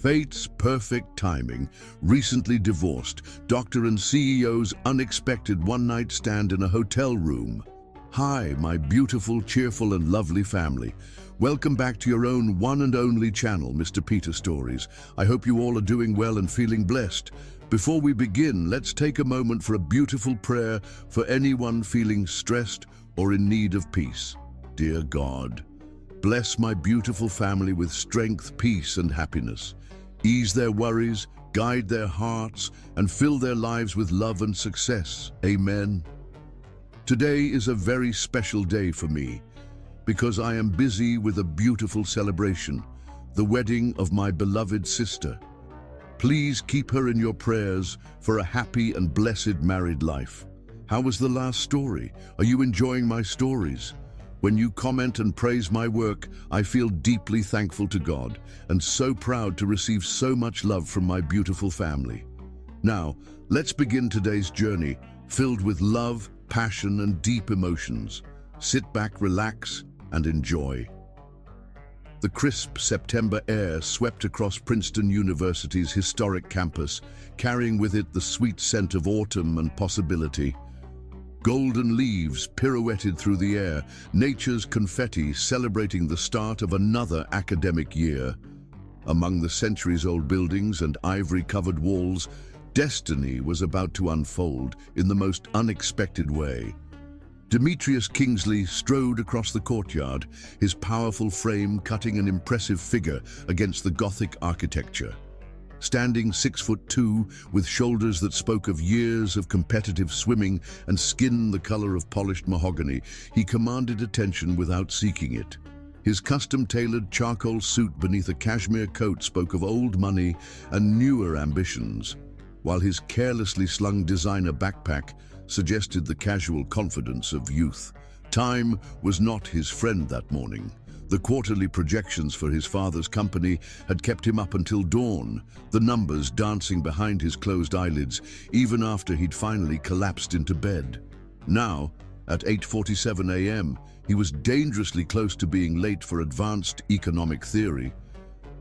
Fate's perfect timing, recently divorced, Doctor and CEO's unexpected one-night stand in a hotel room. Hi, my beautiful, cheerful and lovely family. Welcome back to your own one and only channel, Mr. Peter Stories. I hope you all are doing well and feeling blessed. Before we begin, let's take a moment for a beautiful prayer for anyone feeling stressed or in need of peace. Dear God, bless my beautiful family with strength, peace and happiness. Ease their worries, guide their hearts, and fill their lives with love and success. Amen. Today is a very special day for me because I am busy with a beautiful celebration, the wedding of my beloved sister. Please keep her in your prayers for a happy and blessed married life. How was the last story? Are you enjoying my stories? When you comment and praise my work, I feel deeply thankful to God and so proud to receive so much love from my beautiful family. Now, let's begin today's journey, filled with love, passion, and deep emotions. Sit back, relax, and enjoy. The crisp September air swept across Princeton University's historic campus, carrying with it the sweet scent of autumn and possibility. Golden leaves pirouetted through the air, nature's confetti celebrating the start of another academic year. Among the centuries-old buildings and ivory-covered walls, destiny was about to unfold in the most unexpected way. Demetrius Kingsley strode across the courtyard, his powerful frame cutting an impressive figure against the Gothic architecture. Standing 6'2", with shoulders that spoke of years of competitive swimming and skin the color of polished mahogany, he commanded attention without seeking it. His custom-tailored charcoal suit beneath a cashmere coat spoke of old money and newer ambitions, while his carelessly slung designer backpack suggested the casual confidence of youth. Time was not his friend that morning. The quarterly projections for his father's company had kept him up until dawn, the numbers dancing behind his closed eyelids, even after he'd finally collapsed into bed. Now, at 8:47 a.m., he was dangerously close to being late for advanced economic theory.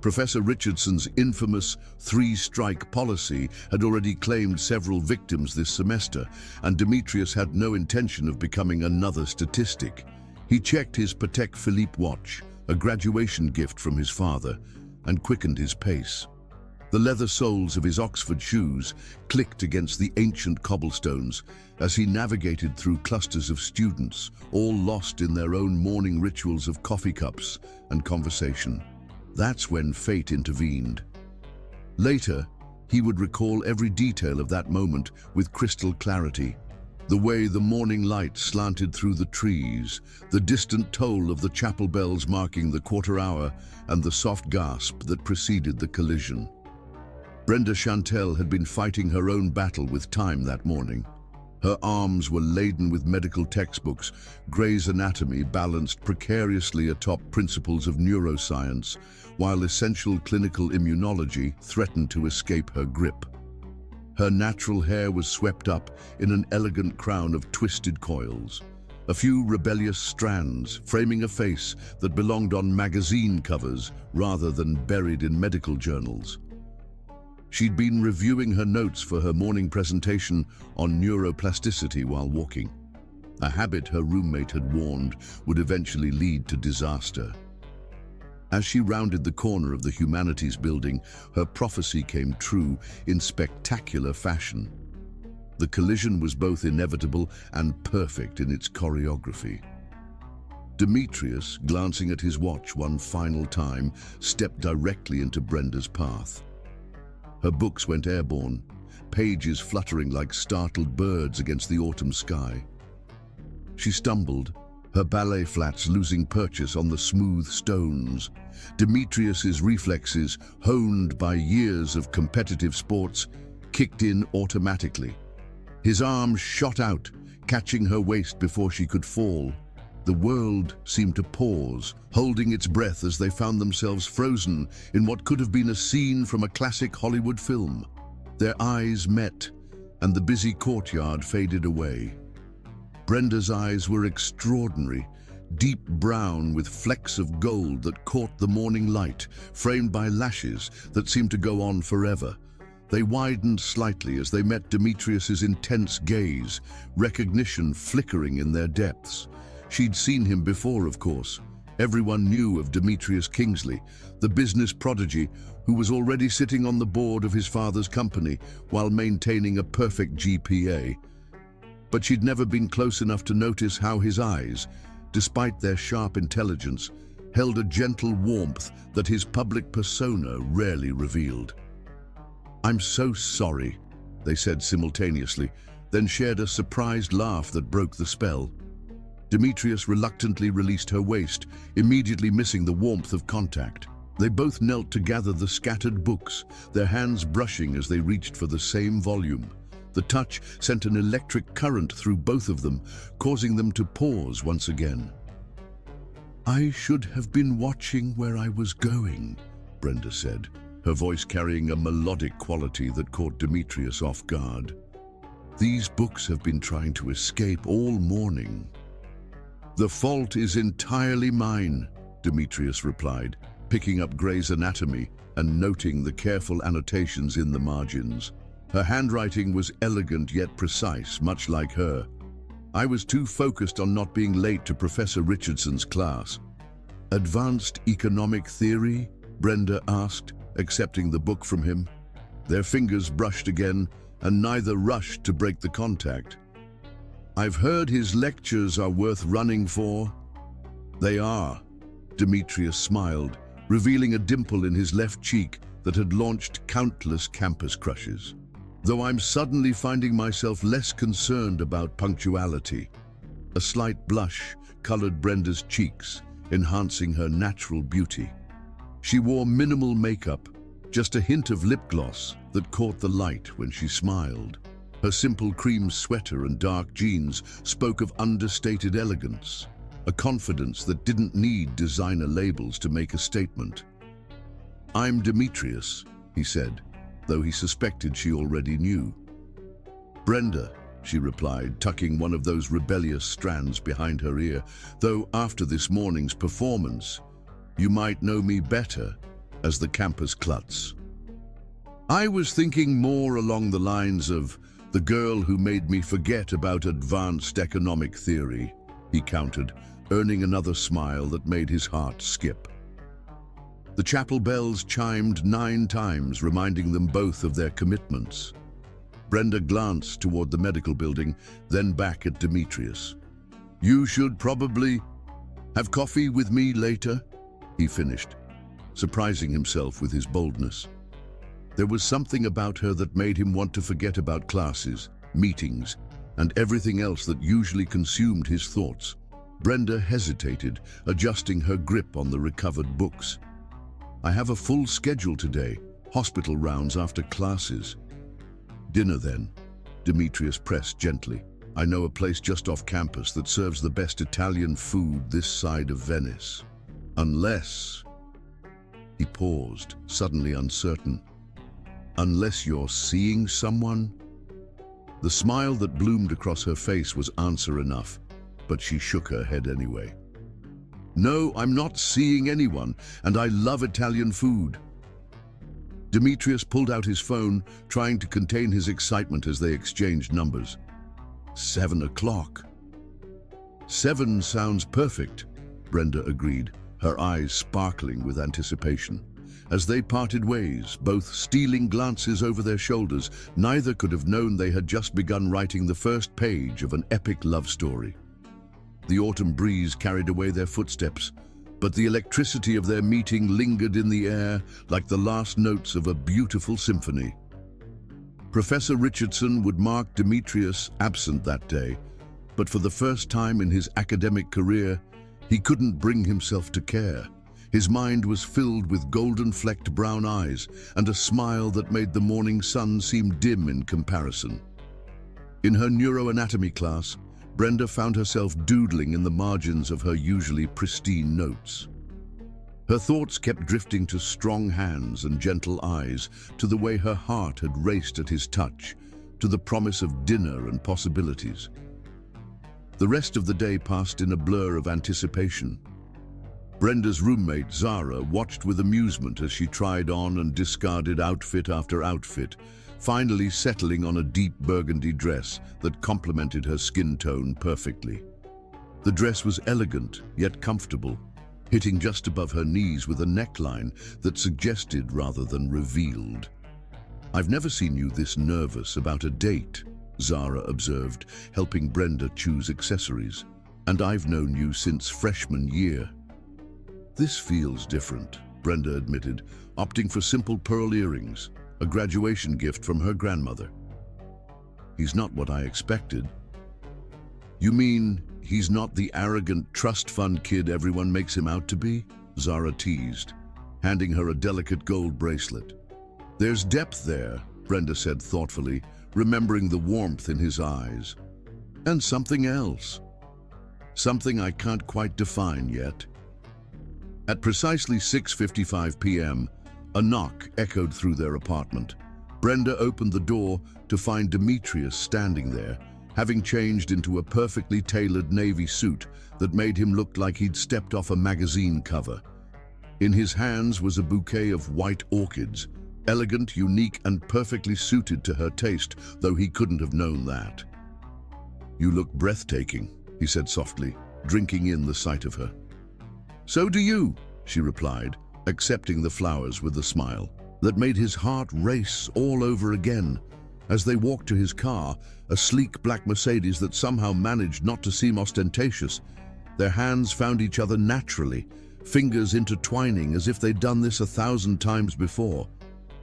Professor Richardson's infamous three-strike policy had already claimed several victims this semester, and Demetrius had no intention of becoming another statistic. He checked his Patek Philippe watch, a graduation gift from his father, and quickened his pace. The leather soles of his Oxford shoes clicked against the ancient cobblestones as he navigated through clusters of students, all lost in their own morning rituals of coffee cups and conversation. That's when fate intervened. Later, he would recall every detail of that moment with crystal clarity. The way the morning light slanted through the trees, the distant toll of the chapel bells marking the quarter hour, and the soft gasp that preceded the collision. Brenda Chantelle had been fighting her own battle with time that morning. Her arms were laden with medical textbooks, Gray's Anatomy balanced precariously atop principles of neuroscience, while essential clinical immunology threatened to escape her grip. Her natural hair was swept up in an elegant crown of twisted coils, a few rebellious strands framing a face that belonged on magazine covers rather than buried in medical journals. She'd been reviewing her notes for her morning presentation on neuroplasticity while walking, a habit her roommate had warned would eventually lead to disaster. As she rounded the corner of the Humanities building, her prophecy came true in spectacular fashion. The collision was both inevitable and perfect in its choreography. Demetrius, glancing at his watch one final time, stepped directly into Brenda's path. Her books went airborne, pages fluttering like startled birds against the autumn sky. She stumbled, her ballet flats losing purchase on the smooth stones. Demetrius's reflexes, honed by years of competitive sports, kicked in automatically. His arms shot out, catching her waist before she could fall. The world seemed to pause, holding its breath as they found themselves frozen in what could have been a scene from a classic Hollywood film. Their eyes met, and the busy courtyard faded away. Brenda's eyes were extraordinary, deep brown with flecks of gold that caught the morning light, framed by lashes that seemed to go on forever. They widened slightly as they met Demetrius's intense gaze, recognition flickering in their depths. She'd seen him before, of course. Everyone knew of Demetrius Kingsley, the business prodigy who was already sitting on the board of his father's company while maintaining a perfect GPA. But she'd never been close enough to notice how his eyes, despite their sharp intelligence, held a gentle warmth that his public persona rarely revealed. "I'm so sorry," they said simultaneously, then shared a surprised laugh that broke the spell. Demetrius reluctantly released her waist, immediately missing the warmth of contact. They both knelt to gather the scattered books, their hands brushing as they reached for the same volume. The touch sent an electric current through both of them, causing them to pause once again. "I should have been watching where I was going," Brenda said, her voice carrying a melodic quality that caught Demetrius off guard. "These books have been trying to escape all morning." "The fault is entirely mine," Demetrius replied, picking up Gray's Anatomy and noting the careful annotations in the margins. Her handwriting was elegant yet precise, much like her. "I was too focused on not being late to Professor Richardson's class." "Advanced economic theory?" Brenda asked, accepting the book from him. Their fingers brushed again, and neither rushed to break the contact. "I've heard his lectures are worth running for." "They are," Demetrius smiled, revealing a dimple in his left cheek that had launched countless campus crushes. "Though I'm suddenly finding myself less concerned about punctuality." A slight blush colored Brenda's cheeks, enhancing her natural beauty. She wore minimal makeup, just a hint of lip gloss that caught the light when she smiled. Her simple cream sweater and dark jeans spoke of understated elegance, a confidence that didn't need designer labels to make a statement. "I'm Demetrius," he said, though he suspected she already knew. "Brenda," she replied, tucking one of those rebellious strands behind her ear, "though after this morning's performance, you might know me better as the campus klutz." "I was thinking more along the lines of the girl who made me forget about advanced economic theory," he countered, earning another smile that made his heart skip. The chapel bells chimed 9 times, reminding them both of their commitments. Brenda glanced toward the medical building, then back at Demetrius. "You should probably have coffee with me later," he finished, surprising himself with his boldness. There was something about her that made him want to forget about classes, meetings, and everything else that usually consumed his thoughts. Brenda hesitated, adjusting her grip on the recovered books. "I have a full schedule today, hospital rounds after classes." "Dinner then," Demetrius pressed gently. "I know a place just off campus that serves the best Italian food this side of Venice. Unless..." He paused, suddenly uncertain. "Unless you're seeing someone?" The smile that bloomed across her face was answer enough, but she shook her head anyway. "No, I'm not seeing anyone, and I love Italian food." Demetrius pulled out his phone, trying to contain his excitement as they exchanged numbers. 7 o'clock. 7 sounds perfect, Brenda agreed, her eyes sparkling with anticipation. As they parted ways, both stealing glances over their shoulders, neither could have known they had just begun writing the first page of an epic love story. The autumn breeze carried away their footsteps, but the electricity of their meeting lingered in the air like the last notes of a beautiful symphony. Professor Richardson would mark Demetrius absent that day, but for the first time in his academic career, he couldn't bring himself to care. His mind was filled with golden-flecked brown eyes and a smile that made the morning sun seem dim in comparison. In her neuroanatomy class, Brenda found herself doodling in the margins of her usually pristine notes. Her thoughts kept drifting to strong hands and gentle eyes, to the way her heart had raced at his touch, to the promise of dinner and possibilities. The rest of the day passed in a blur of anticipation. Brenda's roommate, Zara, watched with amusement as she tried on and discarded outfit after outfit, finally settling on a deep burgundy dress that complemented her skin tone perfectly. The dress was elegant, yet comfortable, hitting just above her knees with a neckline that suggested rather than revealed. "I've never seen you this nervous about a date," Zara observed, helping Brenda choose accessories. "And I've known you since freshman year." "This feels different," Brenda admitted, opting for simple pearl earrings, a graduation gift from her grandmother. "He's not what I expected." "You mean he's not the arrogant trust fund kid everyone makes him out to be?" Zara teased, handing her a delicate gold bracelet. "There's depth there," Brenda said thoughtfully, remembering the warmth in his eyes. "And something else. Something I can't quite define yet." At precisely 6:55 p.m., a knock echoed through their apartment. Brenda opened the door to find Demetrius standing there, having changed into a perfectly tailored navy suit that made him look like he'd stepped off a magazine cover. In his hands was a bouquet of white orchids, elegant, unique, and perfectly suited to her taste, though he couldn't have known that. "You look breathtaking," he said softly, drinking in the sight of her. "So do you," she replied, accepting the flowers with a smile that made his heart race all over again. As they walked to his car, a sleek black Mercedes that somehow managed not to seem ostentatious, their hands found each other naturally, fingers intertwining as if they'd done this 1,000 times before.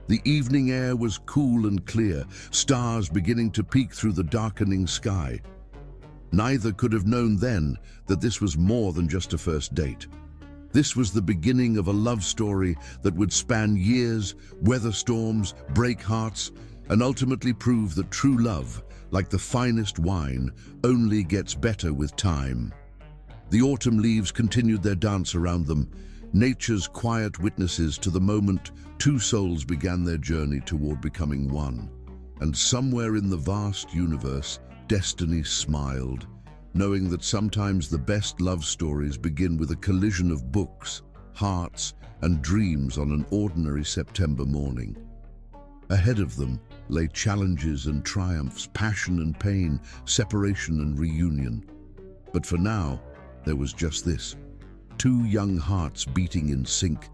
The evening air was cool and clear, stars beginning to peek through the darkening sky. Neither could have known then that this was more than just a first date. This was the beginning of a love story that would span years, weather storms, break hearts, and ultimately prove that true love, like the finest wine, only gets better with time. The autumn leaves continued their dance around them, nature's quiet witnesses to the moment two souls began their journey toward becoming one. And somewhere in the vast universe, destiny smiled, knowing that sometimes the best love stories begin with a collision of books, hearts, and dreams on an ordinary September morning. Ahead of them lay challenges and triumphs, passion and pain, separation and reunion. But for now, there was just this. Two young hearts beating in sync,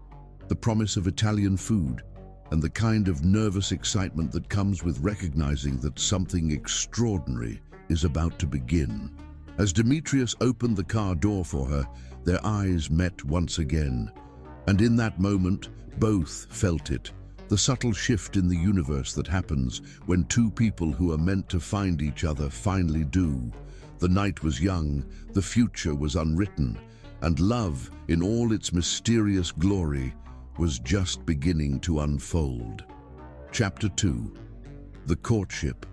the promise of Italian food, and the kind of nervous excitement that comes with recognizing that something extraordinary is about to begin. As Demetrius opened the car door for her, their eyes met once again. And in that moment, both felt it. The subtle shift in the universe that happens when two people who are meant to find each other finally do. The night was young, the future was unwritten, and love, in all its mysterious glory, was just beginning to unfold. Chapter 2. The Courtship.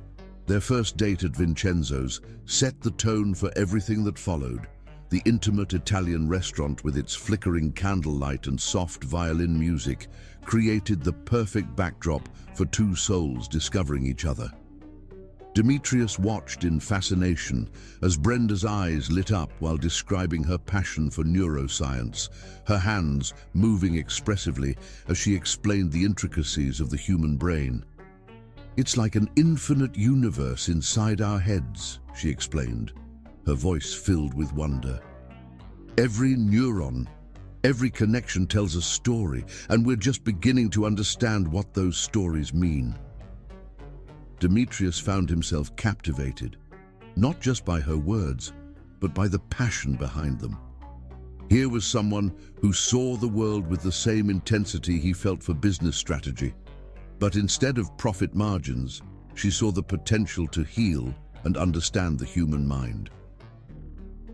Their first date at Vincenzo's set the tone for everything that followed. The intimate Italian restaurant with its flickering candlelight and soft violin music created the perfect backdrop for two souls discovering each other. Demetrius watched in fascination as Brenda's eyes lit up while describing her passion for neuroscience, her hands moving expressively as she explained the intricacies of the human brain. "It's like an infinite universe inside our heads," she explained, her voice filled with wonder. "Every neuron, every connection tells a story, and we're just beginning to understand what those stories mean." Demetrius found himself captivated, not just by her words, but by the passion behind them. Here was someone who saw the world with the same intensity he felt for business strategy. But instead of profit margins, she saw the potential to heal and understand the human mind.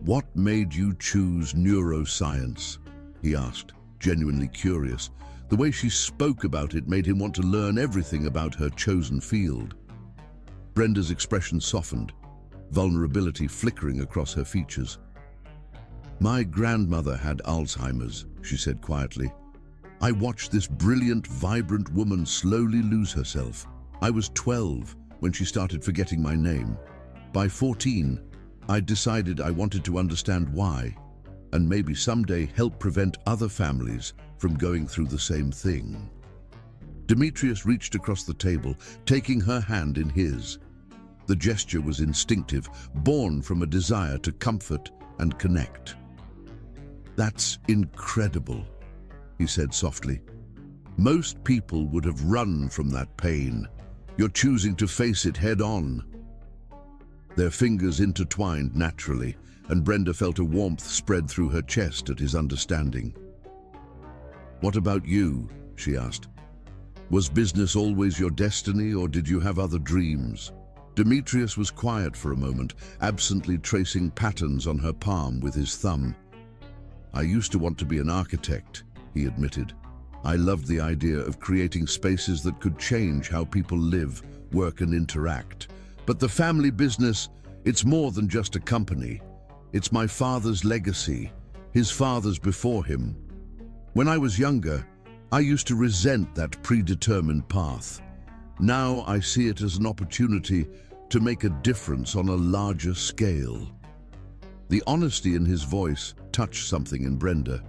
"What made you choose neuroscience?" he asked, genuinely curious. The way she spoke about it made him want to learn everything about her chosen field. Brenda's expression softened, vulnerability flickering across her features. "My grandmother had Alzheimer's," she said quietly. "I watched this brilliant, vibrant woman slowly lose herself. I was 12 when she started forgetting my name. By 14, I decided I wanted to understand why, and maybe someday help prevent other families from going through the same thing. Demetrius reached across the table, taking her hand in his. The gesture was instinctive, born from a desire to comfort and connect. "That's incredible," he said softly. "Most people would have run from that pain. You're choosing to face it head-on." Their fingers intertwined naturally, and Brenda felt a warmth spread through her chest at his understanding. "What about you?" she asked. "Was business always your destiny, or did you have other dreams?" Demetrius was quiet for a moment, absently tracing patterns on her palm with his thumb. "I used to want to be an architect," he admitted. "I loved the idea of creating spaces that could change how people live, work, and interact. But the family business, it's more than just a company. It's my father's legacy, his father's before him. When I was younger, I used to resent that predetermined path. Now I see it as an opportunity to make a difference on a larger scale." The honesty in his voice touched something in Brenda.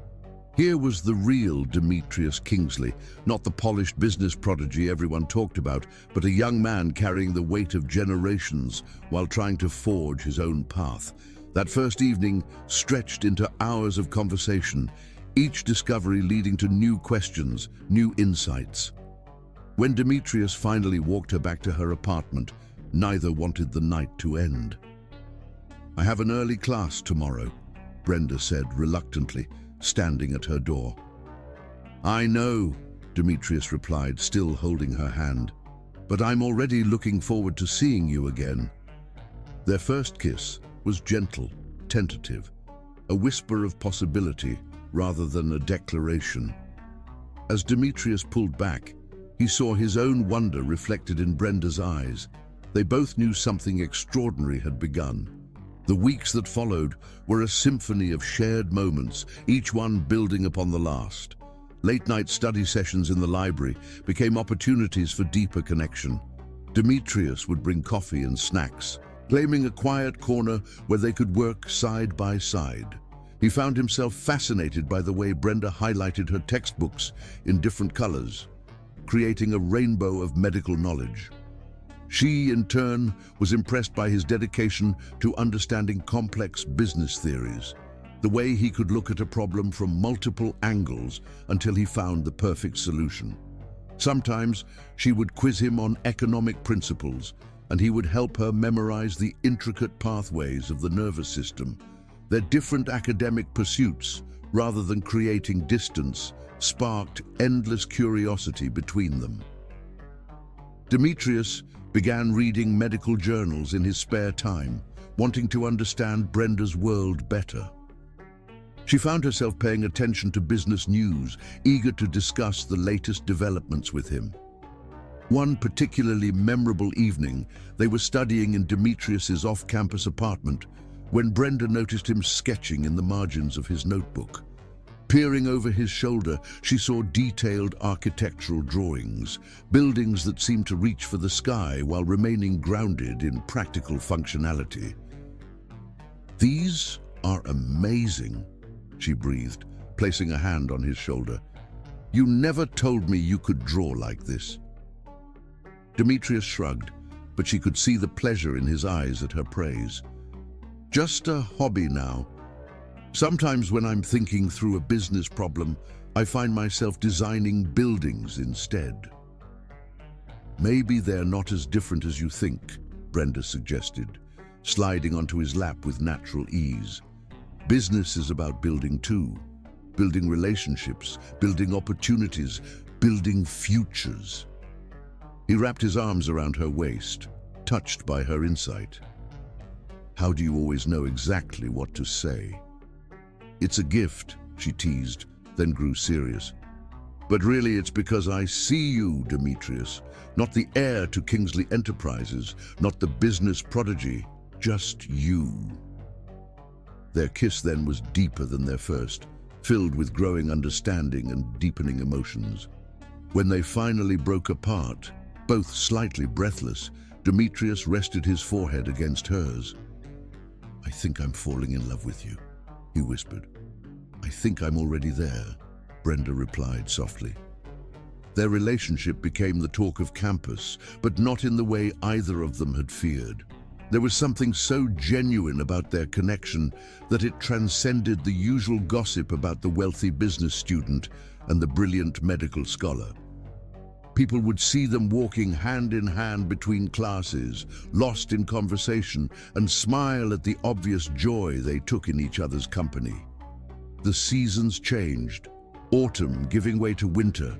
Here was the real Demetrius Kingsley, not the polished business prodigy everyone talked about, but a young man carrying the weight of generations while trying to forge his own path. That first evening stretched into hours of conversation, each discovery leading to new questions, new insights. When Demetrius finally walked her back to her apartment, neither wanted the night to end. "I have an early class tomorrow," Brenda said reluctantly, standing at her door. "I know," Demetrius replied, still holding her hand, "but I'm already looking forward to seeing you again." Their first kiss was gentle, tentative, a whisper of possibility rather than a declaration. As Demetrius pulled back, he saw his own wonder reflected in Brenda's eyes. They both knew something extraordinary had begun. The weeks that followed were a symphony of shared moments, each one building upon the last. Late-night study sessions in the library became opportunities for deeper connection. Demetrius would bring coffee and snacks, claiming a quiet corner where they could work side by side. He found himself fascinated by the way Brenda highlighted her textbooks in different colors, creating a rainbow of medical knowledge. She, in turn, was impressed by his dedication to understanding complex business theories, the way he could look at a problem from multiple angles until he found the perfect solution. Sometimes she would quiz him on economic principles, and he would help her memorize the intricate pathways of the nervous system. Their different academic pursuits, rather than creating distance, sparked endless curiosity between them. Demetrius began reading medical journals in his spare time, wanting to understand Brenda's world better. She found herself paying attention to business news, eager to discuss the latest developments with him. One particularly memorable evening, they were studying in Demetrius's off-campus apartment when Brenda noticed him sketching in the margins of his notebook. Peering over his shoulder, she saw detailed architectural drawings, buildings that seemed to reach for the sky while remaining grounded in practical functionality. "These are amazing," she breathed, placing a hand on his shoulder. "You never told me you could draw like this." Demetrius shrugged, but she could see the pleasure in his eyes at her praise. "Just a hobby now. Sometimes when I'm thinking through a business problem, I find myself designing buildings instead." "Maybe they're not as different as you think," Brenda suggested, sliding onto his lap with natural ease. "Business is about building too. Building relationships, building opportunities, building futures." He wrapped his arms around her waist, touched by her insight. "How do you always know exactly what to say?" "It's a gift," she teased, then grew serious. "But really it's because I see you, Demetrius, not the heir to Kingsley Enterprises, not the business prodigy, just you." Their kiss then was deeper than their first, filled with growing understanding and deepening emotions. When they finally broke apart, both slightly breathless, Demetrius rested his forehead against hers. "I think I'm falling in love with you," he whispered. "I think I'm already there," Brenda replied softly. Their relationship became the talk of campus, but not in the way either of them had feared. There was something so genuine about their connection that it transcended the usual gossip about the wealthy business student and the brilliant medical scholar. People would see them walking hand in hand between classes, lost in conversation, and smile at the obvious joy they took in each other's company. The seasons changed, autumn giving way to winter,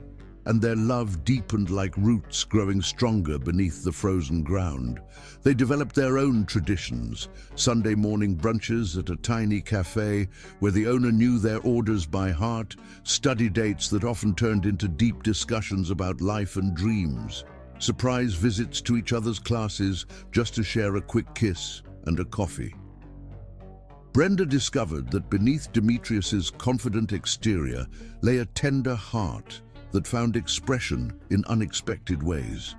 and their love deepened like roots growing stronger beneath the frozen ground. They developed their own traditions, Sunday morning brunches at a tiny cafe where the owner knew their orders by heart, study dates that often turned into deep discussions about life and dreams, surprise visits to each other's classes just to share a quick kiss and a coffee. Brenda discovered that beneath Demetrius's confident exterior lay a tender heart that found expression in unexpected ways.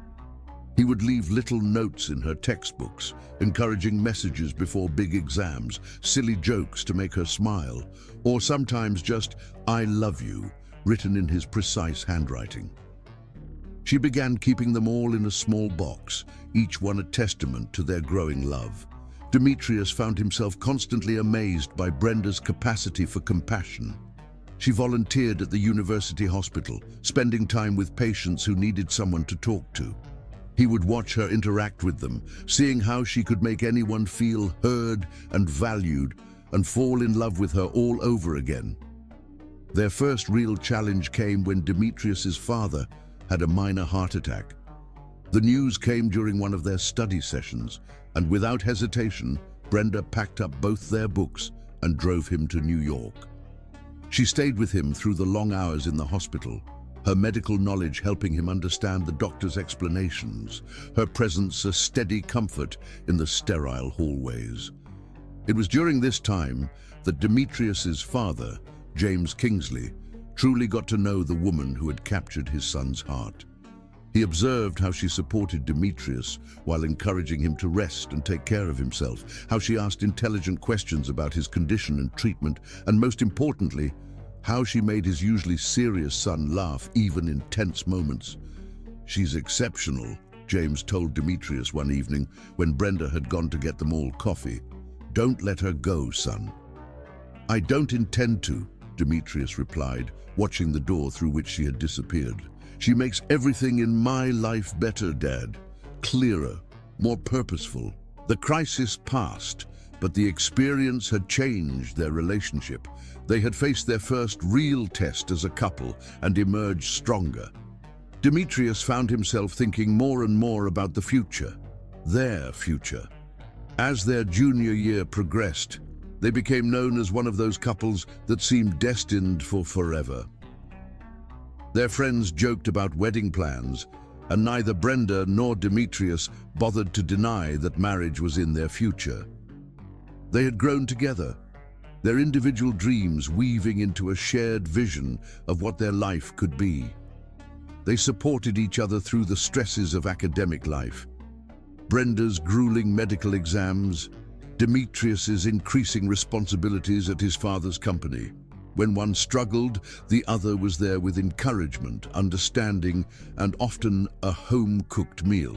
He would leave little notes in her textbooks, encouraging messages before big exams, silly jokes to make her smile, or sometimes just "I love you" written in his precise handwriting. She began keeping them all in a small box, each one a testament to their growing love. Demetrius found himself constantly amazed by Brenda's capacity for compassion. She volunteered at the university hospital, spending time with patients who needed someone to talk to. He would watch her interact with them, seeing how she could make anyone feel heard and valued, and fall in love with her all over again. Their first real challenge came when Demetrius's father had a minor heart attack. The news came during one of their study sessions, and without hesitation, Brenda packed up both their books and drove him to New York. She stayed with him through the long hours in the hospital, her medical knowledge helping him understand the doctor's explanations, her presence a steady comfort in the sterile hallways. It was during this time that Demetrius's father, James Kingsley, truly got to know the woman who had captured his son's heart. He observed how she supported Demetrius while encouraging him to rest and take care of himself, how she asked intelligent questions about his condition and treatment, and most importantly, how she made his usually serious son laugh even in tense moments. "She's exceptional," James told Demetrius one evening when Brenda had gone to get them all coffee. "Don't let her go, son." "I don't intend to," Demetrius replied, watching the door through which she had disappeared. "She makes everything in my life better, Dad. Clearer, more purposeful." The crisis passed, but the experience had changed their relationship. They had faced their first real test as a couple and emerged stronger. Demetrius found himself thinking more and more about the future, their future. As their junior year progressed, they became known as one of those couples that seemed destined for forever. Their friends joked about wedding plans, and neither Brenda nor Demetrius bothered to deny that marriage was in their future. They had grown together, their individual dreams weaving into a shared vision of what their life could be. They supported each other through the stresses of academic life. Brenda's grueling medical exams, Demetrius's increasing responsibilities at his father's company. When one struggled, the other was there with encouragement, understanding, and often a home-cooked meal.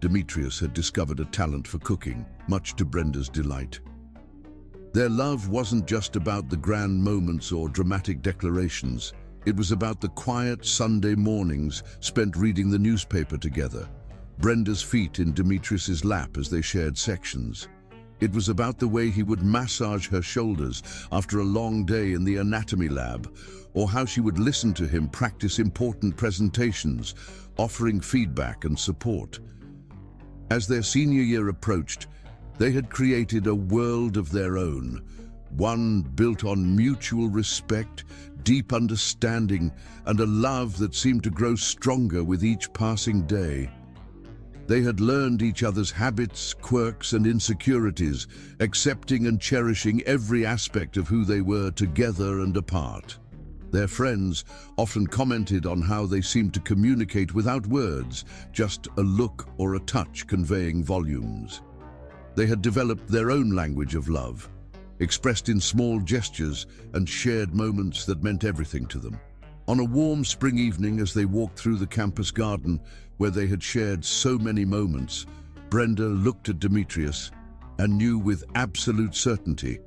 Demetrius had discovered a talent for cooking, much to Brenda's delight. Their love wasn't just about the grand moments or dramatic declarations. It was about the quiet Sunday mornings spent reading the newspaper together, Brenda's feet in Demetrius's lap as they shared sections. It was about the way he would massage her shoulders after a long day in the anatomy lab, or how she would listen to him practice important presentations, offering feedback and support. As their senior year approached, they had created a world of their own, one built on mutual respect, deep understanding, and a love that seemed to grow stronger with each passing day. They had learned each other's habits, quirks, and insecurities, accepting and cherishing every aspect of who they were together and apart. Their friends often commented on how they seemed to communicate without words, just a look or a touch conveying volumes. They had developed their own language of love, expressed in small gestures and shared moments that meant everything to them. On a warm spring evening, as they walked through the campus garden where they had shared so many moments, Brenda looked at Demetrius and knew with absolute certainty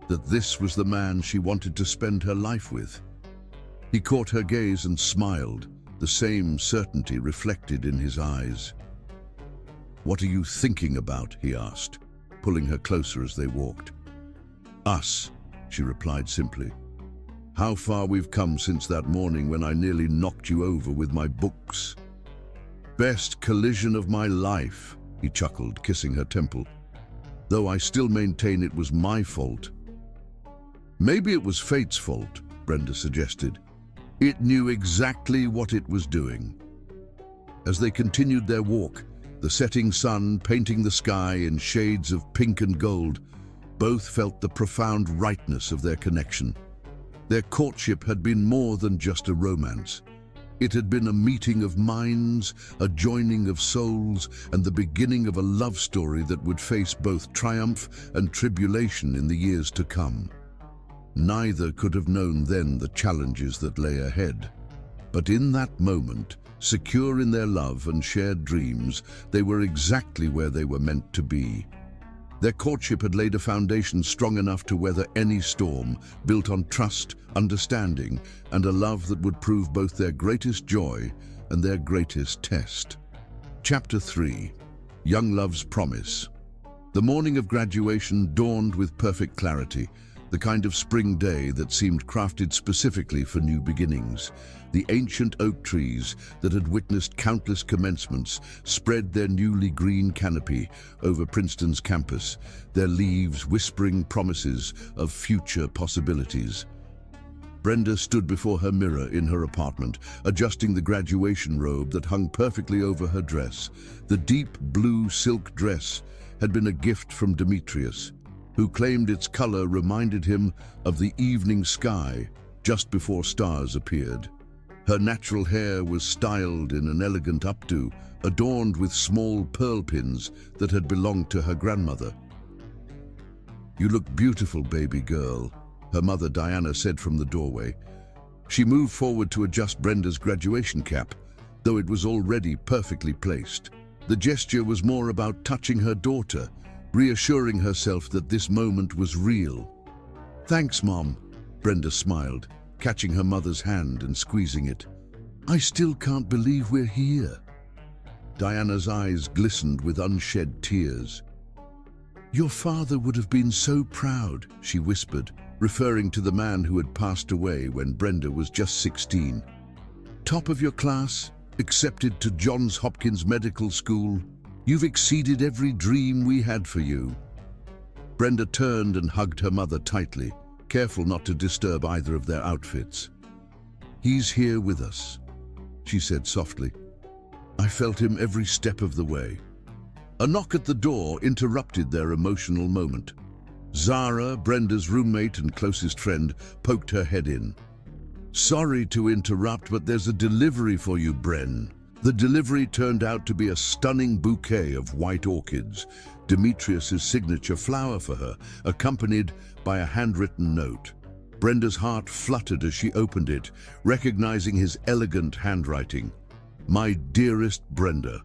that this was the man she wanted to spend her life with. He caught her gaze and smiled, the same certainty reflected in his eyes. "What are you thinking about?" he asked, pulling her closer as they walked. "Us," she replied simply. "How far we've come since that morning when I nearly knocked you over with my books." "Best collision of my life," he chuckled, kissing her temple. "Though I still maintain it was my fault." "Maybe it was fate's fault," Brenda suggested. "It knew exactly what it was doing." As they continued their walk, the setting sun painting the sky in shades of pink and gold, both felt the profound rightness of their connection. Their courtship had been more than just a romance. It had been a meeting of minds, a joining of souls, and the beginning of a love story that would face both triumph and tribulation in the years to come. Neither could have known then the challenges that lay ahead. But in that moment, secure in their love and shared dreams, they were exactly where they were meant to be. Their courtship had laid a foundation strong enough to weather any storm, built on trust, understanding, and a love that would prove both their greatest joy and their greatest test. Chapter 3. Young Love's Promise. The morning of graduation dawned with perfect clarity, the kind of spring day that seemed crafted specifically for new beginnings. The ancient oak trees that had witnessed countless commencements spread their newly green canopy over Princeton's campus, their leaves whispering promises of future possibilities. Brenda stood before her mirror in her apartment, adjusting the graduation robe that hung perfectly over her dress. The deep blue silk dress had been a gift from Demetrius, who claimed its color reminded him of the evening sky just before stars appeared. Her natural hair was styled in an elegant updo, adorned with small pearl pins that had belonged to her grandmother. "You look beautiful, baby girl," her mother Diana said from the doorway. She moved forward to adjust Brenda's graduation cap, though it was already perfectly placed. The gesture was more about touching her daughter, reassuring herself that this moment was real. "Thanks, Mom," Brenda smiled, catching her mother's hand and squeezing it. "I still can't believe we're here." Diana's eyes glistened with unshed tears. "Your father would have been so proud," she whispered, referring to the man who had passed away when Brenda was just 16. "Top of your class, accepted to Johns Hopkins Medical School. You've exceeded every dream we had for you." Brenda turned and hugged her mother tightly, careful not to disturb either of their outfits. "He's here with us," she said softly. "I felt him every step of the way." A knock at the door interrupted their emotional moment. Zara, Brenda's roommate and closest friend, poked her head in. "Sorry to interrupt, but there's a delivery for you, Bren." The delivery turned out to be a stunning bouquet of white orchids, Demetrius's signature flower for her, accompanied by a handwritten note. Brenda's heart fluttered as she opened it, recognizing his elegant handwriting. "My dearest Brenda,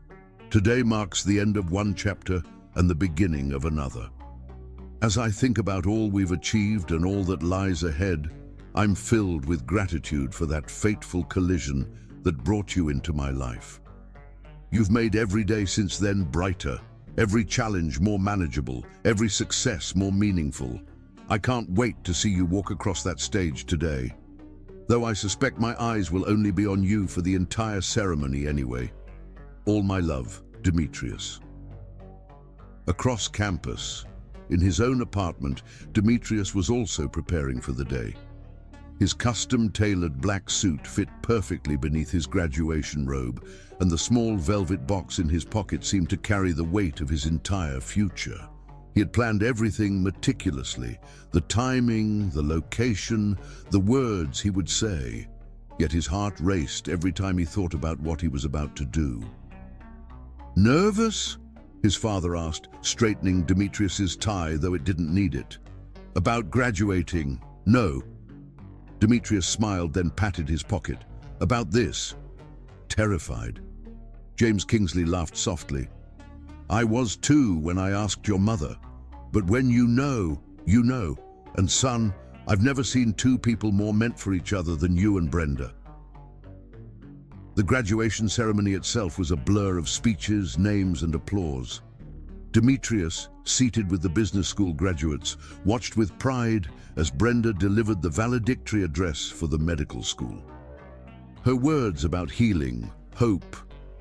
today marks the end of one chapter and the beginning of another. As I think about all we've achieved and all that lies ahead, I'm filled with gratitude for that fateful collision that brought you into my life. You've made every day since then brighter, every challenge more manageable, every success more meaningful. I can't wait to see you walk across that stage today, though I suspect my eyes will only be on you for the entire ceremony anyway. All my love, Demetrius." Across campus, in his own apartment, Demetrius was also preparing for the day. His custom-tailored black suit fit perfectly beneath his graduation robe, and the small velvet box in his pocket seemed to carry the weight of his entire future. He had planned everything meticulously, the timing, the location, the words he would say, yet his heart raced every time he thought about what he was about to do. "Nervous?" his father asked, straightening Demetrius's tie, though it didn't need it. About graduating, no. Demetrius smiled, then patted his pocket. About this. Terrified. James Kingsley laughed softly. I was too when I asked your mother. But when you know, you know. And son, I've never seen two people more meant for each other than you and Brenda. The graduation ceremony itself was a blur of speeches, names, and applause. Demetrius, seated with the business school graduates, watched with pride as Brenda delivered the valedictory address for the medical school. Her words about healing, hope,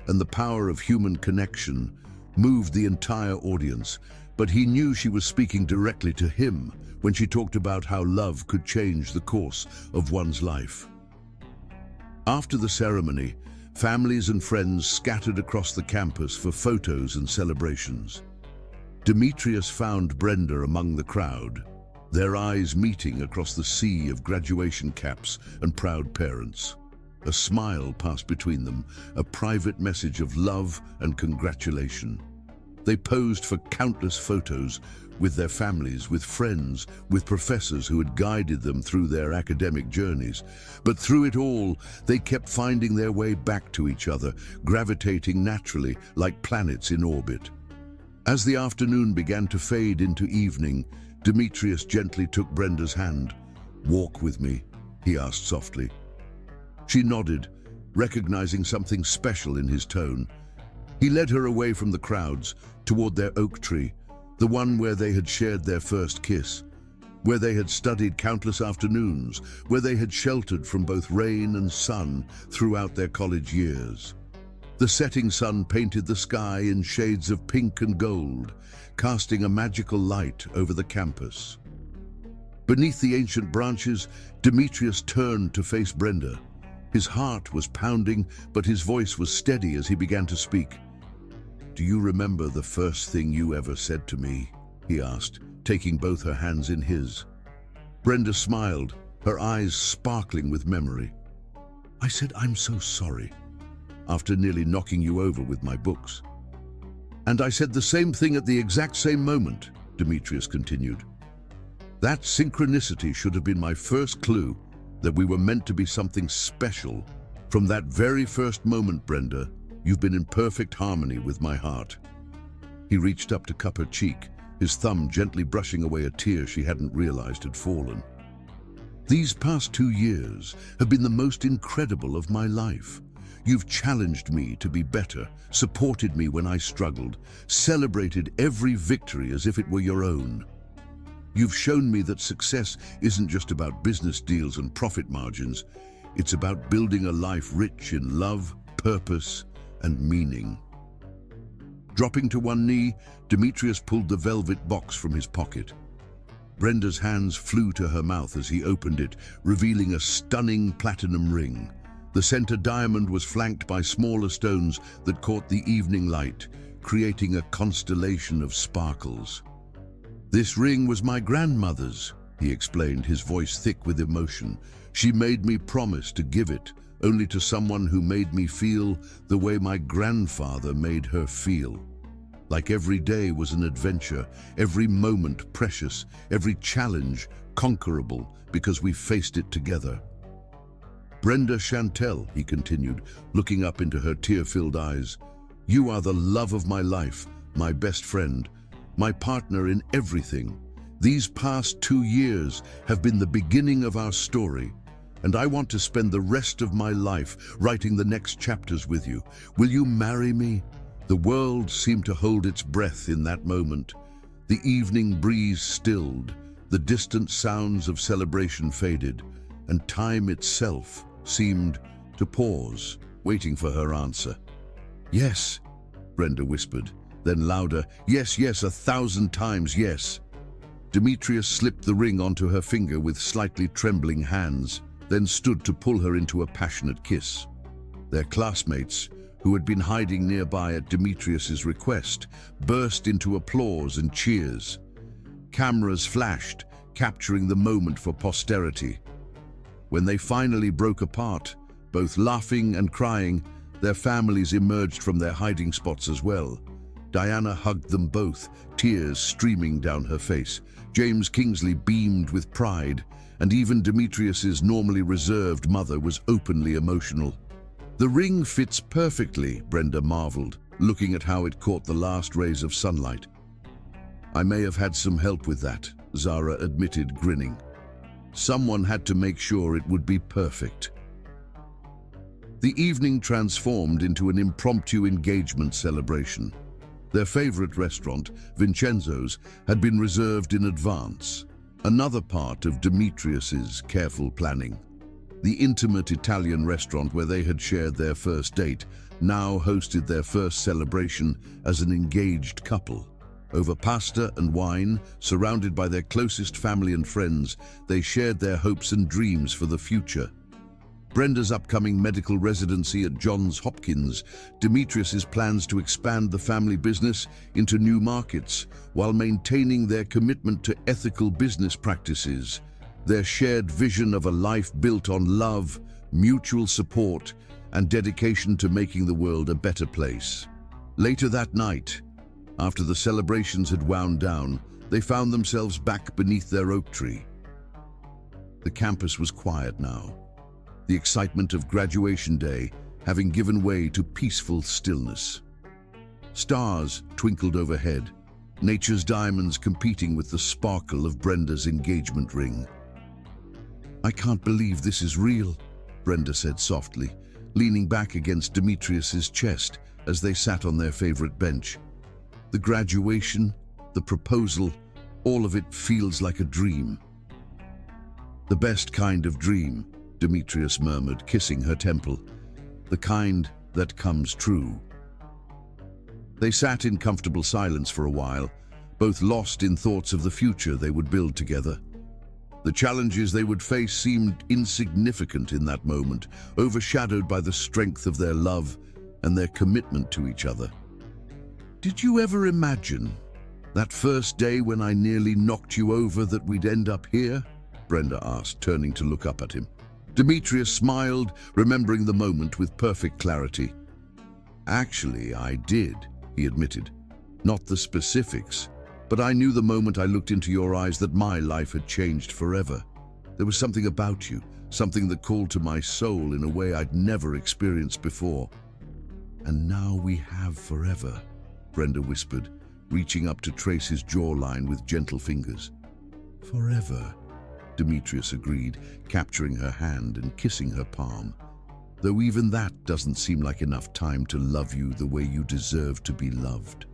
and the power of human connection moved the entire audience, but he knew she was speaking directly to him when she talked about how love could change the course of one's life. After the ceremony, families and friends scattered across the campus for photos and celebrations. Demetrius found Brenda among the crowd, their eyes meeting across the sea of graduation caps and proud parents. A smile passed between them, a private message of love and congratulation. They posed for countless photos with their families, with friends, with professors who had guided them through their academic journeys. But through it all, they kept finding their way back to each other, gravitating naturally like planets in orbit. As the afternoon began to fade into evening, Demetrius gently took Brenda's hand. "Walk with me," he asked softly. She nodded, recognizing something special in his tone. He led her away from the crowds, toward their oak tree, the one where they had shared their first kiss, where they had studied countless afternoons, where they had sheltered from both rain and sun throughout their college years. The setting sun painted the sky in shades of pink and gold, casting a magical light over the campus. Beneath the ancient branches, Demetrius turned to face Brenda. His heart was pounding, but his voice was steady as he began to speak. "Do you remember the first thing you ever said to me?" he asked, taking both her hands in his. Brenda smiled, her eyes sparkling with memory. "I said, 'I'm so sorry,' after nearly knocking you over with my books. And I said the same thing at the exact same moment," Demetrius continued. "That synchronicity should have been my first clue that we were meant to be something special. From that very first moment, Brenda, you've been in perfect harmony with my heart." He reached up to cup her cheek, his thumb gently brushing away a tear she hadn't realized had fallen. "These past 2 years have been the most incredible of my life. You've challenged me to be better, supported me when I struggled, celebrated every victory as if it were your own. You've shown me that success isn't just about business deals and profit margins. It's about building a life rich in love, purpose, and meaning." Dropping to one knee, Demetrius pulled the velvet box from his pocket. Brenda's hands flew to her mouth as he opened it, revealing a stunning platinum ring. The center diamond was flanked by smaller stones that caught the evening light, creating a constellation of sparkles. "This ring was my grandmother's," he explained, his voice thick with emotion. "She made me promise to give it only to someone who made me feel the way my grandfather made her feel. Like every day was an adventure, every moment precious, every challenge conquerable because we faced it together." "Brenda Chantelle," he continued, looking up into her tear-filled eyes, "you are the love of my life, my best friend, my partner in everything. These past 2 years have been the beginning of our story, and I want to spend the rest of my life writing the next chapters with you. Will you marry me?" The world seemed to hold its breath in that moment. The evening breeze stilled, the distant sounds of celebration faded, and time itself seemed to pause, waiting for her answer. "Yes," Brenda whispered, then louder, "Yes, yes, 1,000 times yes." Demetrius slipped the ring onto her finger with slightly trembling hands, then stood to pull her into a passionate kiss. Their classmates, who had been hiding nearby at Demetrius's request, burst into applause and cheers. Cameras flashed, capturing the moment for posterity. When they finally broke apart, both laughing and crying, their families emerged from their hiding spots as well. Diana hugged them both, tears streaming down her face. James Kingsley beamed with pride, and even Demetrius's normally reserved mother was openly emotional. "The ring fits perfectly," Brenda marveled, looking at how it caught the last rays of sunlight. "I may have had some help with that," Zara admitted, grinning. "Someone had to make sure it would be perfect." The evening transformed into an impromptu engagement celebration. Their favorite restaurant, Vincenzo's, had been reserved in advance, another part of Demetrius's careful planning. The intimate Italian restaurant where they had shared their first date now hosted their first celebration as an engaged couple. Over pasta and wine, surrounded by their closest family and friends, they shared their hopes and dreams for the future. Brenda's upcoming medical residency at Johns Hopkins, Demetrius's plans to expand the family business into new markets while maintaining their commitment to ethical business practices, their shared vision of a life built on love, mutual support, and dedication to making the world a better place. Later that night, after the celebrations had wound down, they found themselves back beneath their oak tree. The campus was quiet now, the excitement of graduation day having given way to peaceful stillness. Stars twinkled overhead, nature's diamonds competing with the sparkle of Brenda's engagement ring. "I can't believe this is real," Brenda said softly, leaning back against Demetrius's chest as they sat on their favorite bench. "The graduation, the proposal, all of it feels like a dream." "The best kind of dream," Demetrius murmured, kissing her temple. "The kind that comes true." They sat in comfortable silence for a while, both lost in thoughts of the future they would build together. The challenges they would face seemed insignificant in that moment, overshadowed by the strength of their love and their commitment to each other. "Did you ever imagine that first day when I nearly knocked you over that we'd end up here?" Brenda asked, turning to look up at him. Demetrius smiled, remembering the moment with perfect clarity. "Actually, I did," he admitted. "Not the specifics, but I knew the moment I looked into your eyes that my life had changed forever. There was something about you, something that called to my soul in a way I'd never experienced before." "And now we have forever," Brenda whispered, reaching up to trace his jawline with gentle fingers. "Forever," Demetrius agreed, capturing her hand and kissing her palm. "Though even that doesn't seem like enough time to love you the way you deserve to be loved."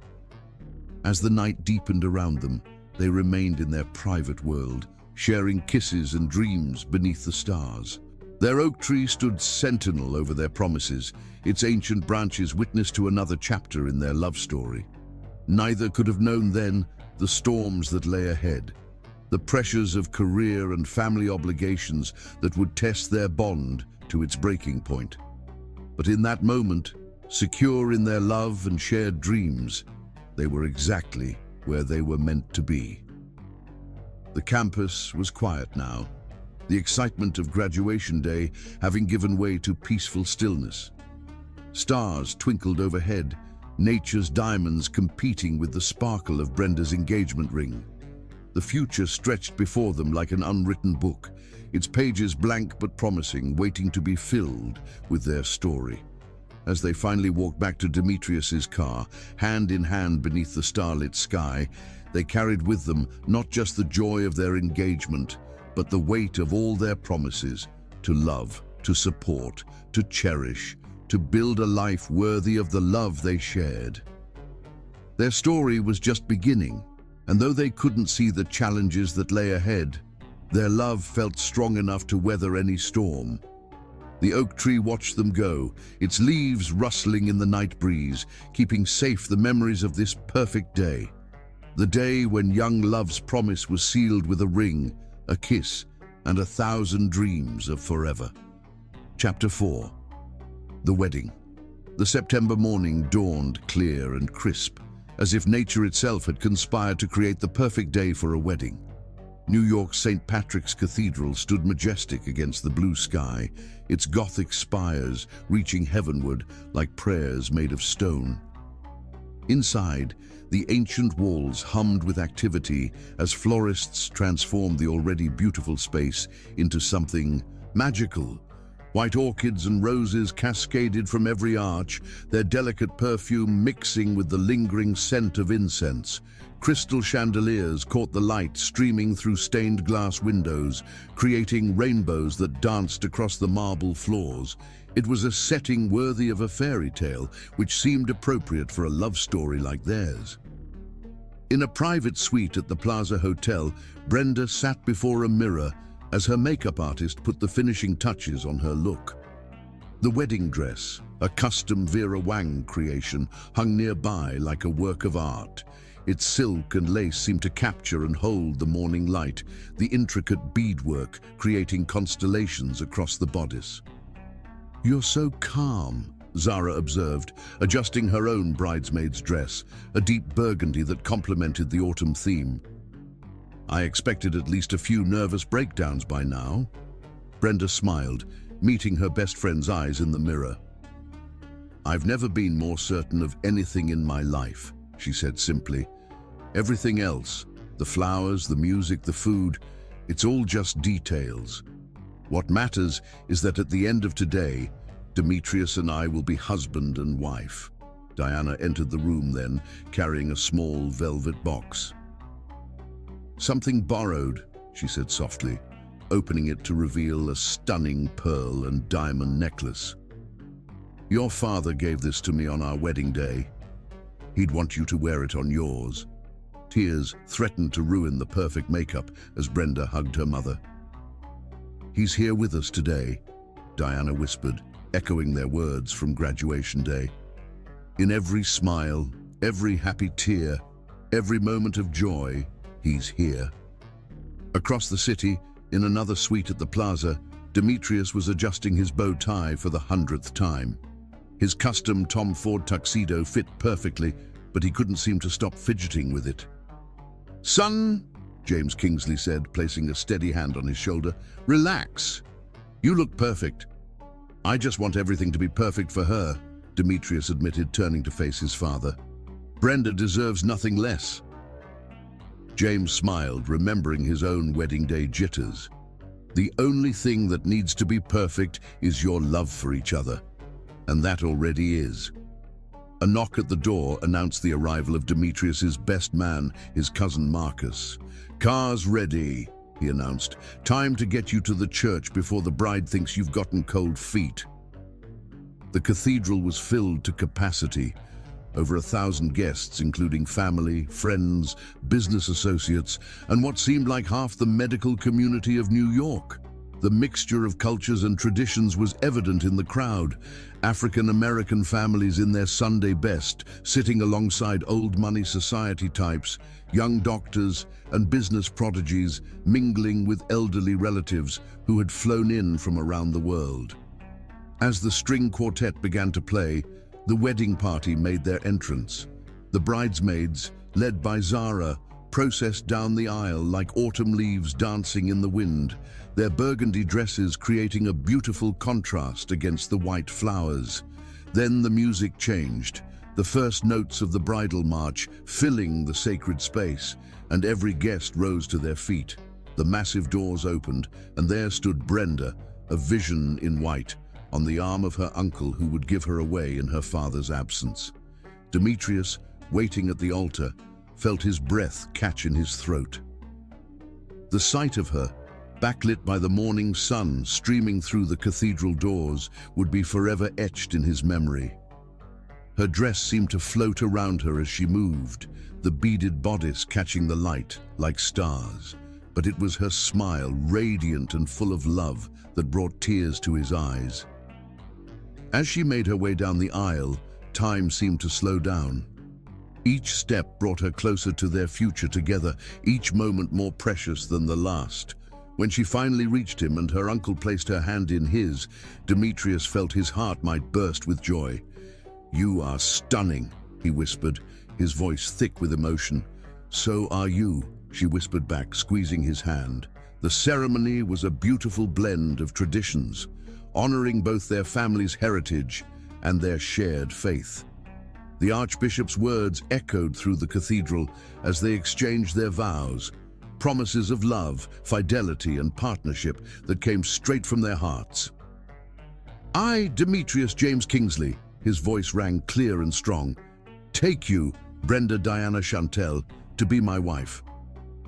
As the night deepened around them, they remained in their private world, sharing kisses and dreams beneath the stars. Their oak tree stood sentinel over their promises, its ancient branches witness to another chapter in their love story. Neither could have known then the storms that lay ahead, the pressures of career and family obligations that would test their bond to its breaking point. But in that moment, secure in their love and shared dreams, they were exactly where they were meant to be. The campus was quiet now, the excitement of graduation day having given way to peaceful stillness. Stars twinkled overhead, nature's diamonds competing with the sparkle of Brenda's engagement ring. The future stretched before them like an unwritten book, its pages blank but promising, waiting to be filled with their story. As they finally walked back to Demetrius's car, hand in hand beneath the starlit sky, they carried with them not just the joy of their engagement, but the weight of all their promises to love, to support, to cherish, to build a life worthy of the love they shared. Their story was just beginning, and though they couldn't see the challenges that lay ahead, their love felt strong enough to weather any storm. The oak tree watched them go, its leaves rustling in the night breeze, keeping safe the memories of this perfect day. The day when young love's promise was sealed with a ring, a kiss, and 1,000 dreams of forever. Chapter 4. The Wedding. The September morning dawned clear and crisp, as if nature itself had conspired to create the perfect day for a wedding. New York's St. Patrick's Cathedral stood majestic against the blue sky, its Gothic spires reaching heavenward like prayers made of stone. Inside, the ancient walls hummed with activity as florists transformed the already beautiful space into something magical. White orchids and roses cascaded from every arch, their delicate perfume mixing with the lingering scent of incense. Crystal chandeliers caught the light streaming through stained glass windows, creating rainbows that danced across the marble floors. It was a setting worthy of a fairy tale, which seemed appropriate for a love story like theirs. In a private suite at the Plaza Hotel, Brenda sat before a mirror as her makeup artist put the finishing touches on her look. The wedding dress, a custom Vera Wang creation, hung nearby like a work of art. Its silk and lace seemed to capture and hold the morning light, the intricate beadwork creating constellations across the bodice. "You're so calm," Zara observed, adjusting her own bridesmaid's dress, a deep burgundy that complemented the autumn theme. "I expected at least a few nervous breakdowns by now." Brenda smiled, meeting her best friend's eyes in the mirror. "I've never been more certain of anything in my life," she said simply. "Everything else, the flowers, the music, the food, it's all just details. What matters is that at the end of today, Demetrius and I will be husband and wife." Diana entered the room then, carrying a small velvet box. "Something borrowed," she said softly, opening it to reveal a stunning pearl and diamond necklace. "Your father gave this to me on our wedding day. He'd want you to wear it on yours." Tears threatened to ruin the perfect makeup as Brenda hugged her mother. "He's here with us today," Diana whispered, echoing their words from graduation day. "In every smile, every happy tear, every moment of joy, he's here." Across the city, in another suite at the Plaza, Demetrius was adjusting his bow tie for the 100th time. His custom Tom Ford tuxedo fit perfectly, but he couldn't seem to stop fidgeting with it. "Son," James Kingsley said, placing a steady hand on his shoulder, "relax. You look perfect." "I just want everything to be perfect for her," Demetrius admitted, turning to face his father. "Brenda deserves nothing less." James smiled, remembering his own wedding day jitters. "The only thing that needs to be perfect is your love for each other, and that already is." A knock at the door announced the arrival of Demetrius's best man, his cousin Marcus. "Car's ready," he announced. "Time to get you to the church before the bride thinks you've gotten cold feet." The cathedral was filled to capacity. Over 1,000 guests, including family, friends, business associates, and what seemed like half the medical community of New York. The mixture of cultures and traditions was evident in the crowd. African-American families in their Sunday best, sitting alongside old money society types, young doctors and business prodigies mingling with elderly relatives who had flown in from around the world. As the string quartet began to play, the wedding party made their entrance. The bridesmaids, led by Zara, processed down the aisle like autumn leaves dancing in the wind, their burgundy dresses creating a beautiful contrast against the white flowers. Then the music changed, the first notes of the bridal march filling the sacred space, and every guest rose to their feet. The massive doors opened, and there stood Brenda, a vision in white, on the arm of her uncle who would give her away in her father's absence. Demetrius, waiting at the altar, felt his breath catch in his throat. The sight of her, backlit by the morning sun streaming through the cathedral doors, would be forever etched in his memory. Her dress seemed to float around her as she moved, the beaded bodice catching the light like stars. But it was her smile, radiant and full of love, that brought tears to his eyes. As she made her way down the aisle, time seemed to slow down. Each step brought her closer to their future together, each moment more precious than the last. When she finally reached him and her uncle placed her hand in his, Demetrius felt his heart might burst with joy. "You are stunning," he whispered, his voice thick with emotion. "So are you," she whispered back, squeezing his hand. The ceremony was a beautiful blend of traditions, honoring both their family's heritage and their shared faith. The Archbishop's words echoed through the cathedral as they exchanged their vows, promises of love, fidelity, and partnership that came straight from their hearts. I, Demetrius James Kingsley, his voice rang clear and strong, take you, Brenda Diana Chantelle, to be my wife.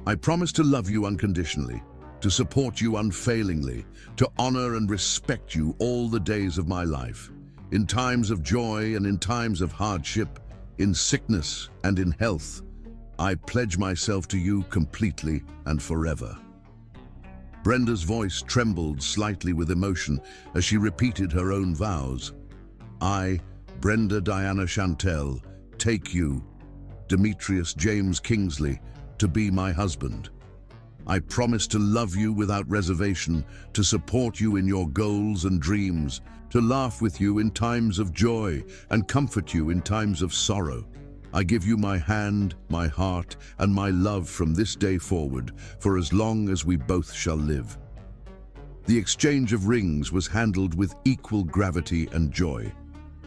I promise to love you unconditionally, to support you unfailingly, to honor and respect you all the days of my life, in times of joy and in times of hardship, in sickness and in health. I pledge myself to you completely and forever. Brenda's voice trembled slightly with emotion as she repeated her own vows. I, Brenda Diana Chantelle, take you, Demetrius James Kingsley, to be my husband. I promise to love you without reservation, to support you in your goals and dreams, to laugh with you in times of joy and comfort you in times of sorrow. I give you my hand, my heart, and my love from this day forward, for as long as we both shall live. The exchange of rings was handled with equal gravity and joy.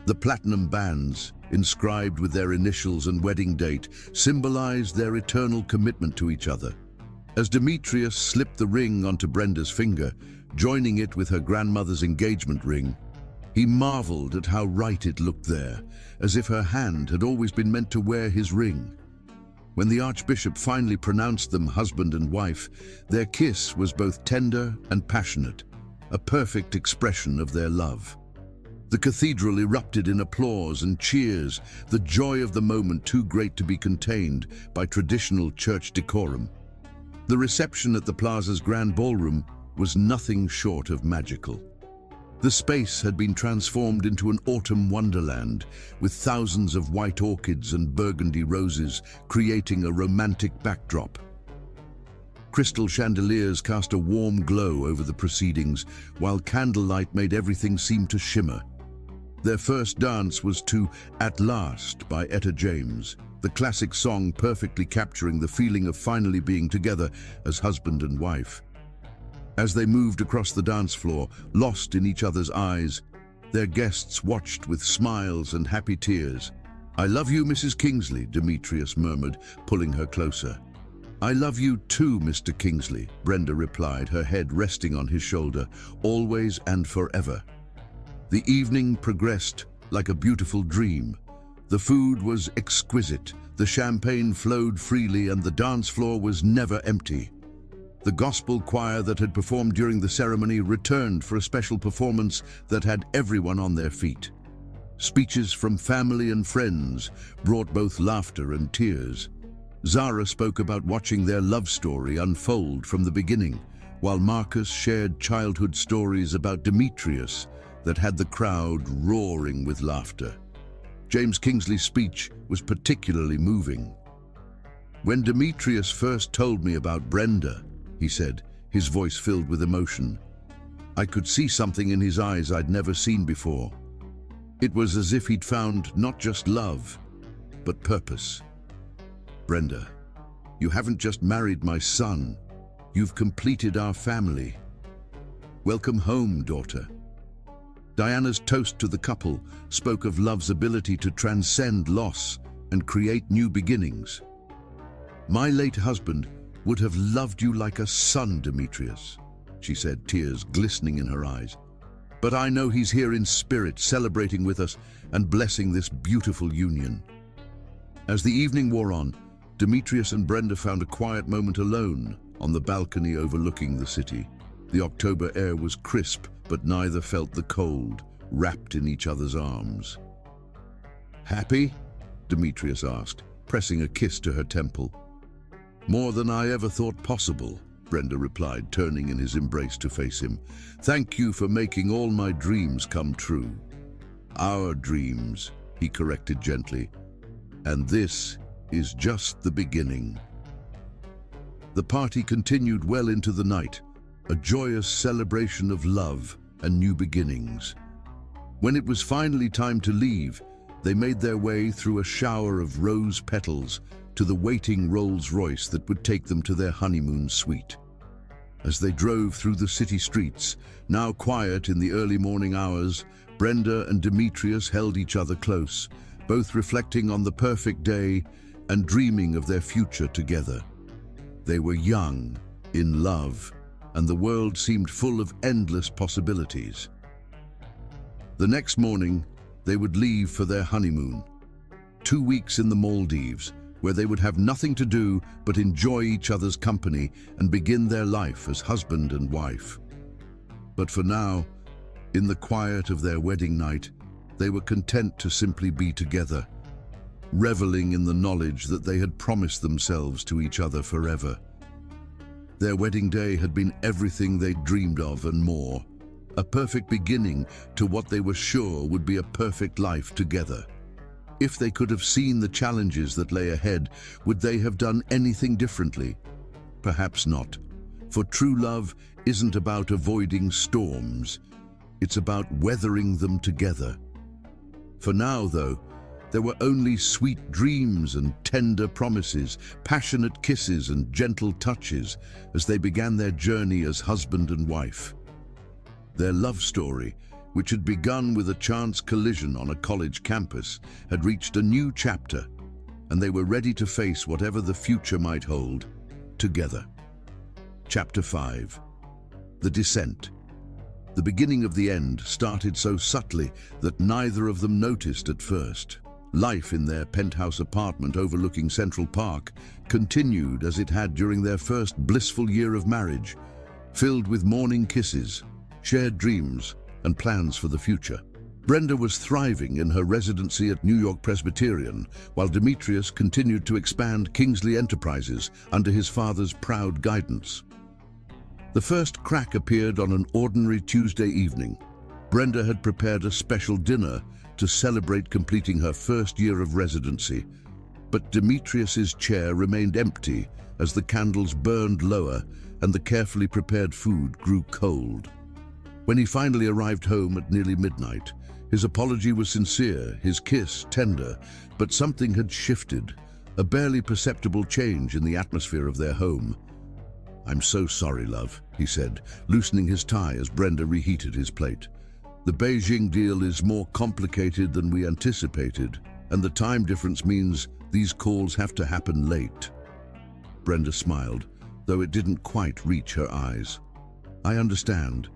The platinum bands, inscribed with their initials and wedding date, symbolized their eternal commitment to each other. As Demetrius slipped the ring onto Brenda's finger, joining it with her grandmother's engagement ring, he marveled at how right it looked there, as if her hand had always been meant to wear his ring. When the Archbishop finally pronounced them husband and wife, their kiss was both tender and passionate, a perfect expression of their love. The cathedral erupted in applause and cheers, the joy of the moment too great to be contained by traditional church decorum. The reception at the plaza's grand ballroom was nothing short of magical. The space had been transformed into an autumn wonderland, with thousands of white orchids and burgundy roses creating a romantic backdrop. Crystal chandeliers cast a warm glow over the proceedings, while candlelight made everything seem to shimmer. Their first dance was to At Last by Etta James, the classic song perfectly capturing the feeling of finally being together as husband and wife. As they moved across the dance floor, lost in each other's eyes, their guests watched with smiles and happy tears. I love you, Mrs. Kingsley, Demetrius murmured, pulling her closer. I love you too, Mr. Kingsley, Brenda replied, her head resting on his shoulder, always and forever. The evening progressed like a beautiful dream. The food was exquisite, the champagne flowed freely, and the dance floor was never empty. The gospel choir that had performed during the ceremony returned for a special performance that had everyone on their feet. Speeches from family and friends brought both laughter and tears. Zara spoke about watching their love story unfold from the beginning, while Marcus shared childhood stories about Demetrius that had the crowd roaring with laughter. James Kingsley's speech was particularly moving. When Demetrius first told me about Brenda, he said, his voice filled with emotion, I could see something in his eyes I'd never seen before. It was as if he'd found not just love, but purpose. Brenda, you haven't just married my son, you've completed our family. Welcome home, daughter. Diana's toast to the couple spoke of love's ability to transcend loss and create new beginnings. My late husband would have loved you like a son, Demetrius, she said, tears glistening in her eyes. But I know he's here in spirit, celebrating with us and blessing this beautiful union. As the evening wore on, Demetrius and Brenda found a quiet moment alone on the balcony overlooking the city. The October air was crisp, but neither felt the cold, wrapped in each other's arms. Happy? Demetrius asked, pressing a kiss to her temple. More than I ever thought possible, Brenda replied, turning in his embrace to face him. Thank you for making all my dreams come true. Our dreams, he corrected gently. And this is just the beginning. The party continued well into the night, a joyous celebration of love and new beginnings. When it was finally time to leave, they made their way through a shower of rose petals to the waiting Rolls-Royce that would take them to their honeymoon suite. As they drove through the city streets, now quiet in the early morning hours, Brenda and Demetrius held each other close, both reflecting on the perfect day and dreaming of their future together. They were young, in love, and the world seemed full of endless possibilities. The next morning, they would leave for their honeymoon. 2 weeks in the Maldives, where they would have nothing to do but enjoy each other's company and begin their life as husband and wife. But for now, in the quiet of their wedding night, they were content to simply be together, reveling in the knowledge that they had promised themselves to each other forever. Their wedding day had been everything they'd dreamed of and more, a perfect beginning to what they were sure would be a perfect life together. If they could have seen the challenges that lay ahead, would they have done anything differently? Perhaps not, for true love isn't about avoiding storms, it's about weathering them together. For now, though, there were only sweet dreams and tender promises, passionate kisses and gentle touches as they began their journey as husband and wife. Their love story, which had begun with a chance collision on a college campus, had reached a new chapter, and they were ready to face whatever the future might hold, together. Chapter 5. The Descent. The beginning of the end started so subtly that neither of them noticed at first. Life in their penthouse apartment overlooking Central Park continued as it had during their first blissful year of marriage, filled with morning kisses, shared dreams, and plans for the future. Brenda was thriving in her residency at New York Presbyterian, while Demetrius continued to expand Kingsley Enterprises under his father's proud guidance. The first crack appeared on an ordinary Tuesday evening. Brenda had prepared a special dinner to celebrate completing her first year of residency, but Demetrius's chair remained empty as the candles burned lower and the carefully prepared food grew cold. When he finally arrived home at nearly midnight, his apology was sincere, his kiss tender, but something had shifted, a barely perceptible change in the atmosphere of their home. "I'm so sorry, love," he said, loosening his tie as Brenda reheated his plate. "The Beijing deal is more complicated than we anticipated, and the time difference means these calls have to happen late." Brenda smiled, though it didn't quite reach her eyes. "I understand.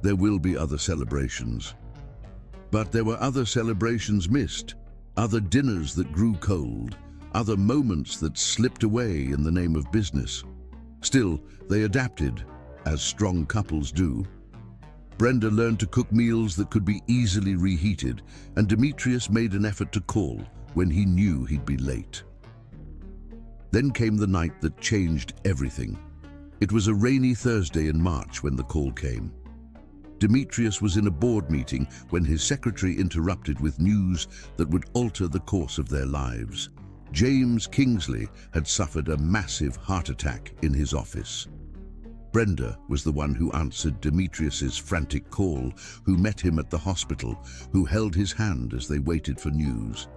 There will be other celebrations." But there were other celebrations missed, other dinners that grew cold, other moments that slipped away in the name of business. Still, they adapted, as strong couples do. Brenda learned to cook meals that could be easily reheated, and Demetrius made an effort to call when he knew he'd be late. Then came the night that changed everything. It was a rainy Thursday in March when the call came. Demetrius was in a board meeting when his secretary interrupted with news that would alter the course of their lives. James Kingsley had suffered a massive heart attack in his office. Brenda was the one who answered Demetrius's frantic call, who met him at the hospital, who held his hand as they waited for news.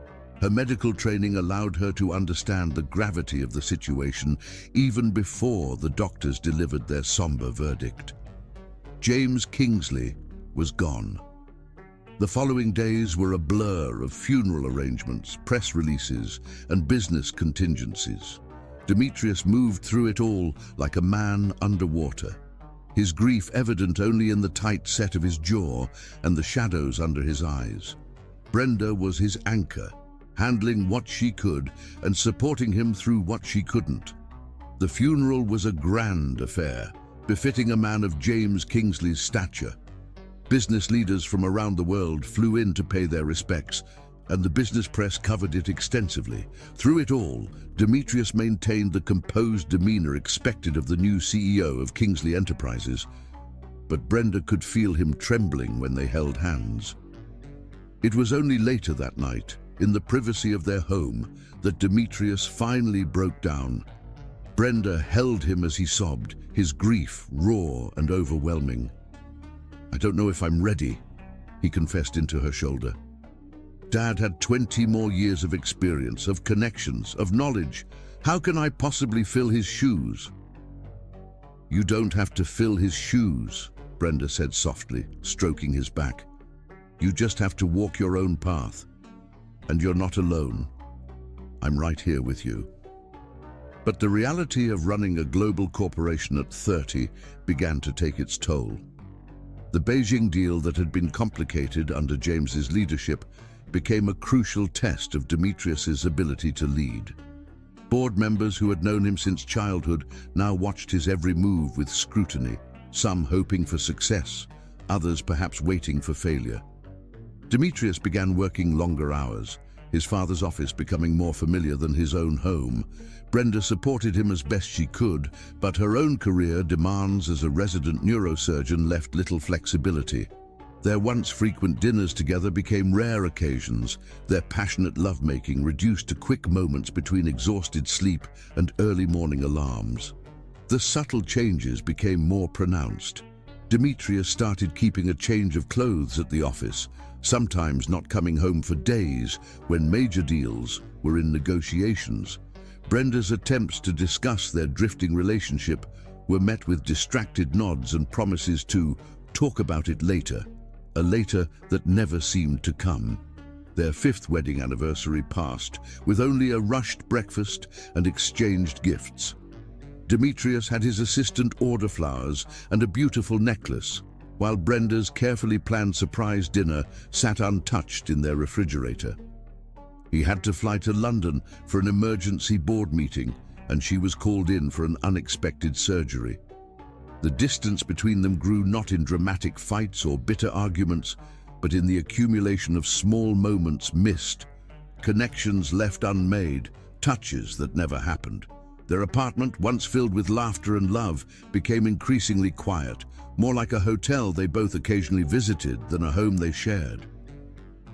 Her medical training allowed her to understand the gravity of the situation even before the doctors delivered their somber verdict. James Kingsley was gone. The following days were a blur of funeral arrangements, press releases, and business contingencies. Demetrius moved through it all like a man underwater, his grief evident only in the tight set of his jaw and the shadows under his eyes. Brenda was his anchor, handling what she could and supporting him through what she couldn't. The funeral was a grand affair, befitting a man of James Kingsley's stature. Business leaders from around the world flew in to pay their respects, and the business press covered it extensively. Through it all, Demetrius maintained the composed demeanor expected of the new CEO of Kingsley Enterprises, but Brenda could feel him trembling when they held hands. It was only later that night, in the privacy of their home, that Demetrius finally broke down. Brenda held him as he sobbed, his grief raw and overwhelming. "I don't know if I'm ready," he confessed into her shoulder. "Dad had 20 more years of experience, of connections, of knowledge. How can I possibly fill his shoes?" "You don't have to fill his shoes," Brenda said softly, stroking his back. "You just have to walk your own path. And you're not alone. I'm right here with you. But the reality of running a global corporation at 30 began to take its toll. The Beijing deal that had been complicated under James's leadership became a crucial test of Demetrius's ability to lead. Board members who had known him since childhood now watched his every move with scrutiny, some hoping for success, others perhaps waiting for failure. Demetrius began working longer hours, his father's office becoming more familiar than his own home. Brenda supported him as best she could, but her own career demands as a resident neurosurgeon left little flexibility. Their once frequent dinners together became rare occasions, their passionate lovemaking reduced to quick moments between exhausted sleep and early morning alarms. The subtle changes became more pronounced. Demetrius started keeping a change of clothes at the office, sometimes not coming home for days when major deals were in negotiations. Brenda's attempts to discuss their drifting relationship were met with distracted nods and promises to talk about it later, a later that never seemed to come. Their 5th wedding anniversary passed with only a rushed breakfast and exchanged gifts. Demetrius had his assistant order flowers and a beautiful necklace, while Brenda's carefully planned surprise dinner sat untouched in their refrigerator. He had to fly to London for an emergency board meeting, and she was called in for an unexpected surgery. The distance between them grew not in dramatic fights or bitter arguments, but in the accumulation of small moments missed, connections left unmade, touches that never happened. Their apartment, once filled with laughter and love, became increasingly quiet, more like a hotel they both occasionally visited than a home they shared.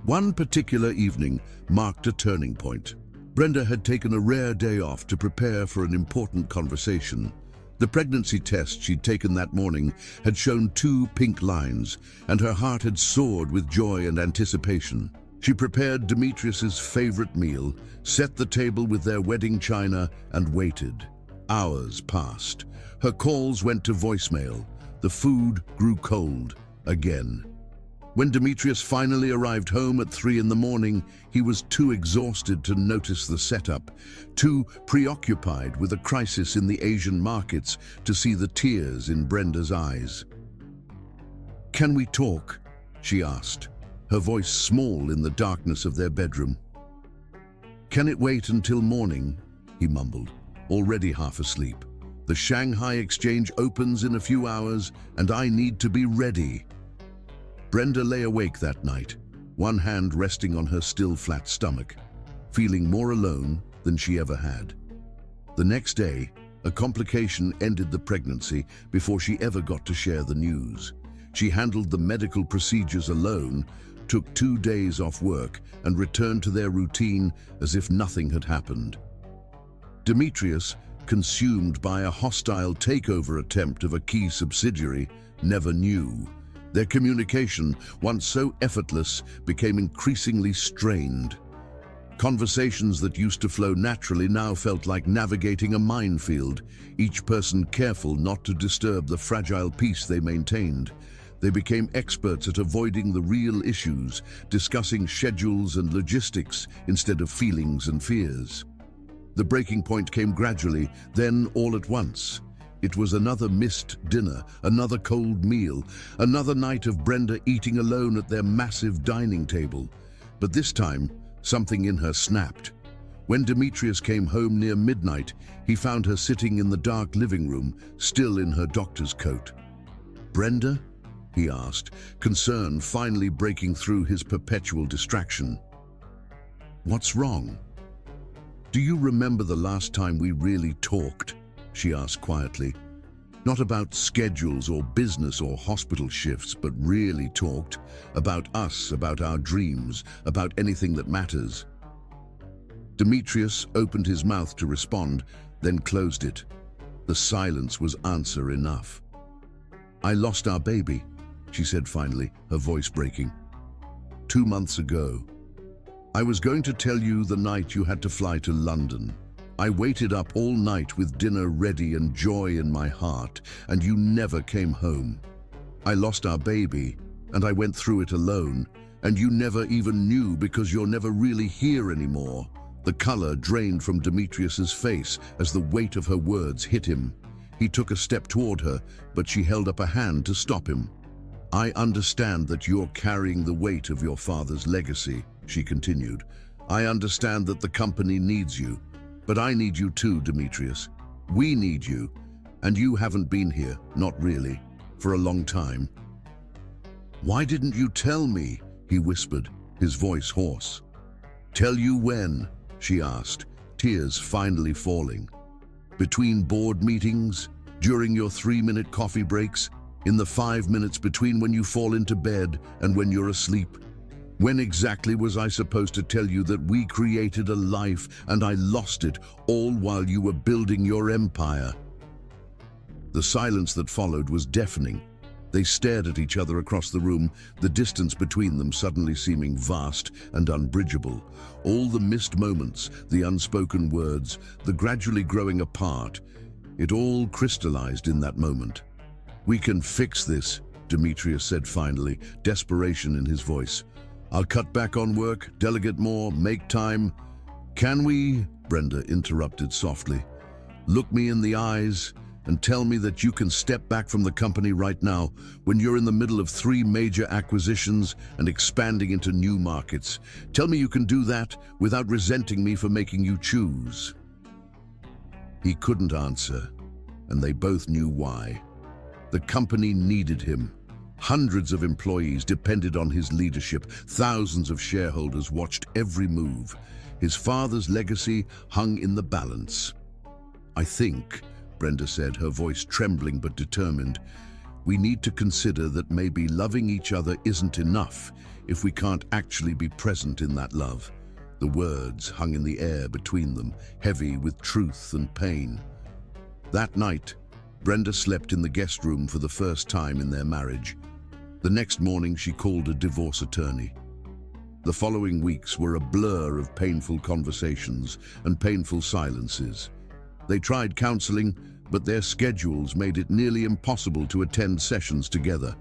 One particular evening marked a turning point. Brenda had taken a rare day off to prepare for an important conversation. The pregnancy test she'd taken that morning had shown 2 pink lines, and her heart had soared with joy and anticipation. She prepared Demetrius's favorite meal, set the table with their wedding china, and waited. Hours passed. Her calls went to voicemail. The food grew cold again. When Demetrius finally arrived home at 3 in the morning, he was too exhausted to notice the setup, too preoccupied with a crisis in the Asian markets to see the tears in Brenda's eyes. "Can we talk?" she asked, her voice small in the darkness of their bedroom. "Can it wait until morning?" he mumbled, already half asleep. "The Shanghai exchange opens in a few hours, and I need to be ready." Brenda lay awake that night, one hand resting on her still flat stomach, feeling more alone than she ever had. The next day, a complication ended the pregnancy before she ever got to share the news. She handled the medical procedures alone, took 2 days off work, and returned to their routine as if nothing had happened. Demetrius, consumed by a hostile takeover attempt of a key subsidiary, never knew. Their communication, once so effortless, became increasingly strained. Conversations that used to flow naturally now felt like navigating a minefield, each person careful not to disturb the fragile peace they maintained. They became experts at avoiding the real issues, discussing schedules and logistics instead of feelings and fears. The breaking point came gradually, then all at once. It was another missed dinner, another cold meal, another night of Brenda eating alone at their massive dining table. But this time, something in her snapped. When Demetrius came home near midnight, he found her sitting in the dark living room, still in her doctor's coat. "Brenda?" he asked, concern finally breaking through his perpetual distraction. "What's wrong?" "Do you remember the last time we really talked?" she asked quietly. "Not about schedules or business or hospital shifts, but really talked about us, about our dreams, about anything that matters." Demetrius opened his mouth to respond, then closed it. The silence was answer enough. "I lost our baby," she said finally, her voice breaking. 2 months ago. I was going to tell you the night you had to fly to London. I waited up all night with dinner ready and joy in my heart, and you never came home. I lost our baby, and I went through it alone, And you never even knew because you're never really here anymore. The color drained from Demetrius's face as the weight of her words hit him. He took a step toward her, but she held up a hand to stop him. I understand that you're carrying the weight of your father's legacy, she continued. I understand that the company needs you, but I need you too, Demetrius. We need you, and you haven't been here, not really, for a long time. Why didn't you tell me? He whispered, his voice hoarse. Tell you when? She asked, tears finally falling. Between board meetings, during your 3-minute coffee breaks, in the 5 minutes between when you fall into bed and when you're asleep. When exactly was I supposed to tell you that we created a life and I lost it, all while you were building your empire? The silence that followed was deafening. They stared at each other across the room, the distance between them suddenly seeming vast and unbridgeable. All the missed moments, the unspoken words, the gradually growing apart, it all crystallized in that moment. We can fix this, Demetrius said finally, desperation in his voice. I'll cut back on work, delegate more, make time. Can we? Brenda interrupted softly. Look me in the eyes and tell me that you can step back from the company right now when you're in the middle of 3 major acquisitions and expanding into new markets. Tell me you can do that without resenting me for making you choose. He couldn't answer, and they both knew why. The company needed him. Hundreds of employees depended on his leadership. Thousands of shareholders watched every move. His father's legacy hung in the balance. I think, Brenda said, her voice trembling but determined, we need to consider that maybe loving each other isn't enough if we can't actually be present in that love. The words hung in the air between them, heavy with truth and pain. That night, Brenda slept in the guest room for the first time in their marriage. The next morning, she called a divorce attorney. The following weeks were a blur of painful conversations and painful silences. They tried counseling, but their schedules made it nearly impossible to attend sessions together.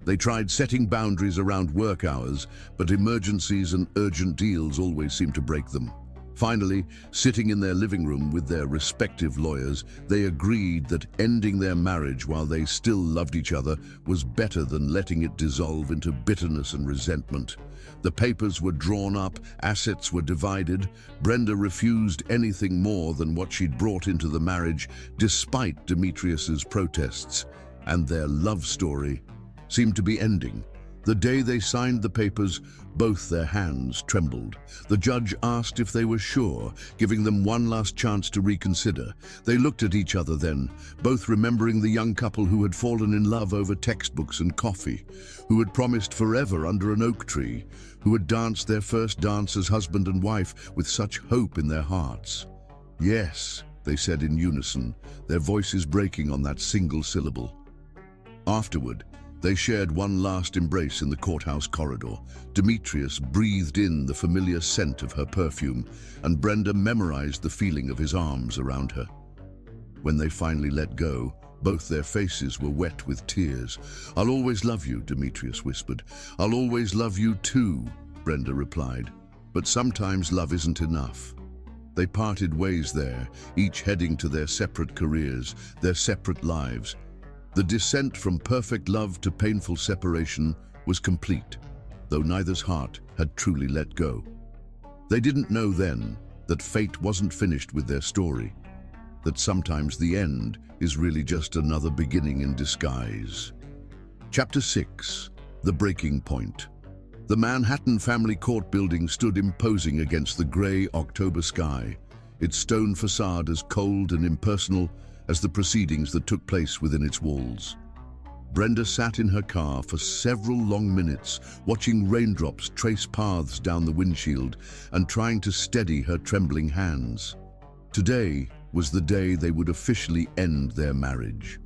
They tried setting boundaries around work hours, but emergencies and urgent deals always seemed to break them. Finally, sitting in their living room with their respective lawyers, they agreed that ending their marriage while they still loved each other was better than letting it dissolve into bitterness and resentment. The papers were drawn up, assets were divided. Brenda refused anything more than what she'd brought into the marriage, despite Demetrius's protests, and their love story seemed to be ending. The day they signed the papers, both their hands trembled. The judge asked if they were sure, giving them one last chance to reconsider. They looked at each other then, both remembering the young couple who had fallen in love over textbooks and coffee, who had promised forever under an oak tree, who had danced their first dance as husband and wife with such hope in their hearts. Yes, they said in unison, their voices breaking on that single syllable. Afterward, they shared one last embrace in the courthouse corridor. Demetrius breathed in the familiar scent of her perfume, and Brenda memorized the feeling of his arms around her. When they finally let go, both their faces were wet with tears. I'll always love you, Demetrius whispered. I'll always love you too, Brenda replied. But sometimes love isn't enough. They parted ways there, each heading to their separate careers, their separate lives. The descent from perfect love to painful separation was complete, though neither's heart had truly let go. They didn't know then that fate wasn't finished with their story, that sometimes the end is really just another beginning in disguise. Chapter 6. The Breaking Point. The Manhattan family court building stood imposing against the gray October sky, its stone facade as cold and impersonal as the proceedings that took place within its walls. Brenda sat in her car for several long minutes, watching raindrops trace paths down the windshield and trying to steady her trembling hands. Today was the day they would officially end their marriage.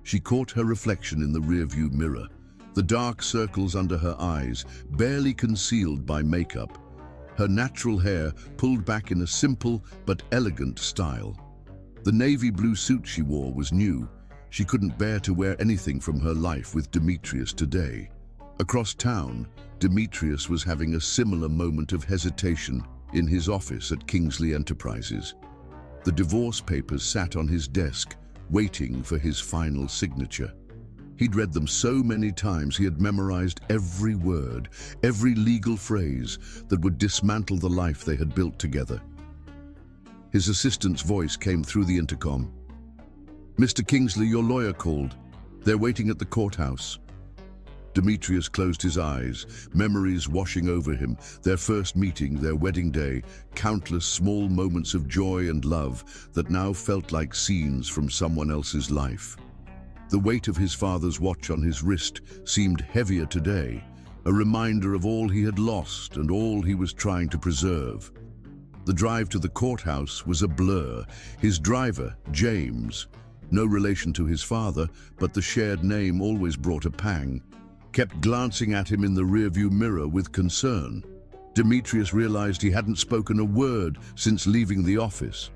She caught her reflection in the rearview mirror, the dark circles under her eyes, barely concealed by makeup, her natural hair pulled back in a simple but elegant style. The navy blue suit she wore was new. She couldn't bear to wear anything from her life with Demetrius today. Across town, Demetrius was having a similar moment of hesitation in his office at Kingsley Enterprises. The divorce papers sat on his desk, waiting for his final signature. He'd read them so many times he had memorized every word, every legal phrase that would dismantle the life they had built together. His assistant's voice came through the intercom. "Mr. Kingsley, your lawyer called. They're waiting at the courthouse." Demetrius closed his eyes, memories washing over him, their first meeting, their wedding day, countless small moments of joy and love that now felt like scenes from someone else's life. The weight of his father's watch on his wrist seemed heavier today, a reminder of all he had lost and all he was trying to preserve. The drive to the courthouse was a blur. His driver, James, no relation to his father, but the shared name always brought a pang, kept glancing at him in the rearview mirror with concern. Demetrius realized he hadn't spoken a word since leaving the office.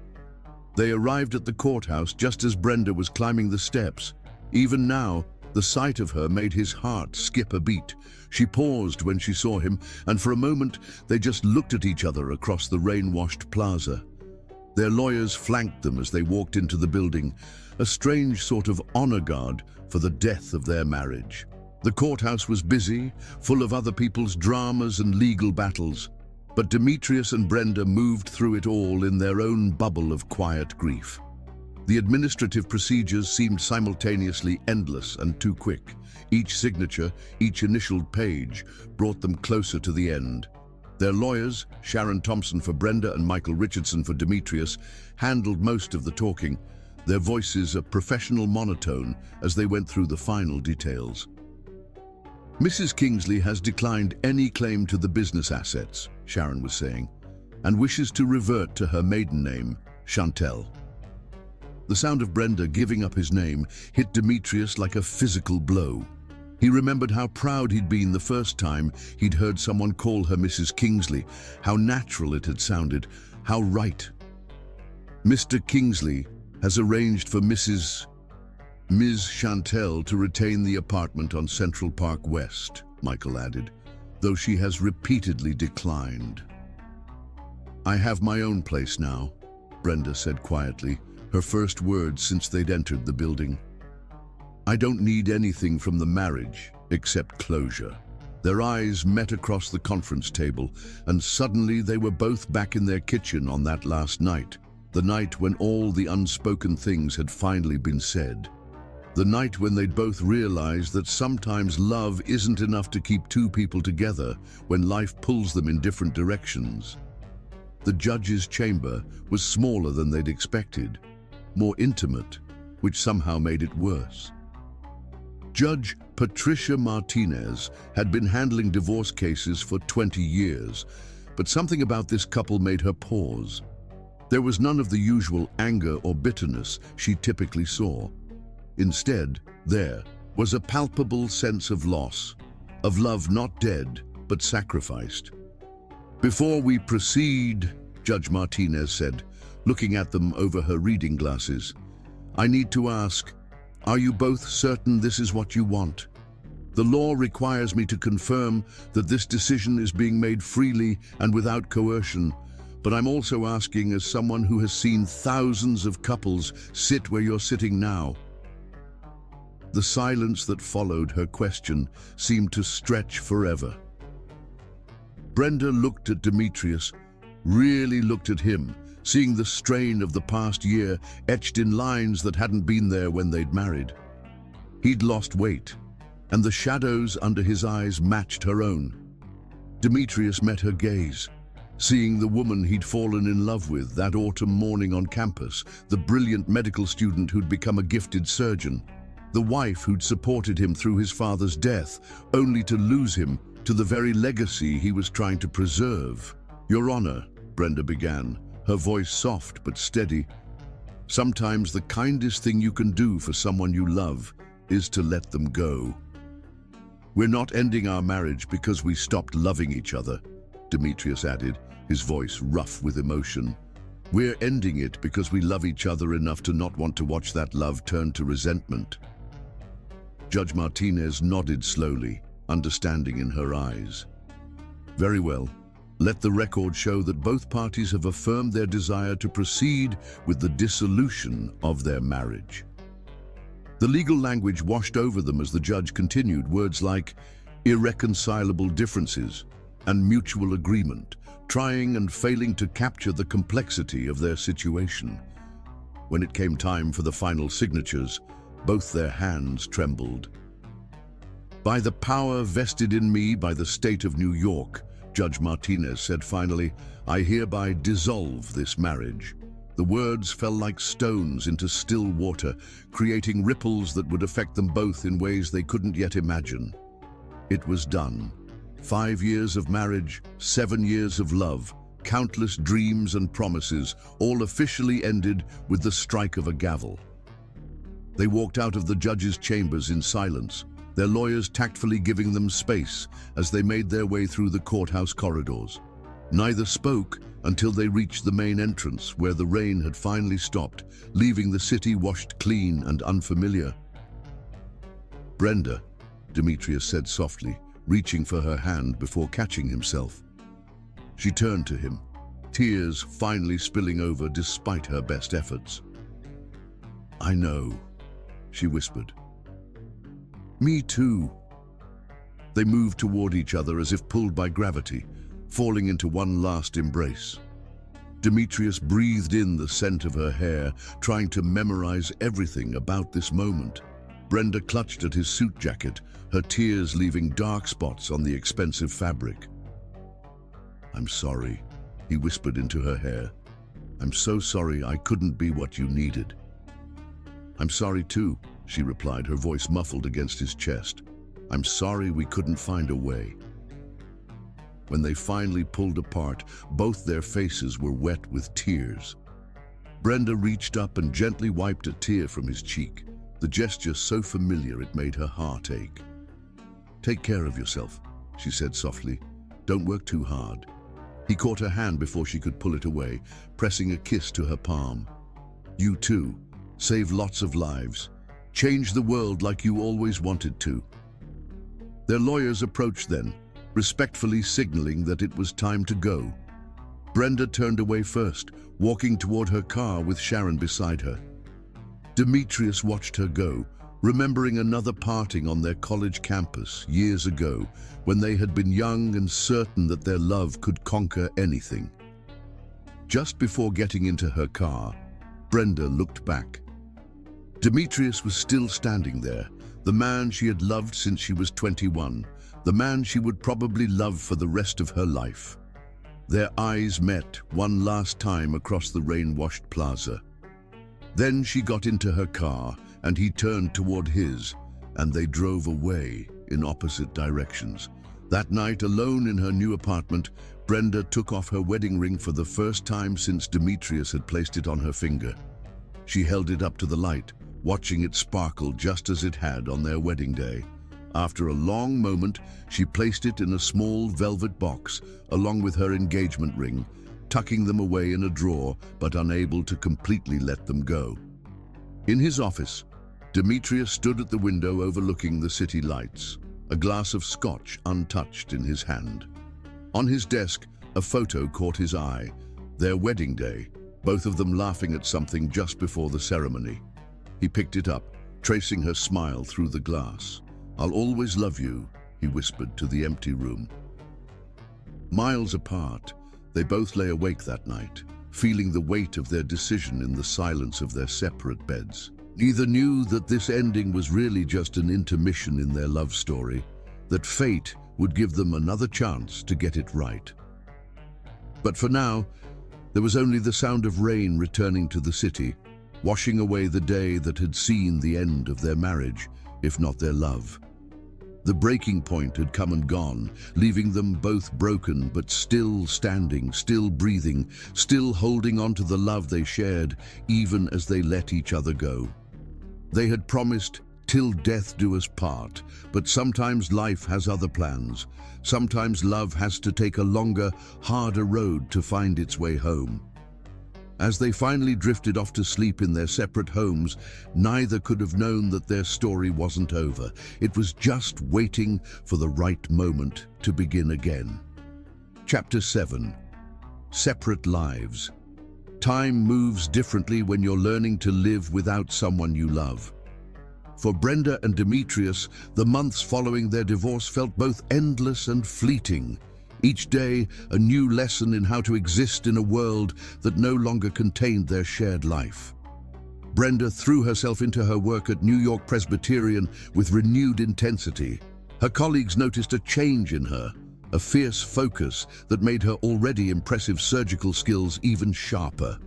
They arrived at the courthouse just as Brenda was climbing the steps. Even now, the sight of her made his heart skip a beat. She paused when she saw him, and for a moment they just looked at each other across the rain-washed plaza. Their lawyers flanked them as they walked into the building, a strange sort of honor guard for the death of their marriage. The courthouse was busy, full of other people's dramas and legal battles, but Demetrius and Brenda moved through it all in their own bubble of quiet grief. The administrative procedures seemed simultaneously endless and too quick. Each signature, each initialed page, brought them closer to the end. Their lawyers, Sharon Thompson for Brenda and Michael Richardson for Demetrius, handled most of the talking, their voices a professional monotone as they went through the final details. "Mrs. Kingsley has declined any claim to the business assets," Sharon was saying, "and wishes to revert to her maiden name, Chantel." The sound of Brenda giving up his name hit Demetrius like a physical blow. He remembered how proud he'd been the first time he'd heard someone call her Mrs. Kingsley, how natural it had sounded, how right. "Mr. Kingsley has arranged for Ms. Chantel to retain the apartment on Central Park West," Michael added, "though she has repeatedly declined." "I have my own place now," Brenda said quietly, her first words since they'd entered the building. "I don't need anything from the marriage except closure." Their eyes met across the conference table, and suddenly they were both back in their kitchen on that last night, the night when all the unspoken things had finally been said. The night when they'd both realized that sometimes love isn't enough to keep two people together when life pulls them in different directions. The judge's chamber was smaller than they'd expected, more intimate, which somehow made it worse. Judge Patricia Martinez had been handling divorce cases for 20 years, but something about this couple made her pause. There was none of the usual anger or bitterness she typically saw. Instead, there was a palpable sense of loss, of love not dead, but sacrificed. "Before we proceed," Judge Martinez said, looking at them over her reading glasses, "I need to ask, are you both certain this is what you want? The law requires me to confirm that this decision is being made freely and without coercion, but I'm also asking as someone who has seen thousands of couples sit where you're sitting now." The silence that followed her question seemed to stretch forever. Brenda looked at Demetrius, really looked at him, seeing the strain of the past year etched in lines that hadn't been there when they'd married. He'd lost weight, and the shadows under his eyes matched her own. Demetrius met her gaze, seeing the woman he'd fallen in love with that autumn morning on campus, the brilliant medical student who'd become a gifted surgeon, the wife who'd supported him through his father's death, only to lose him to the very legacy he was trying to preserve. "Your Honor," Brenda began, her voice soft but steady, "sometimes the kindest thing you can do for someone you love is to let them go. We're not ending our marriage because we stopped loving each other," Demetrius added, his voice rough with emotion. "We're ending it because we love each other enough to not want to watch that love turn to resentment." Judge Martinez nodded slowly, understanding in her eyes. Very well. Let the record show that both parties have affirmed their desire to proceed with the dissolution of their marriage. The legal language washed over them as the judge continued, words like irreconcilable differences and mutual agreement, trying and failing to capture the complexity of their situation. When it came time for the final signatures, both their hands trembled. By the power vested in me by the state of New York, Judge Martinez said finally, I hereby dissolve this marriage. The words fell like stones into still water, creating ripples that would affect them both in ways they couldn't yet imagine. It was done. 5 years of marriage, 7 years of love, countless dreams and promises, all officially ended with the strike of a gavel. They walked out of the judge's chambers in silence, their lawyers tactfully giving them space as they made their way through the courthouse corridors. Neither spoke until they reached the main entrance, where the rain had finally stopped, leaving the city washed clean and unfamiliar. Brenda, Demetrius said softly, reaching for her hand before catching himself. She turned to him, tears finally spilling over despite her best efforts. I know, she whispered. Me too. They moved toward each other as if pulled by gravity, falling into one last embrace. Demetrius breathed in the scent of her hair, trying to memorize everything about this moment. Brenda clutched at his suit jacket, her tears leaving dark spots on the expensive fabric. I'm sorry, he whispered into her hair. I'm so sorry I couldn't be what you needed. I'm sorry too, she replied, her voice muffled against his chest. I'm sorry we couldn't find a way. When they finally pulled apart, both their faces were wet with tears. Brenda reached up and gently wiped a tear from his cheek, the gesture so familiar it made her heart ache. Take care of yourself, she said softly. Don't work too hard. He caught her hand before she could pull it away, pressing a kiss to her palm. You too. Save lots of lives. Change the world like you always wanted to. Their lawyers approached then, respectfully signaling that it was time to go. Brenda turned away first, walking toward her car with Sharon beside her. Demetrius watched her go, remembering another parting on their college campus years ago, when they had been young and certain that their love could conquer anything. Just before getting into her car, Brenda looked back. Demetrius was still standing there, the man she had loved since she was 21, the man she would probably love for the rest of her life. Their eyes met one last time across the rain-washed plaza. Then she got into her car and he turned toward his, and they drove away in opposite directions. That night, alone in her new apartment, Brenda took off her wedding ring for the first time since Demetrius had placed it on her finger. She held it up to the light, watching it sparkle just as it had on their wedding day. After a long moment, she placed it in a small velvet box, along with her engagement ring, tucking them away in a drawer, but unable to completely let them go. In his office, Demetrius stood at the window overlooking the city lights, a glass of scotch untouched in his hand. On his desk, a photo caught his eye, their wedding day, both of them laughing at something just before the ceremony. He picked it up, tracing her smile through the glass. I'll always love you, he whispered to the empty room. Miles apart, they both lay awake that night, feeling the weight of their decision in the silence of their separate beds. Neither knew that this ending was really just an intermission in their love story, that fate would give them another chance to get it right. But for now, there was only the sound of rain returning to the city, washing away the day that had seen the end of their marriage, if not their love. The breaking point had come and gone, leaving them both broken but still standing, still breathing, still holding on to the love they shared, even as they let each other go. They had promised, till death do us part, but sometimes life has other plans. Sometimes love has to take a longer, harder road to find its way home. As they finally drifted off to sleep in their separate homes, neither could have known that their story wasn't over. It was just waiting for the right moment to begin again. Chapter 7. Separate Lives. Time moves differently when you're learning to live without someone you love. For Brenda and Demetrius, the months following their divorce felt both endless and fleeting. Each day, a new lesson in how to exist in a world that no longer contained their shared life. Brenda threw herself into her work at New York Presbyterian with renewed intensity. Her colleagues noticed a change in her, a fierce focus that made her already impressive surgical skills even sharper.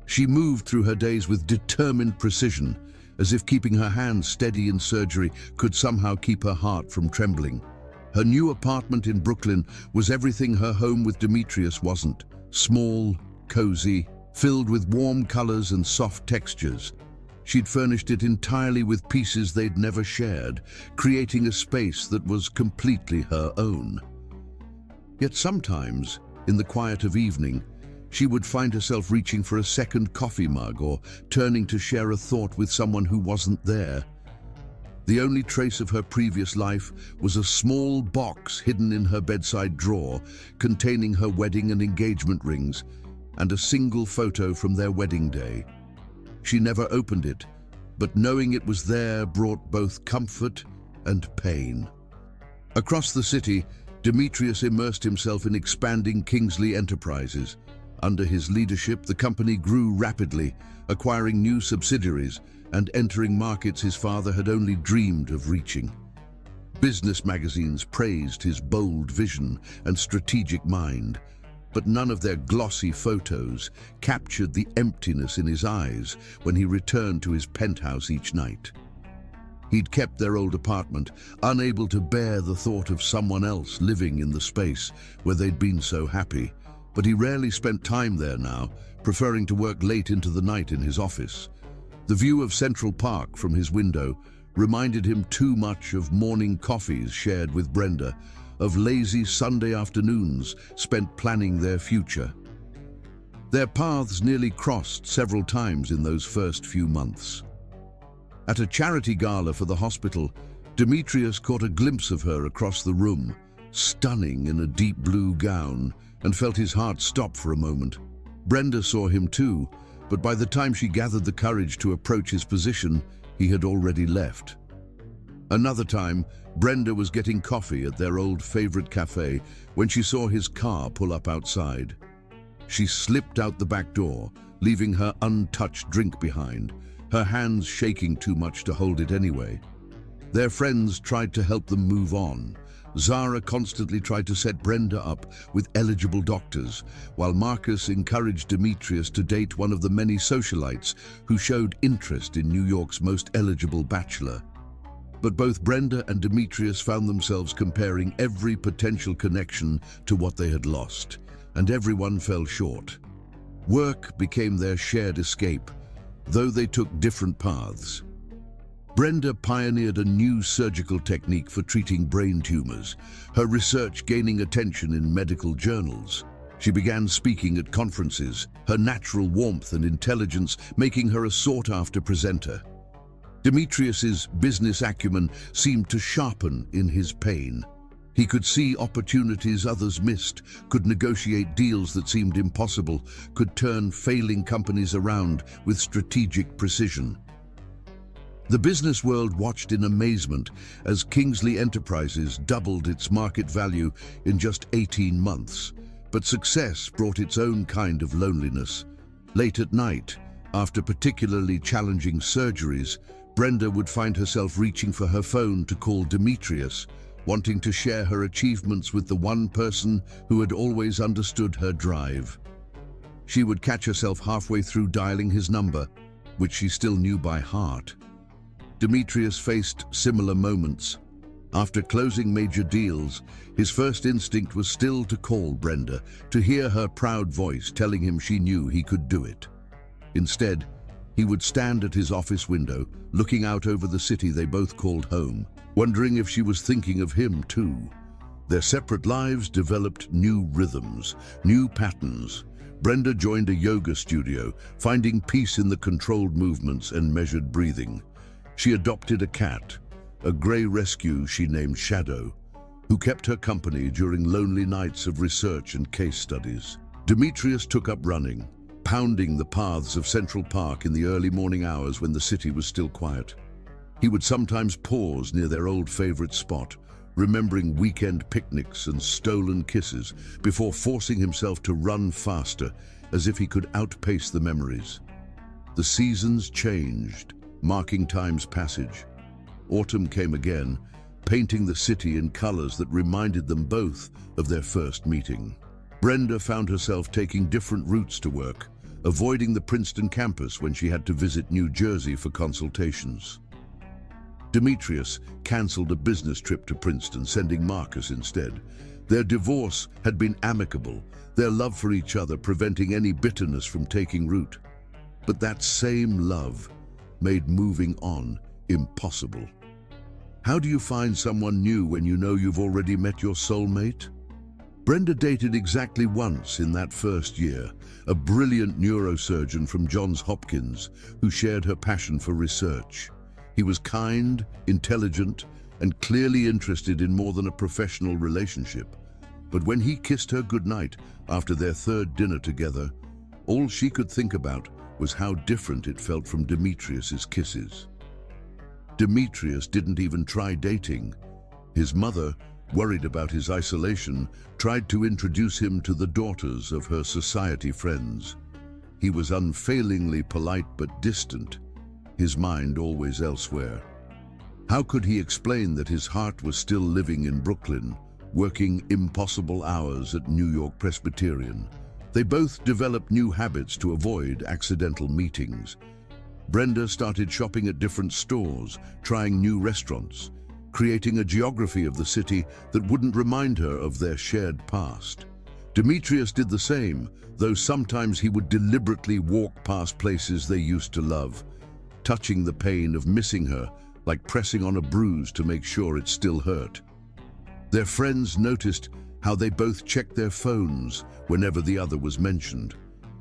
She moved through her days with determined precision, as if keeping her hands steady in surgery could somehow keep her heart from trembling. Her new apartment in Brooklyn was everything her home with Demetrius wasn't. Small, cozy, filled with warm colors and soft textures. She'd furnished it entirely with pieces they'd never shared, creating a space that was completely her own. Yet sometimes, in the quiet of evening, she would find herself reaching for a second coffee mug or turning to share a thought with someone who wasn't there. The only trace of her previous life was a small box hidden in her bedside drawer containing her wedding and engagement rings and a single photo from their wedding day. She never opened it, but knowing it was there brought both comfort and pain. Across the city, Demetrius immersed himself in expanding Kingsley Enterprises. Under his leadership, the company grew rapidly, acquiring new subsidiaries and entering markets his father had only dreamed of reaching. Business magazines praised his bold vision and strategic mind, but none of their glossy photos captured the emptiness in his eyes when he returned to his penthouse each night. He'd kept their old apartment, unable to bear the thought of someone else living in the space where they'd been so happy, but he rarely spent time there now, preferring to work late into the night in his office. The view of Central Park from his window reminded him too much of morning coffees shared with Brenda, of lazy Sunday afternoons spent planning their future. Their paths nearly crossed several times in those first few months. At a charity gala for the hospital, Demetrius caught a glimpse of her across the room, stunning in a deep blue gown, and felt his heart stop for a moment. Brenda saw him too, but by the time she gathered the courage to approach his position, he had already left. Another time, Brenda was getting coffee at their old favorite cafe when she saw his car pull up outside. She slipped out the back door, leaving her untouched drink behind, her hands shaking too much to hold it anyway. Their friends tried to help them move on. Zara constantly tried to set Brenda up with eligible doctors, while Marcus encouraged Demetrius to date one of the many socialites who showed interest in New York's most eligible bachelor. But both Brenda and Demetrius found themselves comparing every potential connection to what they had lost, and everyone fell short. Work became their shared escape, though they took different paths. Brenda pioneered a new surgical technique for treating brain tumors, her research gaining attention in medical journals. She began speaking at conferences, her natural warmth and intelligence making her a sought-after presenter. Demetrius's business acumen seemed to sharpen in his pain. He could see opportunities others missed, could negotiate deals that seemed impossible, could turn failing companies around with strategic precision. The business world watched in amazement as Kingsley Enterprises doubled its market value in just 18 months. But success brought its own kind of loneliness. Late at night, after particularly challenging surgeries, Brenda would find herself reaching for her phone to call Demetrius, wanting to share her achievements with the one person who had always understood her drive. She would catch herself halfway through dialing his number, which she still knew by heart. Demetrius faced similar moments. After closing major deals, his first instinct was still to call Brenda, to hear her proud voice telling him she knew he could do it. Instead, he would stand at his office window, looking out over the city they both called home, wondering if she was thinking of him too. Their separate lives developed new rhythms, new patterns. Brenda joined a yoga studio, finding peace in the controlled movements and measured breathing. She adopted a cat, a grey rescue she named Shadow, who kept her company during lonely nights of research and case studies. Demetrius took up running, pounding the paths of Central Park in the early morning hours when the city was still quiet. He would sometimes pause near their old favorite spot, remembering weekend picnics and stolen kisses, before forcing himself to run faster, as if he could outpace the memories. The seasons changed, marking time's passage. Autumn came again, painting the city in colors that reminded them both of their first meeting. Brenda found herself taking different routes to work, avoiding the Princeton campus when she had to visit New Jersey for consultations. Demetrius canceled a business trip to Princeton, sending Marcus instead. Their divorce had been amicable, their love for each other preventing any bitterness from taking root. But that same love made moving on impossible. How do you find someone new when you know you've already met your soulmate? Brenda dated exactly once in that first year, a brilliant neurosurgeon from Johns Hopkins who shared her passion for research. He was kind, intelligent, and clearly interested in more than a professional relationship. But when he kissed her goodnight after their third dinner together, all she could think about was how different it felt from Demetrius's kisses. Demetrius didn't even try dating. His mother, worried about his isolation, tried to introduce him to the daughters of her society friends. He was unfailingly polite but distant, his mind always elsewhere. How could he explain that his heart was still living in Brooklyn, working impossible hours at New York Presbyterian? They both developed new habits to avoid accidental meetings. Brenda started shopping at different stores, trying new restaurants, creating a geography of the city that wouldn't remind her of their shared past. Demetrius did the same, though sometimes he would deliberately walk past places they used to love, touching the pain of missing her, like pressing on a bruise to make sure it still hurt. Their friends noticed how they both checked their phones whenever the other was mentioned,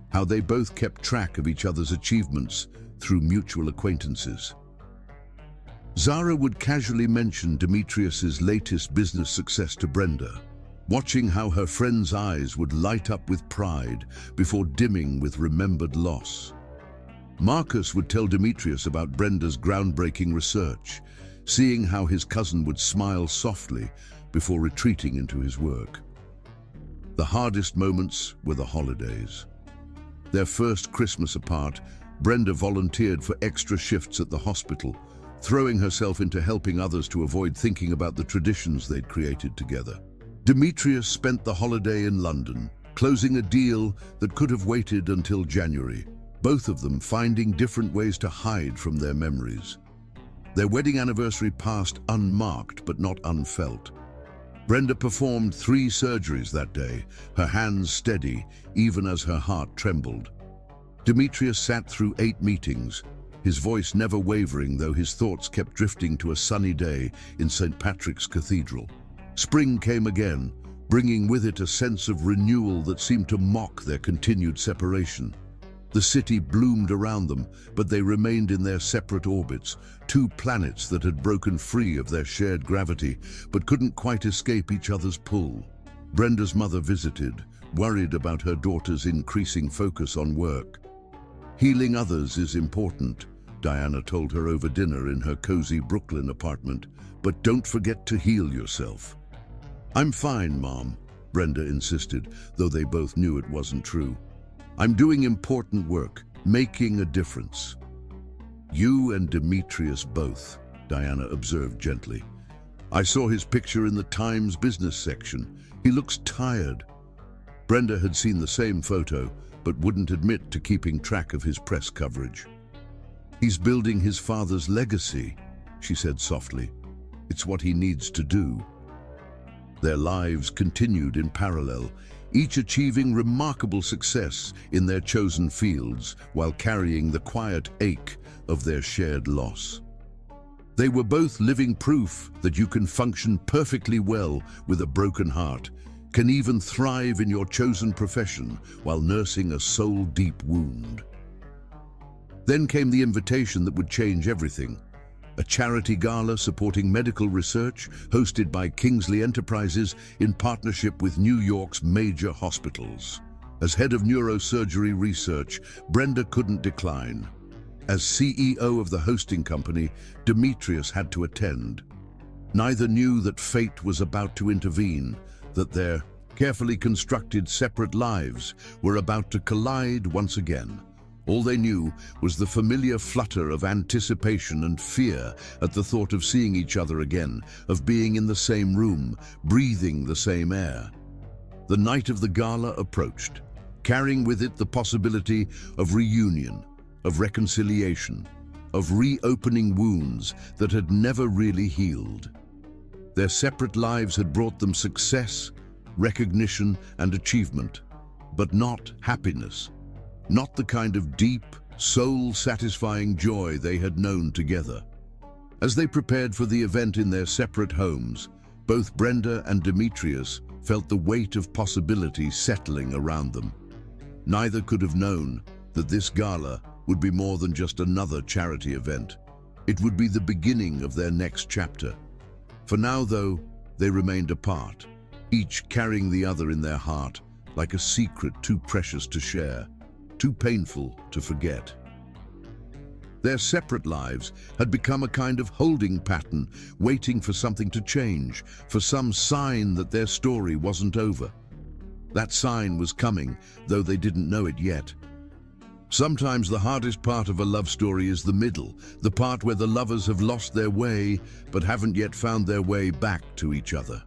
how they both kept track of each other's achievements through mutual acquaintances. Zara would casually mention Demetrius's latest business success to Brenda, watching how her friend's eyes would light up with pride before dimming with remembered loss. Marcus would tell Demetrius about Brenda's groundbreaking research, seeing how his cousin would smile softly before retreating into his work. The hardest moments were the holidays. Their first Christmas apart, Brenda volunteered for extra shifts at the hospital, throwing herself into helping others to avoid thinking about the traditions they'd created together. Demetrius spent the holiday in London, closing a deal that could have waited until January, both of them finding different ways to hide from their memories. Their wedding anniversary passed unmarked but not unfelt. Brenda performed 3 surgeries that day, her hands steady even as her heart trembled. Demetrius sat through 8 meetings, his voice never wavering, though his thoughts kept drifting to a sunny day in St. Patrick's Cathedral. Spring came again, bringing with it a sense of renewal that seemed to mock their continued separation. The city bloomed around them, but they remained in their separate orbits, 2 planets that had broken free of their shared gravity, but couldn't quite escape each other's pull. Brenda's mother visited, worried about her daughter's increasing focus on work. "Healing others is important," Diana told her over dinner in her cozy Brooklyn apartment, "but don't forget to heal yourself." "I'm fine, Mom," Brenda insisted, though they both knew it wasn't true. "I'm doing important work, making a difference." "You and Demetrius both," Diana observed gently. "I saw his picture in the Times business section. He looks tired." Brenda had seen the same photo, but wouldn't admit to keeping track of his press coverage. "He's building his father's legacy," she said softly. "It's what he needs to do." Their lives continued in parallel, each achieving remarkable success in their chosen fields while carrying the quiet ache of their shared loss. They were both living proof that you can function perfectly well with a broken heart, can even thrive in your chosen profession while nursing a soul-deep wound. Then came the invitation that would change everything. A charity gala supporting medical research hosted by Kingsley Enterprises in partnership with New York's major hospitals. As head of neurosurgery research, Brenda couldn't decline. As CEO of the hosting company, Demetrius had to attend. Neither knew that fate was about to intervene, that their carefully constructed separate lives were about to collide once again. All they knew was the familiar flutter of anticipation and fear at the thought of seeing each other again, of being in the same room, breathing the same air. The night of the gala approached, carrying with it the possibility of reunion, of reconciliation, of reopening wounds that had never really healed. Their separate lives had brought them success, recognition, and achievement, but not happiness. Not the kind of deep, soul-satisfying joy they had known together. As they prepared for the event in their separate homes, both Brenda and Demetrius felt the weight of possibility settling around them. Neither could have known that this gala would be more than just another charity event. It would be the beginning of their next chapter. For now, though, they remained apart, each carrying the other in their heart like a secret too precious to share, too painful to forget. Their separate lives had become a kind of holding pattern, waiting for something to change, for some sign that their story wasn't over. That sign was coming, though they didn't know it yet. Sometimes the hardest part of a love story is the middle, the part where the lovers have lost their way, but haven't yet found their way back to each other.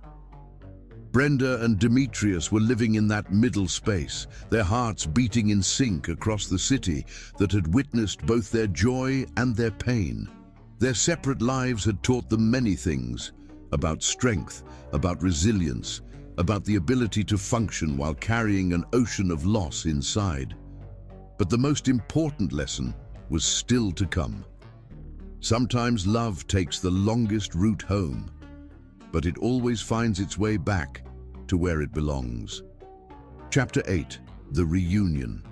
Brenda and Demetrius were living in that middle space, their hearts beating in sync across the city that had witnessed both their joy and their pain. Their separate lives had taught them many things, about strength, about resilience, about the ability to function while carrying an ocean of loss inside. But the most important lesson was still to come. Sometimes love takes the longest route home, but it always finds its way back to where it belongs. Chapter 8, The Reunion.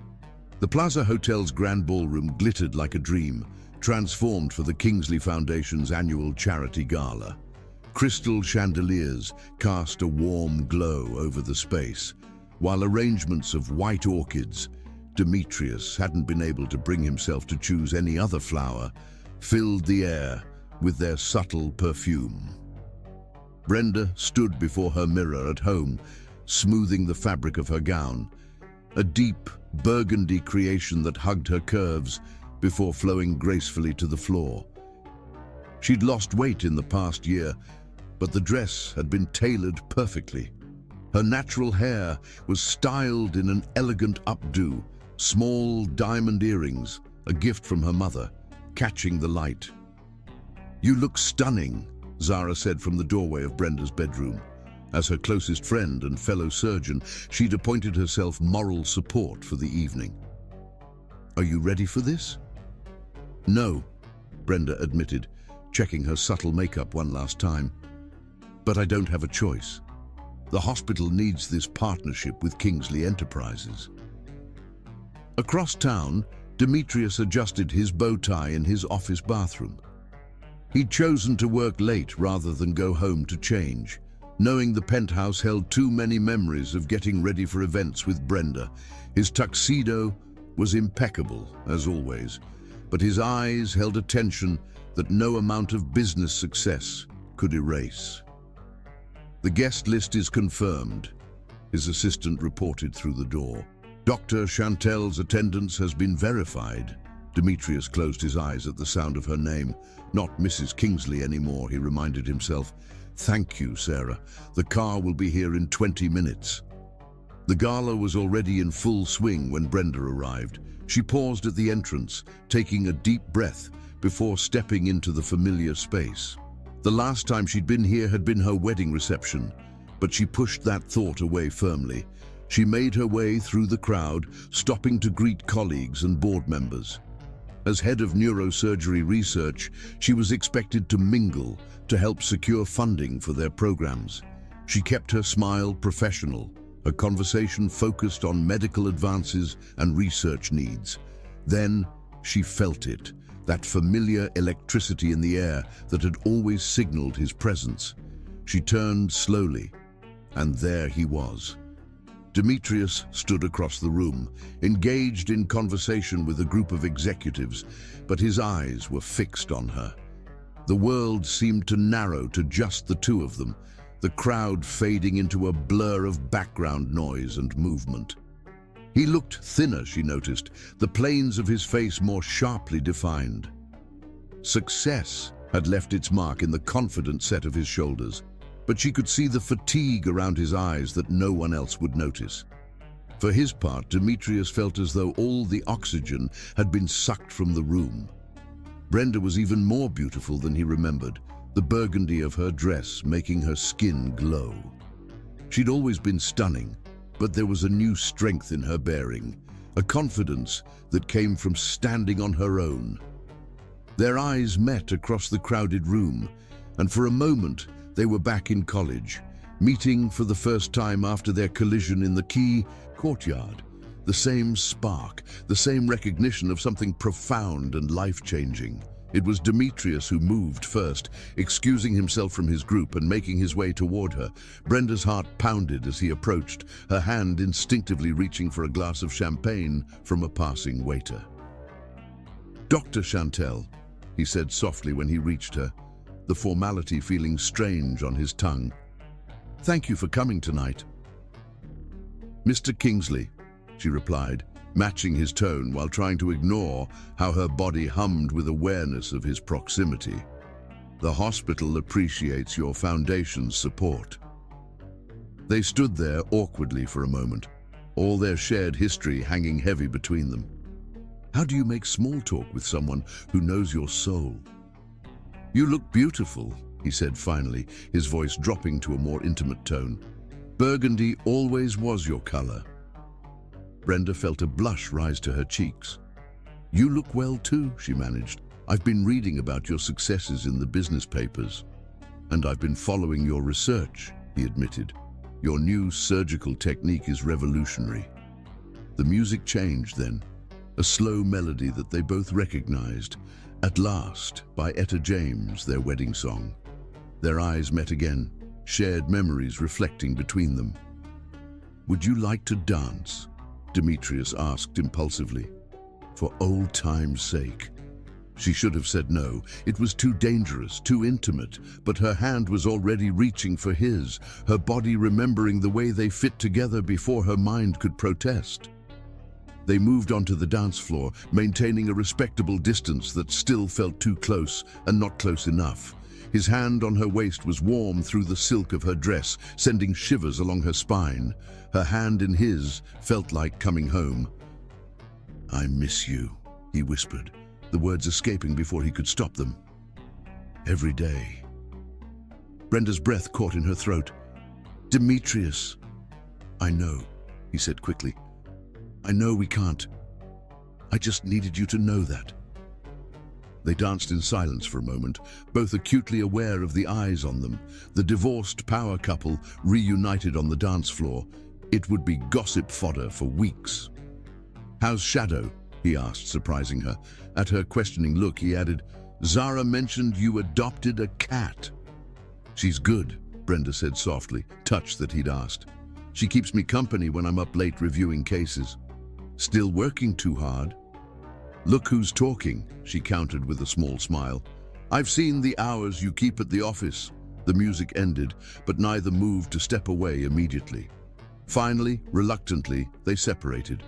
The Plaza Hotel's grand ballroom glittered like a dream, transformed for the Kingsley Foundation's annual charity gala. Crystal chandeliers cast a warm glow over the space, while arrangements of white orchids, Demetrius hadn't been able to bring himself to choose any other flower, filled the air with their subtle perfume. Brenda stood before her mirror at home, smoothing the fabric of her gown, a deep, burgundy creation that hugged her curves before flowing gracefully to the floor. She'd lost weight in the past year, but the dress had been tailored perfectly. Her natural hair was styled in an elegant updo, small diamond earrings, a gift from her mother, catching the light. "You look stunning," Zara said from the doorway of Brenda's bedroom. As her closest friend and fellow surgeon, she'd appointed herself moral support for the evening. "Are you ready for this?" "No," Brenda admitted, checking her subtle makeup one last time. "But I don't have a choice. The hospital needs this partnership with Kingsley Enterprises." Across town, Demetrius adjusted his bow tie in his office bathroom. He'd chosen to work late rather than go home to change, knowing the penthouse held too many memories of getting ready for events with Brenda. His tuxedo was impeccable, as always, but his eyes held a tension that no amount of business success could erase. "The guest list is confirmed," his assistant reported through the door. "Dr. Chantel's attendance has been verified." Demetrius closed his eyes at the sound of her name. Not Mrs. Kingsley anymore, he reminded himself. "Thank you, Sarah. The car will be here in 20 minutes. The gala was already in full swing when Brenda arrived. She paused at the entrance, taking a deep breath before stepping into the familiar space. The last time she'd been here had been her wedding reception, but she pushed that thought away firmly. She made her way through the crowd, stopping to greet colleagues and board members. As head of neurosurgery research, she was expected to mingle, to help secure funding for their programs. She kept her smile professional, her conversation focused on medical advances and research needs. Then she felt it, that familiar electricity in the air that had always signaled his presence. She turned slowly, and there he was. Demetrius stood across the room, engaged in conversation with a group of executives, but his eyes were fixed on her. The world seemed to narrow to just the two of them, the crowd fading into a blur of background noise and movement. He looked thinner, she noticed, the planes of his face more sharply defined. Success had left its mark in the confident set of his shoulders, but she could see the fatigue around his eyes that no one else would notice. For his part, Demetrius felt as though all the oxygen had been sucked from the room. Brenda was even more beautiful than he remembered, the burgundy of her dress making her skin glow. She'd always been stunning, but there was a new strength in her bearing, a confidence that came from standing on her own. Their eyes met across the crowded room, and for a moment they were back in college, meeting for the first time after their collision in the key courtyard. The same spark, the same recognition of something profound and life-changing. It was Demetrius who moved first, excusing himself from his group and making his way toward her. Brenda's heart pounded as he approached, her hand instinctively reaching for a glass of champagne from a passing waiter. "Dr. Chantel," he said softly when he reached her, the formality feeling strange on his tongue. "Thank you for coming tonight." "Mr. Kingsley," she replied, matching his tone while trying to ignore how her body hummed with awareness of his proximity. "The hospital appreciates your foundation's support." They stood there awkwardly for a moment, all their shared history hanging heavy between them. How do you make small talk with someone who knows your soul? "You look beautiful," he said finally, his voice dropping to a more intimate tone. "Burgundy always was your color." Brenda felt a blush rise to her cheeks. "You look well too," she managed. "I've been reading about your successes in the business papers." "And I've been following your research," he admitted. "Your new surgical technique is revolutionary." The music changed then, a slow melody that they both recognized, "At Last" by Etta James, their wedding song. Their eyes met again, shared memories reflecting between them. "Would you like to dance?" Demetrius asked impulsively. For old time's sake. She should have said no. It was too dangerous, too intimate, but her hand was already reaching for his, her body remembering the way they fit together before her mind could protest. They moved onto the dance floor, maintaining a respectable distance that still felt too close and not close enough. His hand on her waist was warm through the silk of her dress, sending shivers along her spine. Her hand in his felt like coming home. "I miss you," he whispered, the words escaping before he could stop them. "Every day." Brenda's breath caught in her throat. "Demetrius." "I know," he said quickly. "I know we can't. I just needed you to know that." They danced in silence for a moment, both acutely aware of the eyes on them, the divorced power couple reunited on the dance floor. It would be gossip fodder for weeks. "How's Shadow?" he asked, surprising her. At her questioning look, he added, "Zara mentioned you adopted a cat." "She's good," Brenda said softly, touched that he'd asked. "She keeps me company when I'm up late reviewing cases." "Still working too hard?" "Look who's talking," she countered with a small smile. "I've seen the hours you keep at the office." The music ended, but neither moved to step away immediately. Finally, reluctantly, they separated.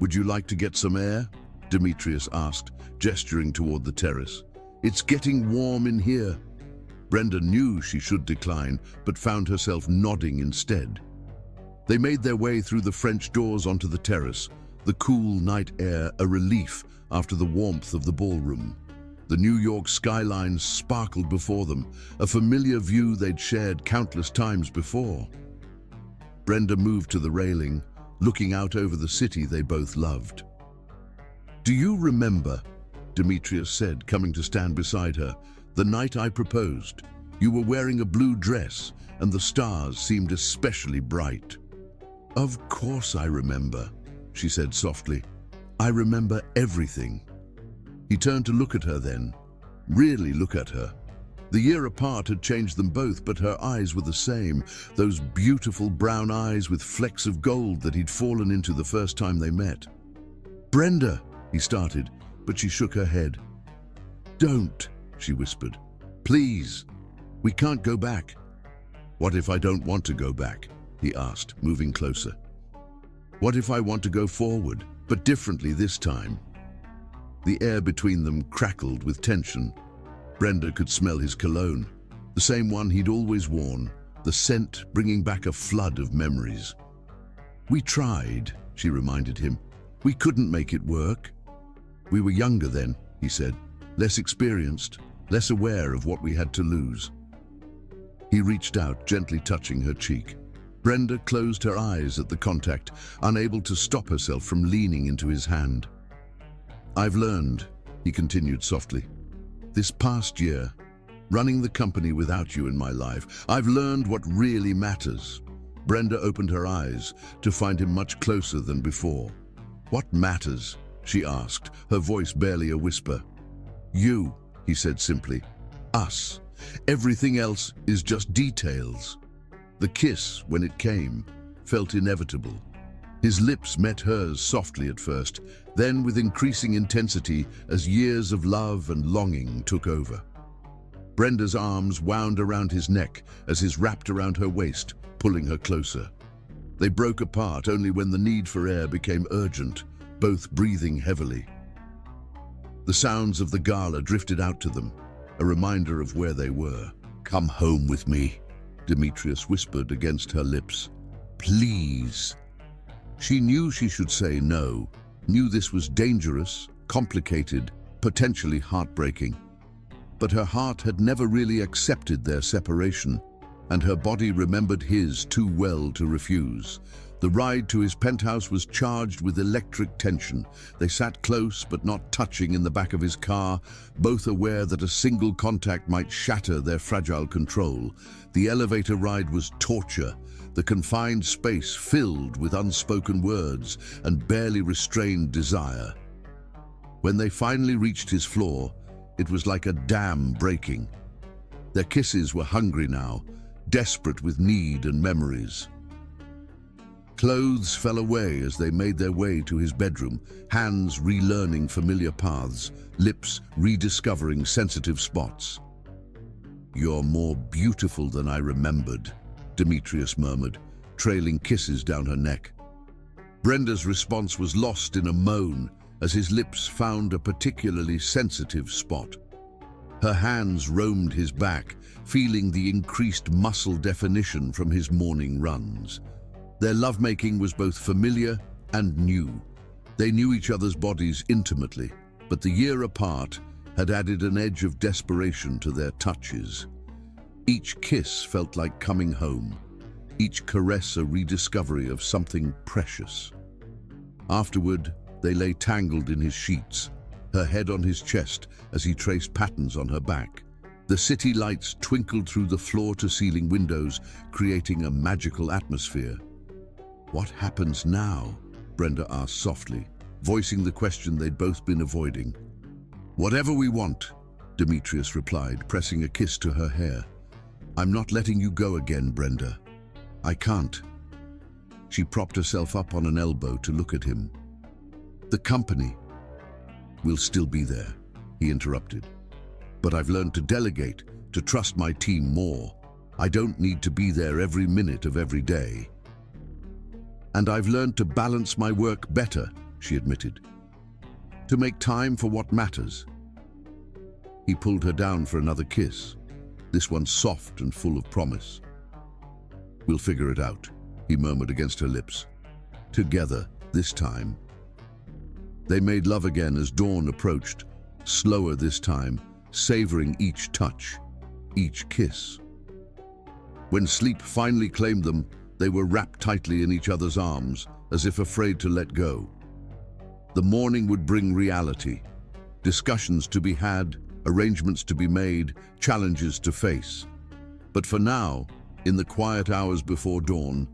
"Would you like to get some air?" Demetrius asked, gesturing toward the terrace. "It's getting warm in here." Brenda knew she should decline, but found herself nodding instead. They made their way through the French doors onto the terrace, the cool night air a relief after the warmth of the ballroom. The New York skyline sparkled before them, a familiar view they'd shared countless times before. Brenda moved to the railing, looking out over the city they both loved. "Do you remember," Demetrius said, coming to stand beside her, "the night I proposed? You were wearing a blue dress, and the stars seemed especially bright." "Of course I remember," she said softly. "I remember everything." He turned to look at her then, really look at her. The year apart had changed them both, but her eyes were the same, those beautiful brown eyes with flecks of gold that he'd fallen into the first time they met. "Brenda," he started, but she shook her head. "Don't," she whispered. "Please, we can't go back." "What if I don't want to go back?" he asked, moving closer. "What if I want to go forward, but differently this time?" The air between them crackled with tension. Brenda could smell his cologne, the same one he'd always worn, the scent bringing back a flood of memories. "We tried," she reminded him. "We couldn't make it work." "We were younger then," he said, "less experienced, less aware of what we had to lose." He reached out, gently touching her cheek. Brenda closed her eyes at the contact, unable to stop herself from leaning into his hand. "I've learned," he continued softly, "this past year, running the company without you in my life, I've learned what really matters." Brenda opened her eyes to find him much closer than before. "What matters?" she asked, her voice barely a whisper. "You," he said simply. "Us. Everything else is just details." The kiss, when it came, felt inevitable. His lips met hers softly at first, then with increasing intensity as years of love and longing took over. Brenda's arms wound around his neck as his wrapped around her waist, pulling her closer. They broke apart only when the need for air became urgent, both breathing heavily. The sounds of the gala drifted out to them, a reminder of where they were. "Come home with me," Demetrius whispered against her lips. "Please." She knew she should say no, knew this was dangerous, complicated, potentially heartbreaking. But her heart had never really accepted their separation, and her body remembered his too well to refuse. The ride to his penthouse was charged with electric tension. They sat close but not touching in the back of his car, both aware that a single contact might shatter their fragile control. The elevator ride was torture, the confined space filled with unspoken words and barely restrained desire. When they finally reached his floor, it was like a dam breaking. Their kisses were hungry now, desperate with need and memories. Clothes fell away as they made their way to his bedroom, hands relearning familiar paths, lips rediscovering sensitive spots. "You're more beautiful than I remembered," Demetrius murmured, trailing kisses down her neck. Brenda's response was lost in a moan as his lips found a particularly sensitive spot. Her hands roamed his back, feeling the increased muscle definition from his morning runs. Their lovemaking was both familiar and new. They knew each other's bodies intimately, but the year apart had added an edge of desperation to their touches. Each kiss felt like coming home, each caress a rediscovery of something precious. Afterward, they lay tangled in his sheets, her head on his chest as he traced patterns on her back. The city lights twinkled through the floor-to-ceiling windows, creating a magical atmosphere. "What happens now?" Brenda asked softly, voicing the question they'd both been avoiding. "Whatever we want," Demetrius replied, pressing a kiss to her hair. "I'm not letting you go again, Brenda. I can't." She propped herself up on an elbow to look at him. "The company will still be there," he interrupted. "But I've learned to delegate, to trust my team more. I don't need to be there every minute of every day. And I've learned to balance my work better," she admitted. "To make time for what matters." He pulled her down for another kiss, this one soft and full of promise. "We'll figure it out," he murmured against her lips. "Together, this time." They made love again as dawn approached, slower this time, savoring each touch, each kiss. When sleep finally claimed them, they were wrapped tightly in each other's arms, as if afraid to let go. The morning would bring reality, discussions to be had, arrangements to be made, challenges to face. But for now, in the quiet hours before dawn,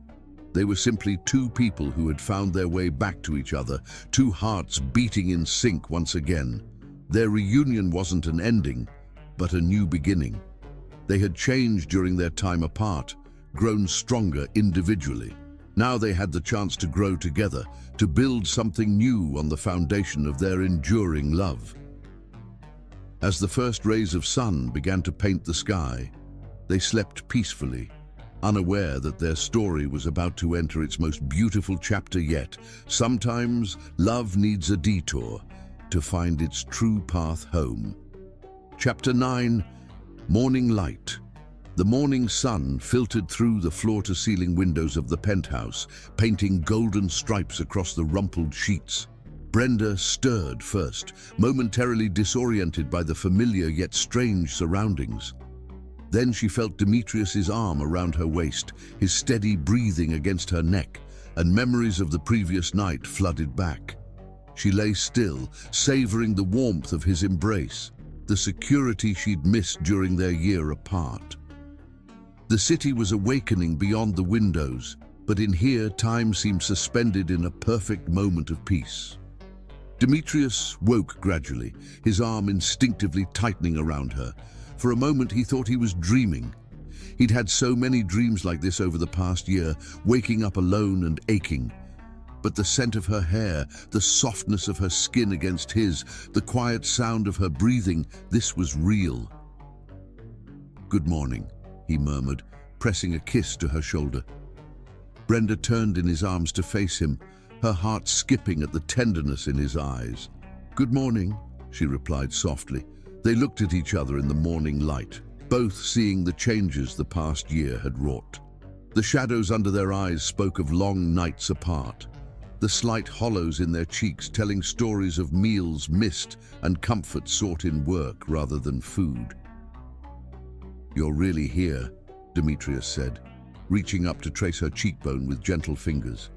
they were simply two people who had found their way back to each other, two hearts beating in sync once again. Their reunion wasn't an ending, but a new beginning. They had changed during their time apart, grown stronger individually. Now they had the chance to grow together, to build something new on the foundation of their enduring love. As the first rays of sun began to paint the sky, they slept peacefully, unaware that their story was about to enter its most beautiful chapter yet. Sometimes love needs a detour to find its true path home. Chapter 9, Morning Light. The morning sun filtered through the floor-to-ceiling windows of the penthouse, painting golden stripes across the rumpled sheets. Brenda stirred first, momentarily disoriented by the familiar yet strange surroundings. Then she felt Demetrius's arm around her waist, his steady breathing against her neck, and memories of the previous night flooded back. She lay still, savoring the warmth of his embrace, the security she'd missed during their year apart. The city was awakening beyond the windows, but in here time seemed suspended in a perfect moment of peace. Demetrius woke gradually, his arm instinctively tightening around her. For a moment he thought he was dreaming. He'd had so many dreams like this over the past year, waking up alone and aching. But the scent of her hair, the softness of her skin against his, the quiet sound of her breathing, this was real. "Good morning," he murmured, pressing a kiss to her shoulder. Brenda turned in his arms to face him, her heart skipping at the tenderness in his eyes. "Good morning," she replied softly. They looked at each other in the morning light, both seeing the changes the past year had wrought. The shadows under their eyes spoke of long nights apart, the slight hollows in their cheeks telling stories of meals missed and comfort sought in work rather than food. "You're really here," Demetrius said, reaching up to trace her cheekbone with gentle fingers.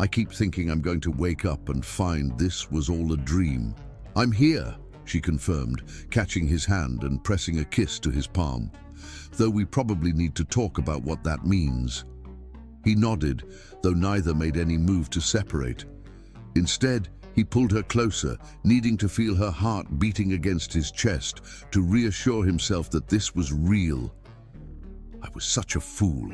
"I keep thinking I'm going to wake up and find this was all a dream." "I'm here," she confirmed, catching his hand and pressing a kiss to his palm. "Though we probably need to talk about what that means." He nodded, though neither made any move to separate. Instead, he pulled her closer, needing to feel her heart beating against his chest to reassure himself that this was real. "I was such a fool,"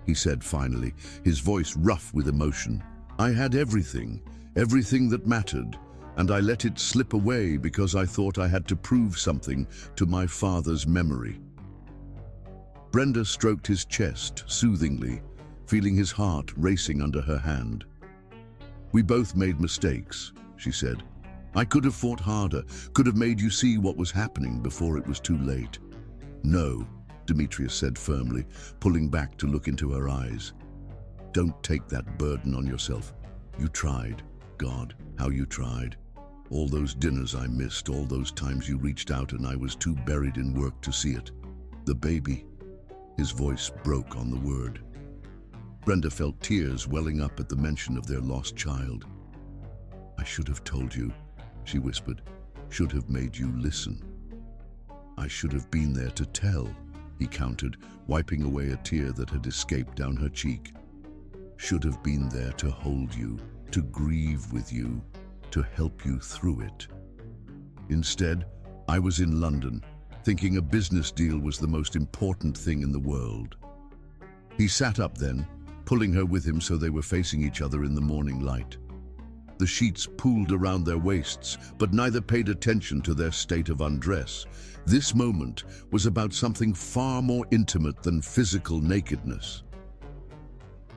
he said finally, his voice rough with emotion. "I had everything that mattered, and I let it slip away because I thought I had to prove something to my father's memory." Brenda stroked his chest soothingly, feeling his heart racing under her hand. "We both made mistakes," she said. "I could have fought harder, could have made you see what was happening before it was too late." "No," Demetrius said firmly, pulling back to look into her eyes. "Don't take that burden on yourself. You tried. God, how you tried. All those dinners I missed, all those times you reached out and I was too buried in work to see it. The baby." His voice broke on the word. Brenda felt tears welling up at the mention of their lost child. "I should have told you," she whispered. "Should have made you listen." "I should have been there to tell," he countered, wiping away a tear that had escaped down her cheek. "Should have been there to hold you, to grieve with you, to help you through it. Instead, I was in London, thinking a business deal was the most important thing in the world." He sat up then, pulling her with him so they were facing each other in the morning light. The sheets pooled around their waists, but neither paid attention to their state of undress. This moment was about something far more intimate than physical nakedness.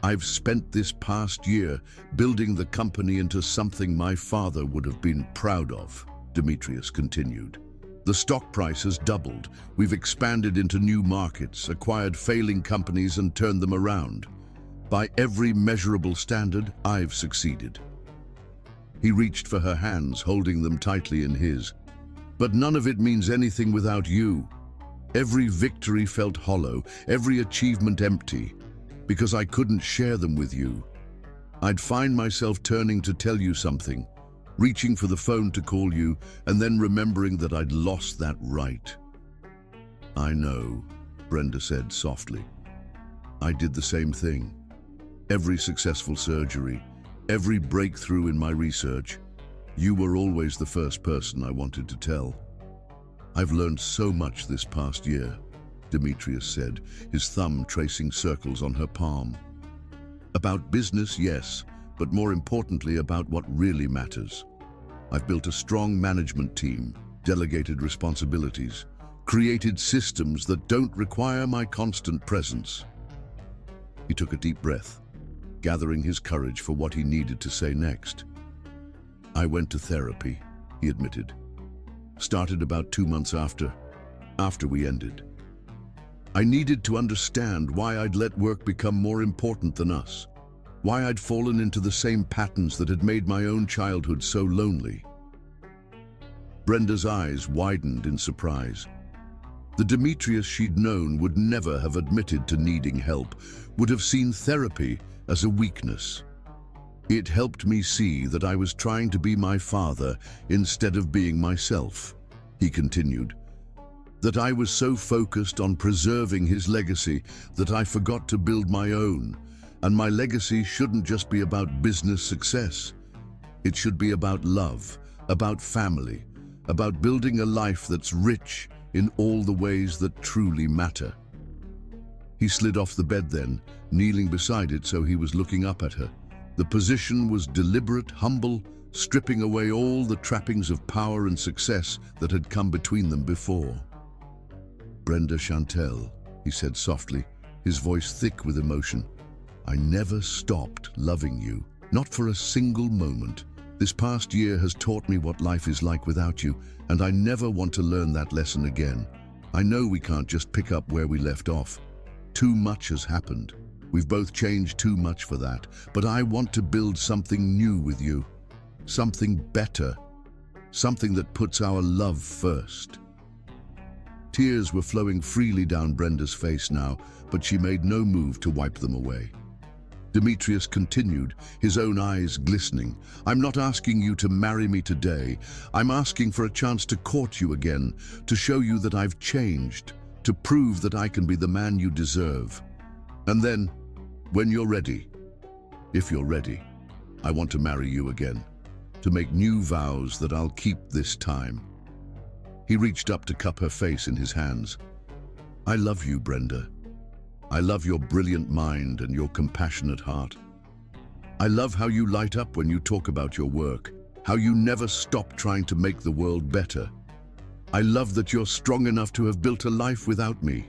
"I've spent this past year building the company into something my father would have been proud of," Demetrius continued. "The stock price has doubled. We've expanded into new markets, acquired failing companies and turned them around. By every measurable standard, I've succeeded." He reached for her hands, holding them tightly in his. "But none of it means anything without you. Every victory felt hollow, every achievement empty, because I couldn't share them with you. I'd find myself turning to tell you something, reaching for the phone to call you, and then remembering that I'd lost that right." "I know," Brenda said softly. I did the same thing. Every successful surgery, every breakthrough in my research, you were always the first person I wanted to tell. I've learned so much this past year, Demetrius said, his thumb tracing circles on her palm. About business, yes, but more importantly about what really matters. I've built a strong management team, delegated responsibilities, created systems that don't require my constant presence. He took a deep breath, gathering his courage for what he needed to say next. I went to therapy, he admitted. Started about 2 months after we ended. I needed to understand why I'd let work become more important than us, why I'd fallen into the same patterns that had made my own childhood so lonely. Brenda's eyes widened in surprise. The Demetrius she'd known would never have admitted to needing help, would have seen therapy as a weakness. It helped me see that I was trying to be my father instead of being myself, he continued. That I was so focused on preserving his legacy that I forgot to build my own, and my legacy shouldn't just be about business success. It should be about love, about family, about building a life that's rich in all the ways that truly matter. He slid off the bed then, kneeling beside it so he was looking up at her. The position was deliberate, humble, stripping away all the trappings of power and success that had come between them before. Brenda Chantelle, he said softly, his voice thick with emotion. I never stopped loving you, not for a single moment. This past year has taught me what life is like without you, and I never want to learn that lesson again. I know we can't just pick up where we left off. Too much has happened. We've both changed too much for that, but I want to build something new with you. Something better. Something that puts our love first. Tears were flowing freely down Brenda's face now, but she made no move to wipe them away. Demetrius continued, his own eyes glistening. I'm not asking you to marry me today. I'm asking for a chance to court you again, to show you that I've changed, to prove that I can be the man you deserve. And then, when you're ready, if you're ready, I want to marry you again, to make new vows that I'll keep this time. He reached up to cup her face in his hands. I love you, Brenda. I love your brilliant mind and your compassionate heart. I love how you light up when you talk about your work, how you never stop trying to make the world better. I love that you're strong enough to have built a life without me.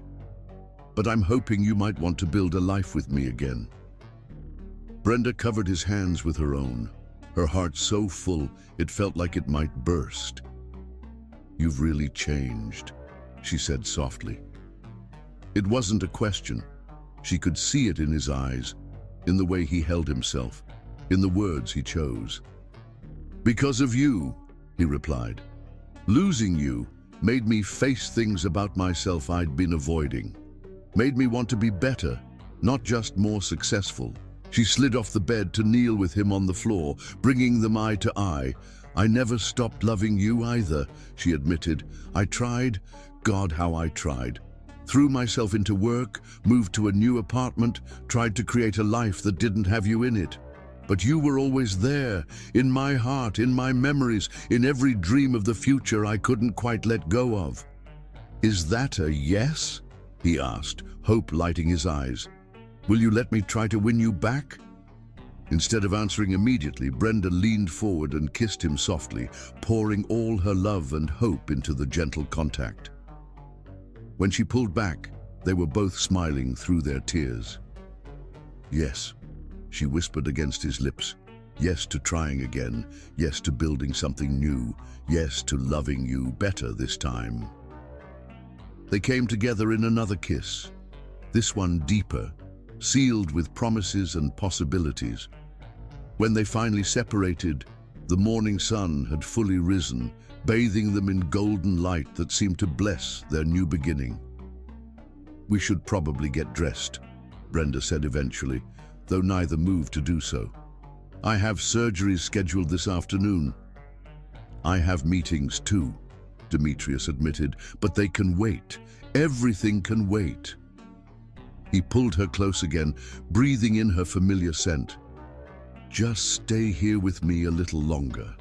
But I'm hoping you might want to build a life with me again. Brenda covered his hands with her own, her heart so full it felt like it might burst. You've really changed, she said softly. It wasn't a question. She could see it in his eyes, in the way he held himself, in the words he chose. Because of you, he replied. Losing you made me face things about myself I'd been avoiding. Made me want to be better, not just more successful. She slid off the bed to kneel with him on the floor, bringing them eye to eye. I never stopped loving you either, she admitted. I tried, God how I tried. Threw myself into work, moved to a new apartment, tried to create a life that didn't have you in it. But you were always there, in my heart, in my memories, in every dream of the future I couldn't quite let go of. Is that a yes? He asked, hope lighting his eyes. Will you let me try to win you back? Instead of answering immediately, Brenda leaned forward and kissed him softly, pouring all her love and hope into the gentle contact. When she pulled back, they were both smiling through their tears. Yes, she whispered against his lips. Yes to trying again. Yes to building something new. Yes to loving you better this time. They came together in another kiss, this one deeper, sealed with promises and possibilities. When they finally separated, the morning sun had fully risen, bathing them in golden light that seemed to bless their new beginning. We should probably get dressed, Brenda said eventually, though neither moved to do so. I have surgeries scheduled this afternoon. I have meetings too, Demetrius admitted, but they can wait. Everything can wait. He pulled her close again, breathing in her familiar scent. Just stay here with me a little longer.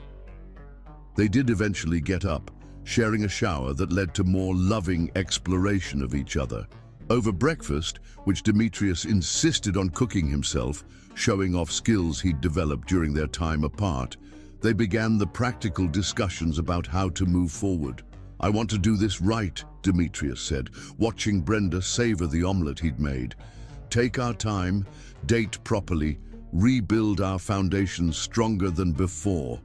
They did eventually get up, sharing a shower that led to more loving exploration of each other. Over breakfast, which Demetrius insisted on cooking himself, showing off skills he'd developed during their time apart, they began the practical discussions about how to move forward. "I want to do this right," Demetrius said, watching Brenda savor the omelette he'd made. "Take our time, date properly, rebuild our foundations stronger than before."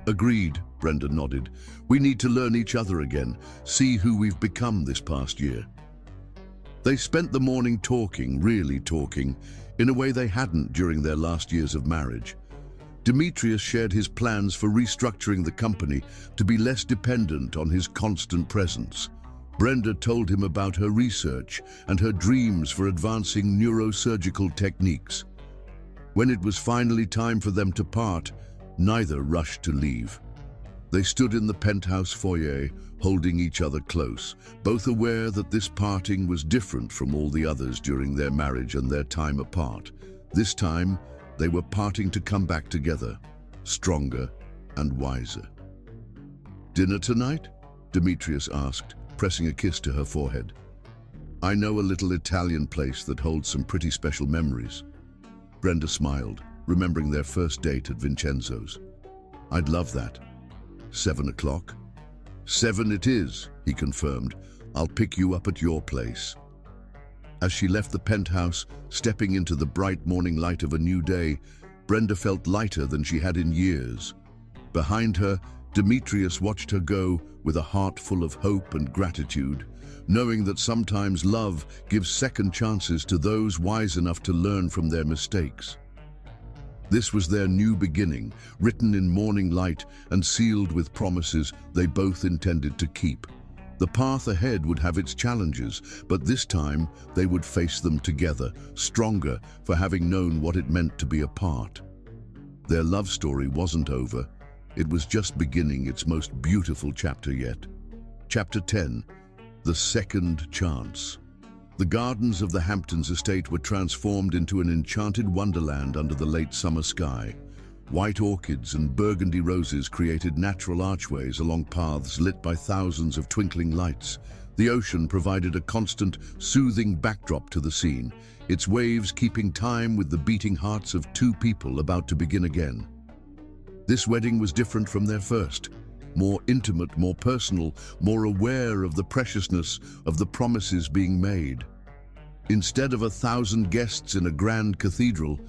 "Agreed," Brenda nodded. "We need to learn each other again, see who we've become this past year." They spent the morning talking, really talking, in a way they hadn't during their last years of marriage. Demetrius shared his plans for restructuring the company to be less dependent on his constant presence. Brenda told him about her research and her dreams for advancing neurosurgical techniques. When it was finally time for them to part, neither rushed to leave. They stood in the penthouse foyer, holding each other close, both aware that this parting was different from all the others during their marriage and their time apart. This time, they were parting to come back together, stronger and wiser. "Dinner tonight?" Demetrius asked, pressing a kiss to her forehead. "I know a little Italian place that holds some pretty special memories." Brenda smiled, remembering their first date at Vincenzo's. "I'd love that." 7 o'clock? 7 it is, he confirmed. "I'll pick you up at your place." As she left the penthouse, stepping into the bright morning light of a new day, Brenda felt lighter than she had in years. Behind her, Demetrius watched her go with a heart full of hope and gratitude, knowing that sometimes love gives second chances to those wise enough to learn from their mistakes. This was their new beginning, written in morning light and sealed with promises they both intended to keep. The path ahead would have its challenges, but this time they would face them together, stronger for having known what it meant to be apart. Their love story wasn't over. It was just beginning its most beautiful chapter yet. Chapter 10, The Second Chance. The gardens of the Hamptons estate were transformed into an enchanted wonderland under the late summer sky. White orchids and burgundy roses created natural archways along paths lit by thousands of twinkling lights. The ocean provided a constant, soothing backdrop to the scene, its waves keeping time with the beating hearts of two people about to begin again. This wedding was different from their first. More intimate, more personal, more aware of the preciousness of the promises being made. Instead of 1,000 guests in a grand cathedral,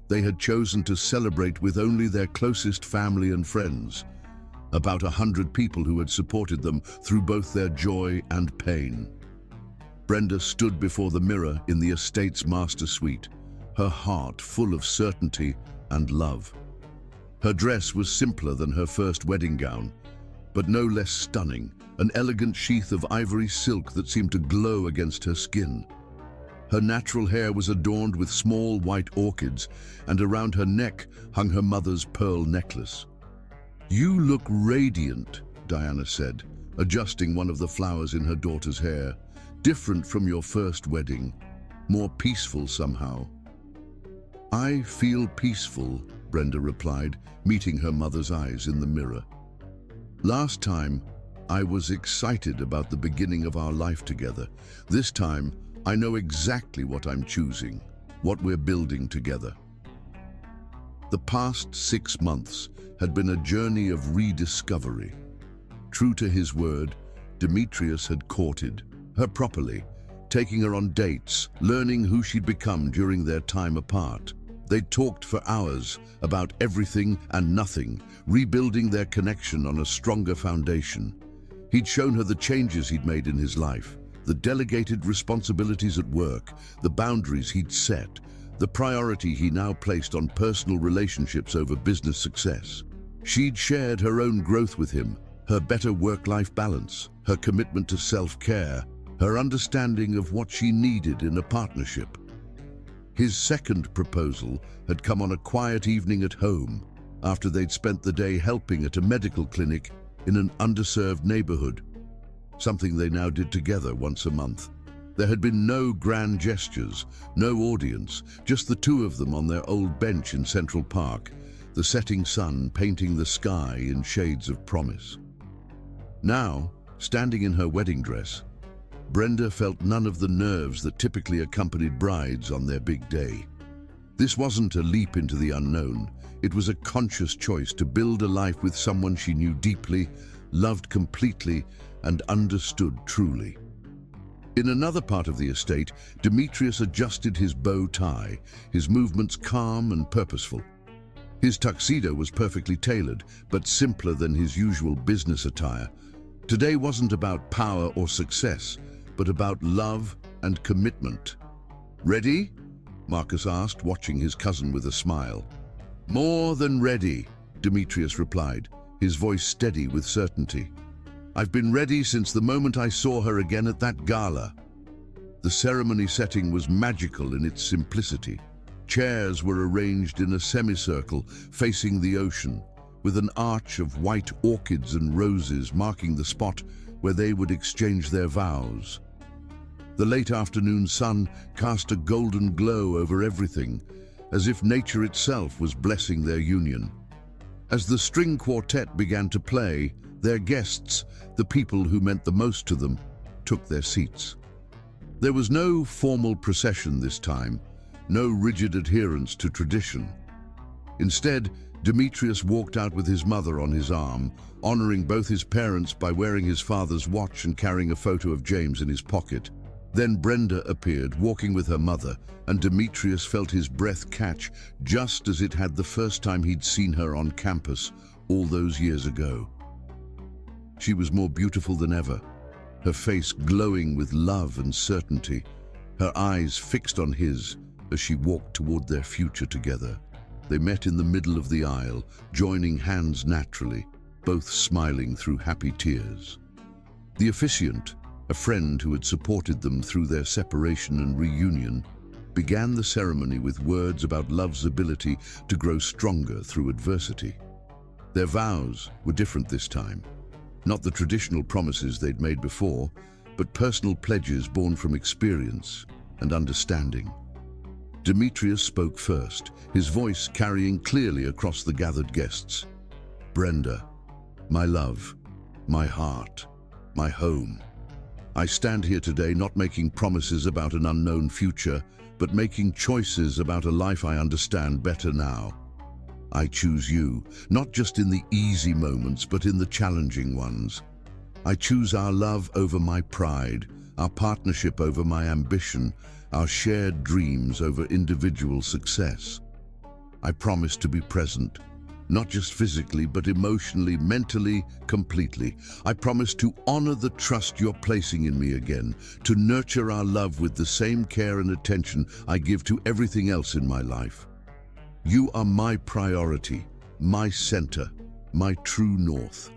they had chosen to celebrate with only their closest family and friends, about 100 people who had supported them through both their joy and pain. Brenda stood before the mirror in the estate's master suite, her heart full of certainty and love. Her dress was simpler than her first wedding gown, but no less stunning, an elegant sheath of ivory silk that seemed to glow against her skin. Her natural hair was adorned with small white orchids, and around her neck hung her mother's pearl necklace. "You look radiant," Diana said, adjusting one of the flowers in her daughter's hair. "Different from your first wedding, more peaceful somehow." "I feel peaceful," Brenda replied, meeting her mother's eyes in the mirror. "Last time, I was excited about the beginning of our life together. This time, I know exactly what I'm choosing, what we're building together." The past 6 months had been a journey of rediscovery. True to his word, Demetrius had courted her properly, taking her on dates, learning who she'd become during their time apart. They'd talked for hours about everything and nothing, rebuilding their connection on a stronger foundation. He'd shown her the changes he'd made in his life, the delegated responsibilities at work, the boundaries he'd set, the priority he now placed on personal relationships over business success. She'd shared her own growth with him, her better work-life balance, her commitment to self-care, her understanding of what she needed in a partnership. His second proposal had come on a quiet evening at home, after they'd spent the day helping at a medical clinic in an underserved neighborhood, something they now did together once a month. There had been no grand gestures, no audience, just the two of them on their old bench in Central Park, the setting sun painting the sky in shades of promise. Now, standing in her wedding dress, Brenda felt none of the nerves that typically accompanied brides on their big day. This wasn't a leap into the unknown. It was a conscious choice to build a life with someone she knew deeply, loved completely, and understood truly. In another part of the estate, Demetrius adjusted his bow tie, his movements calm and purposeful. His tuxedo was perfectly tailored, but simpler than his usual business attire. Today wasn't about power or success, but about love and commitment. "Ready?" Marcus asked, watching his cousin with a smile. "More than ready," Demetrius replied, his voice steady with certainty. "I've been ready since the moment I saw her again at that gala." The ceremony setting was magical in its simplicity. Chairs were arranged in a semicircle facing the ocean, with an arch of white orchids and roses marking the spot where they would exchange their vows. The late afternoon sun cast a golden glow over everything, as if nature itself was blessing their union. As the string quartet began to play, their guests, the people who meant the most to them, took their seats. There was no formal procession this time, no rigid adherence to tradition. Instead, Demetrius walked out with his mother on his arm, honoring both his parents by wearing his father's watch and carrying a photo of James in his pocket. Then Brenda appeared, walking with her mother, and Demetrius felt his breath catch just as it had the first time he'd seen her on campus all those years ago. She was more beautiful than ever, her face glowing with love and certainty, her eyes fixed on his as she walked toward their future together. They met in the middle of the aisle, joining hands naturally, both smiling through happy tears. The officiant, a friend who had supported them through their separation and reunion, began the ceremony with words about love's ability to grow stronger through adversity. Their vows were different this time. Not the traditional promises they'd made before, but personal pledges born from experience and understanding. Demetrius spoke first, his voice carrying clearly across the gathered guests. "Brenda, my love, my heart, my home. I stand here today not making promises about an unknown future, but making choices about a life I understand better now. I choose you, not just in the easy moments, but in the challenging ones. I choose our love over my pride, our partnership over my ambition, our shared dreams over individual success. I promise to be present, not just physically, but emotionally, mentally, completely. I promise to honor the trust you're placing in me again, to nurture our love with the same care and attention I give to everything else in my life. You are my priority, my center, my true north.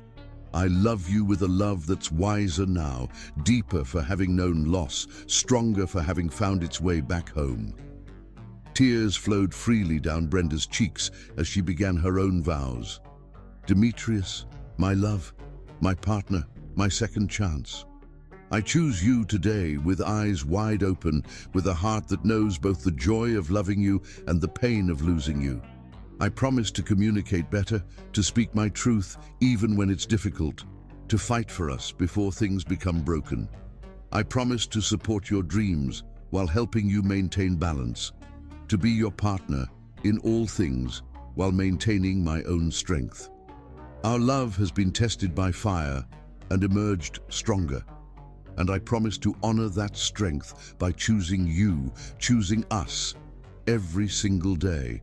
I love you with a love that's wiser now, deeper for having known loss, stronger for having found its way back home." Tears flowed freely down Brenda's cheeks as she began her own vows. "Demetrius, my love, my partner, my second chance. I choose you today with eyes wide open, with a heart that knows both the joy of loving you and the pain of losing you. I promise to communicate better, to speak my truth even when it's difficult, to fight for us before things become broken. I promise to support your dreams while helping you maintain balance, to be your partner in all things while maintaining my own strength. Our love has been tested by fire and emerged stronger, and I promise to honor that strength by choosing you, choosing us, every single day.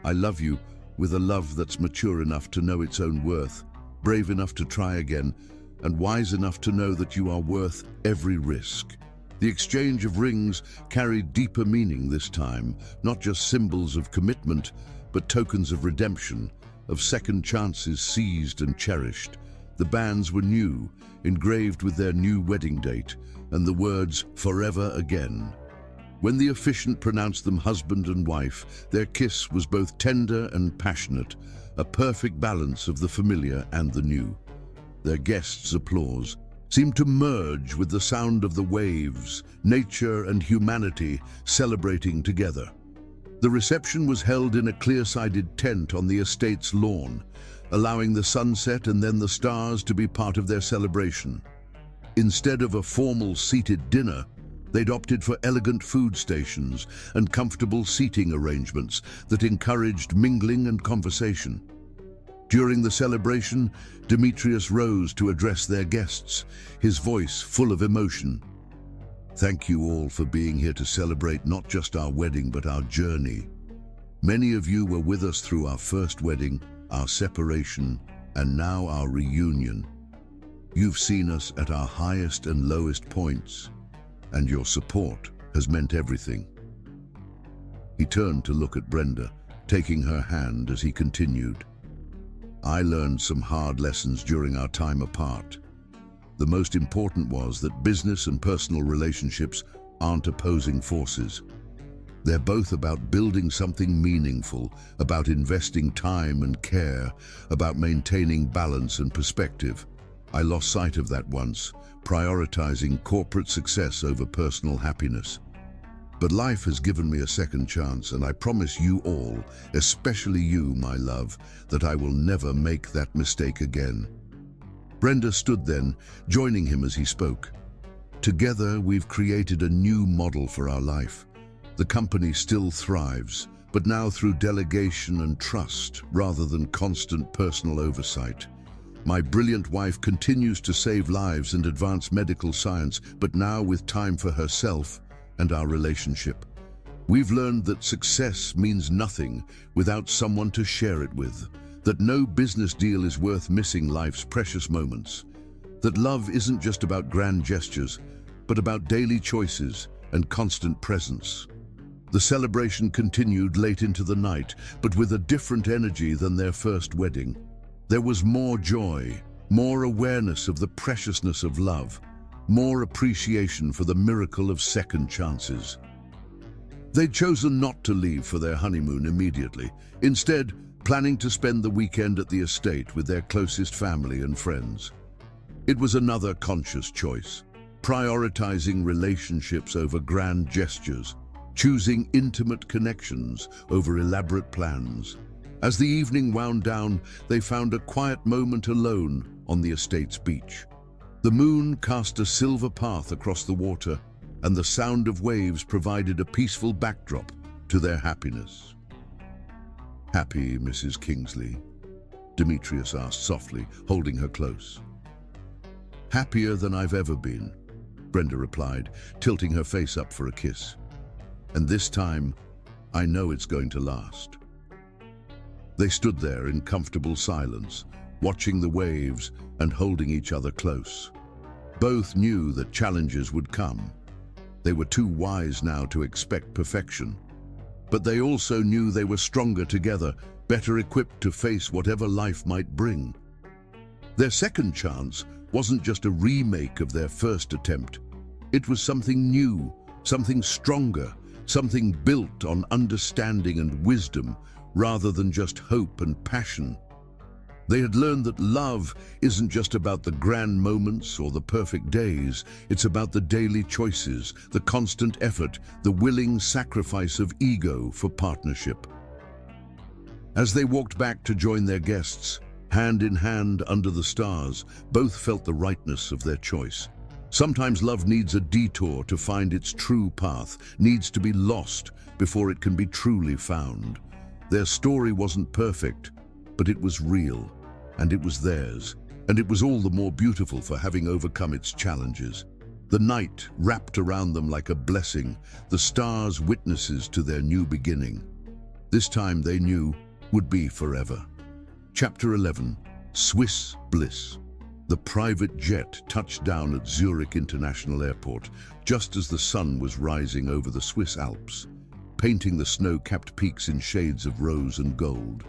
I love you with a love that's mature enough to know its own worth, brave enough to try again, and wise enough to know that you are worth every risk." The exchange of rings carried deeper meaning this time, not just symbols of commitment, but tokens of redemption, of second chances seized and cherished. The bands were new, engraved with their new wedding date, and the words, "Forever Again." When the officiant pronounced them husband and wife, their kiss was both tender and passionate, a perfect balance of the familiar and the new. Their guests' applause seemed to merge with the sound of the waves, nature and humanity celebrating together. The reception was held in a clear-sided tent on the estate's lawn, allowing the sunset and then the stars to be part of their celebration. Instead of a formal seated dinner, they'd opted for elegant food stations and comfortable seating arrangements that encouraged mingling and conversation. During the celebration, Demetrius rose to address their guests, his voice full of emotion. "Thank you all for being here to celebrate not just our wedding but our journey. Many of you were with us through our first wedding, our separation, and now our reunion. You've seen us at our highest and lowest points, and your support has meant everything." He turned to look at Brenda, taking her hand as he continued. "I learned some hard lessons during our time apart. The most important was that business and personal relationships aren't opposing forces. They're both about building something meaningful, about investing time and care, about maintaining balance and perspective. I lost sight of that once, prioritizing corporate success over personal happiness. But life has given me a second chance, and I promise you all, especially you, my love, that I will never make that mistake again." Brenda stood then, joining him as he spoke. "Together, we've created a new model for our life. The company still thrives, but now through delegation and trust, rather than constant personal oversight. My brilliant wife continues to save lives and advance medical science, but now with time for herself and our relationship. We've learned that success means nothing without someone to share it with, that no business deal is worth missing life's precious moments, that love isn't just about grand gestures, but about daily choices and constant presence." The celebration continued late into the night, but with a different energy than their first wedding. There was more joy, more awareness of the preciousness of love, more appreciation for the miracle of second chances. They'd chosen not to leave for their honeymoon immediately, instead planning to spend the weekend at the estate with their closest family and friends. It was another conscious choice, prioritizing relationships over grand gestures, choosing intimate connections over elaborate plans. As the evening wound down, they found a quiet moment alone on the estate's beach. The moon cast a silver path across the water, and the sound of waves provided a peaceful backdrop to their happiness. "Happy, Mrs. Kingsley?" Demetrius asked softly, holding her close. "Happier than I've ever been," Brenda replied, tilting her face up for a kiss. "And this time, I know it's going to last." They stood there in comfortable silence, watching the waves and holding each other close. Both knew that challenges would come. They were too wise now to expect perfection. But they also knew they were stronger together, better equipped to face whatever life might bring. Their second chance wasn't just a remake of their first attempt. It was something new, something stronger, something built on understanding and wisdom, rather than just hope and passion. They had learned that love isn't just about the grand moments or the perfect days. It's about the daily choices, the constant effort, the willing sacrifice of ego for partnership. As they walked back to join their guests, hand in hand under the stars, both felt the rightness of their choice. Sometimes love needs a detour to find its true path, needs to be lost before it can be truly found. Their story wasn't perfect, but it was real, and it was theirs, and it was all the more beautiful for having overcome its challenges. The night wrapped around them like a blessing, the stars witnesses to their new beginning. This time they knew would be forever. Chapter 11, Swiss Bliss. The private jet touched down at Zurich International Airport just as the sun was rising over the Swiss Alps, painting the snow-capped peaks in shades of rose and gold.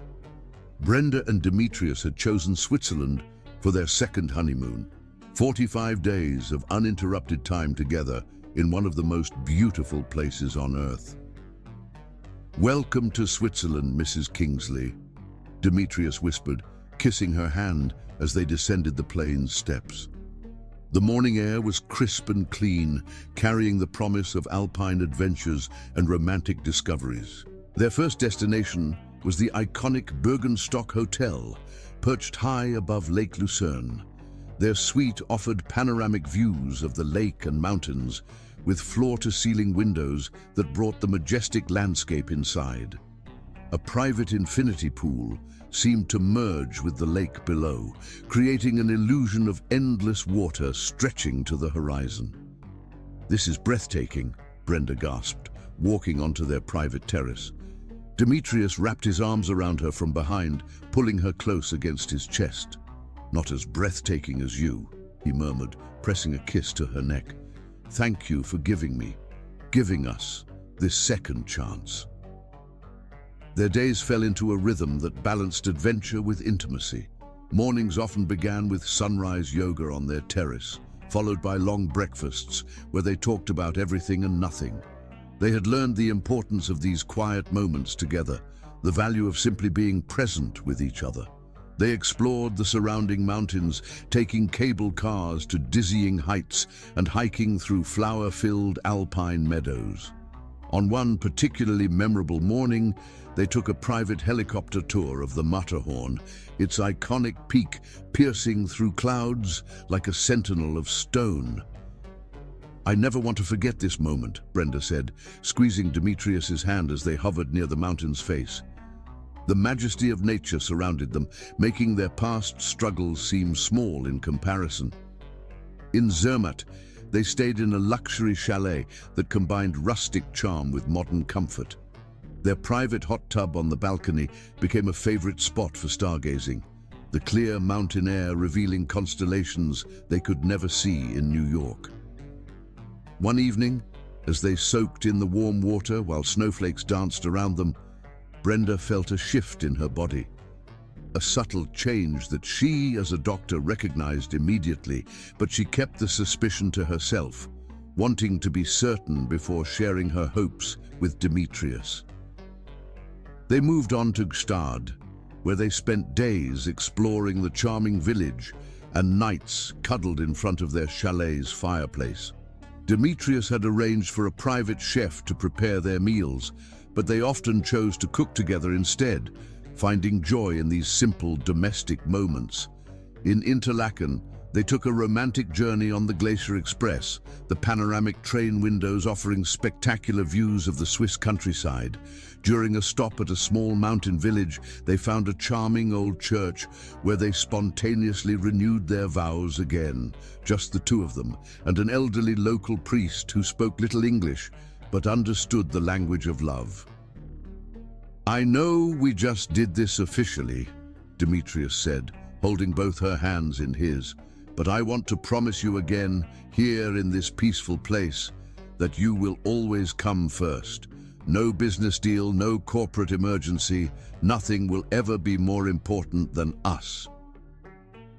Brenda and Demetrius had chosen Switzerland for their second honeymoon, 45 days of uninterrupted time together in one of the most beautiful places on earth. "Welcome to Switzerland, Mrs. Kingsley," Demetrius whispered, kissing her hand as they descended the plane's steps. The morning air was crisp and clean, carrying the promise of alpine adventures and romantic discoveries. Their first destination was the iconic Bergenstock Hotel, perched high above Lake Lucerne. Their suite offered panoramic views of the lake and mountains, with floor-to-ceiling windows that brought the majestic landscape inside. A private infinity pool seemed to merge with the lake below, creating an illusion of endless water stretching to the horizon. "This is breathtaking," Brenda gasped, walking onto their private terrace. Demetrius wrapped his arms around her from behind, pulling her close against his chest. "Not as breathtaking as you," he murmured, pressing a kiss to her neck. "Thank you for giving us this second chance." Their days fell into a rhythm that balanced adventure with intimacy. Mornings often began with sunrise yoga on their terrace, followed by long breakfasts where they talked about everything and nothing. They had learned the importance of these quiet moments together, the value of simply being present with each other. They explored the surrounding mountains, taking cable cars to dizzying heights and hiking through flower-filled alpine meadows. On one particularly memorable morning, they took a private helicopter tour of the Matterhorn, its iconic peak piercing through clouds like a sentinel of stone. "I never want to forget this moment," Brenda said, squeezing Demetrius's hand as they hovered near the mountain's face. The majesty of nature surrounded them, making their past struggles seem small in comparison. In Zermatt, they stayed in a luxury chalet that combined rustic charm with modern comfort. Their private hot tub on the balcony became a favorite spot for stargazing, the clear mountain air revealing constellations they could never see in New York. One evening, as they soaked in the warm water while snowflakes danced around them, Brenda felt a shift in her body. A subtle change that she, as a doctor, recognized immediately, but she kept the suspicion to herself, wanting to be certain before sharing her hopes with Demetrius. They moved on to Gstaad, where they spent days exploring the charming village and nights cuddled in front of their chalet's fireplace. Demetrius had arranged for a private chef to prepare their meals, but they often chose to cook together instead, finding joy in these simple domestic moments. In Interlaken, they took a romantic journey on the Glacier Express, the panoramic train windows offering spectacular views of the Swiss countryside. During a stop at a small mountain village, they found a charming old church where they spontaneously renewed their vows again, just the two of them, and an elderly local priest who spoke little English but understood the language of love. "I know we just did this officially," Demetrius said, holding both her hands in his, "but I want to promise you again, here in this peaceful place, that you will always come first. No business deal, no corporate emergency, nothing will ever be more important than us."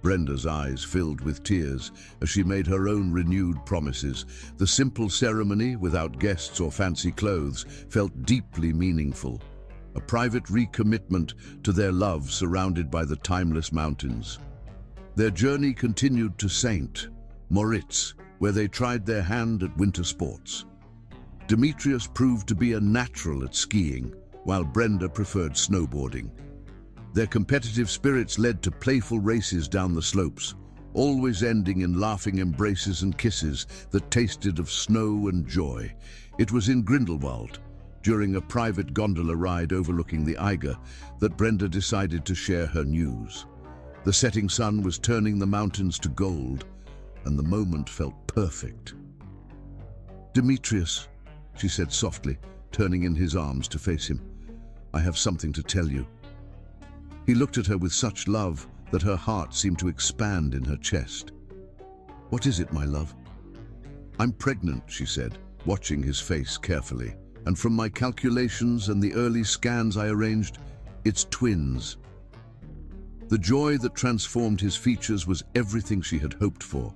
Brenda's eyes filled with tears as she made her own renewed promises. The simple ceremony, without guests or fancy clothes, felt deeply meaningful. A private recommitment to their love surrounded by the timeless mountains. Their journey continued to St. Moritz, where they tried their hand at winter sports. Demetrius proved to be a natural at skiing, while Brenda preferred snowboarding. Their competitive spirits led to playful races down the slopes, always ending in laughing embraces and kisses that tasted of snow and joy. It was in Grindelwald, during a private gondola ride overlooking the Eiger, that Brenda decided to share her news. The setting sun was turning the mountains to gold, and the moment felt perfect. "Demetrius," she said softly, turning in his arms to face him, "I have something to tell you." He looked at her with such love that her heart seemed to expand in her chest. "What is it, my love?" "I'm pregnant," she said, watching his face carefully. "And from my calculations and the early scans I arranged, it's twins." The joy that transformed his features was everything she had hoped for.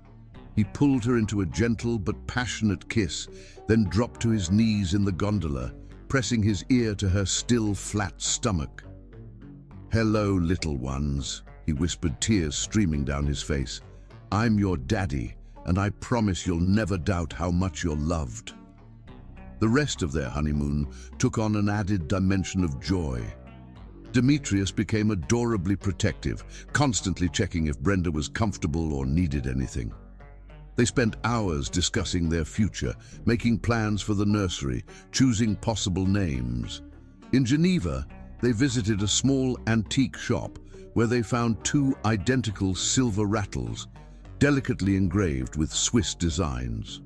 He pulled her into a gentle but passionate kiss, then dropped to his knees in the gondola, pressing his ear to her still flat stomach. "Hello, little ones," he whispered, tears streaming down his face. "I'm your daddy, and I promise you'll never doubt how much you're loved." The rest of their honeymoon took on an added dimension of joy. Demetrius became adorably protective, constantly checking if Brenda was comfortable or needed anything. They spent hours discussing their future, making plans for the nursery, choosing possible names. In Geneva, they visited a small antique shop where they found 2 identical silver rattles, delicately engraved with Swiss designs.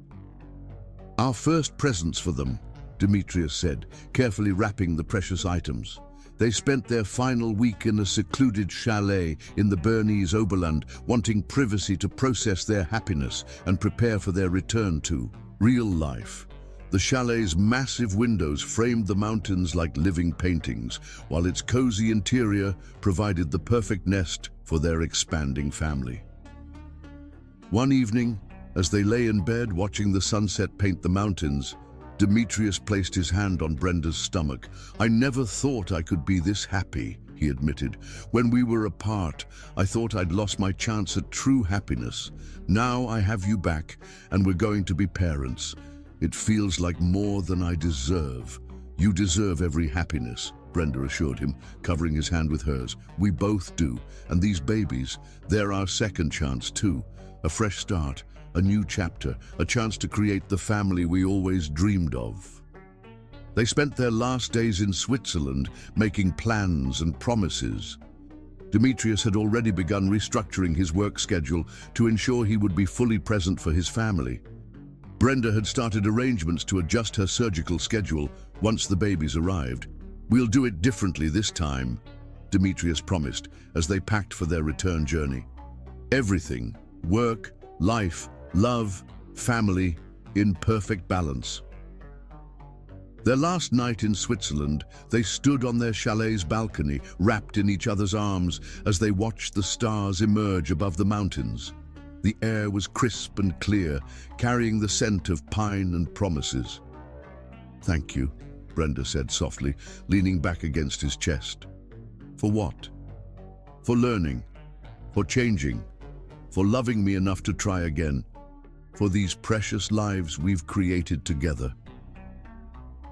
"Our first presents for them," Demetrius said, carefully wrapping the precious items. They spent their final week in a secluded chalet in the Bernese Oberland, wanting privacy to process their happiness and prepare for their return to real life. The chalet's massive windows framed the mountains like living paintings, while its cozy interior provided the perfect nest for their expanding family. One evening, as they lay in bed watching the sunset paint the mountains, Demetrius placed his hand on Brenda's stomach. "I never thought I could be this happy," he admitted. "When we were apart, I thought I'd lost my chance at true happiness. Now I have you back, and we're going to be parents. It feels like more than I deserve." "You deserve every happiness," Brenda assured him, covering his hand with hers. "We both do, and these babies, they're our second chance too. A fresh start, a new chapter, a chance to create the family we always dreamed of." They spent their last days in Switzerland, making plans and promises. Demetrius had already begun restructuring his work schedule to ensure he would be fully present for his family. Brenda had started arrangements to adjust her surgical schedule once the babies arrived. "We'll do it differently this time," Demetrius promised as they packed for their return journey. Everything, work, life, love, family, in perfect balance. Their last night in Switzerland, they stood on their chalet's balcony, wrapped in each other's arms as they watched the stars emerge above the mountains. The air was crisp and clear, carrying the scent of pine and promises. "Thank you," Brenda said softly, leaning back against his chest. "For what?" "For learning, for changing, for loving me enough to try again, for these precious lives we've created together."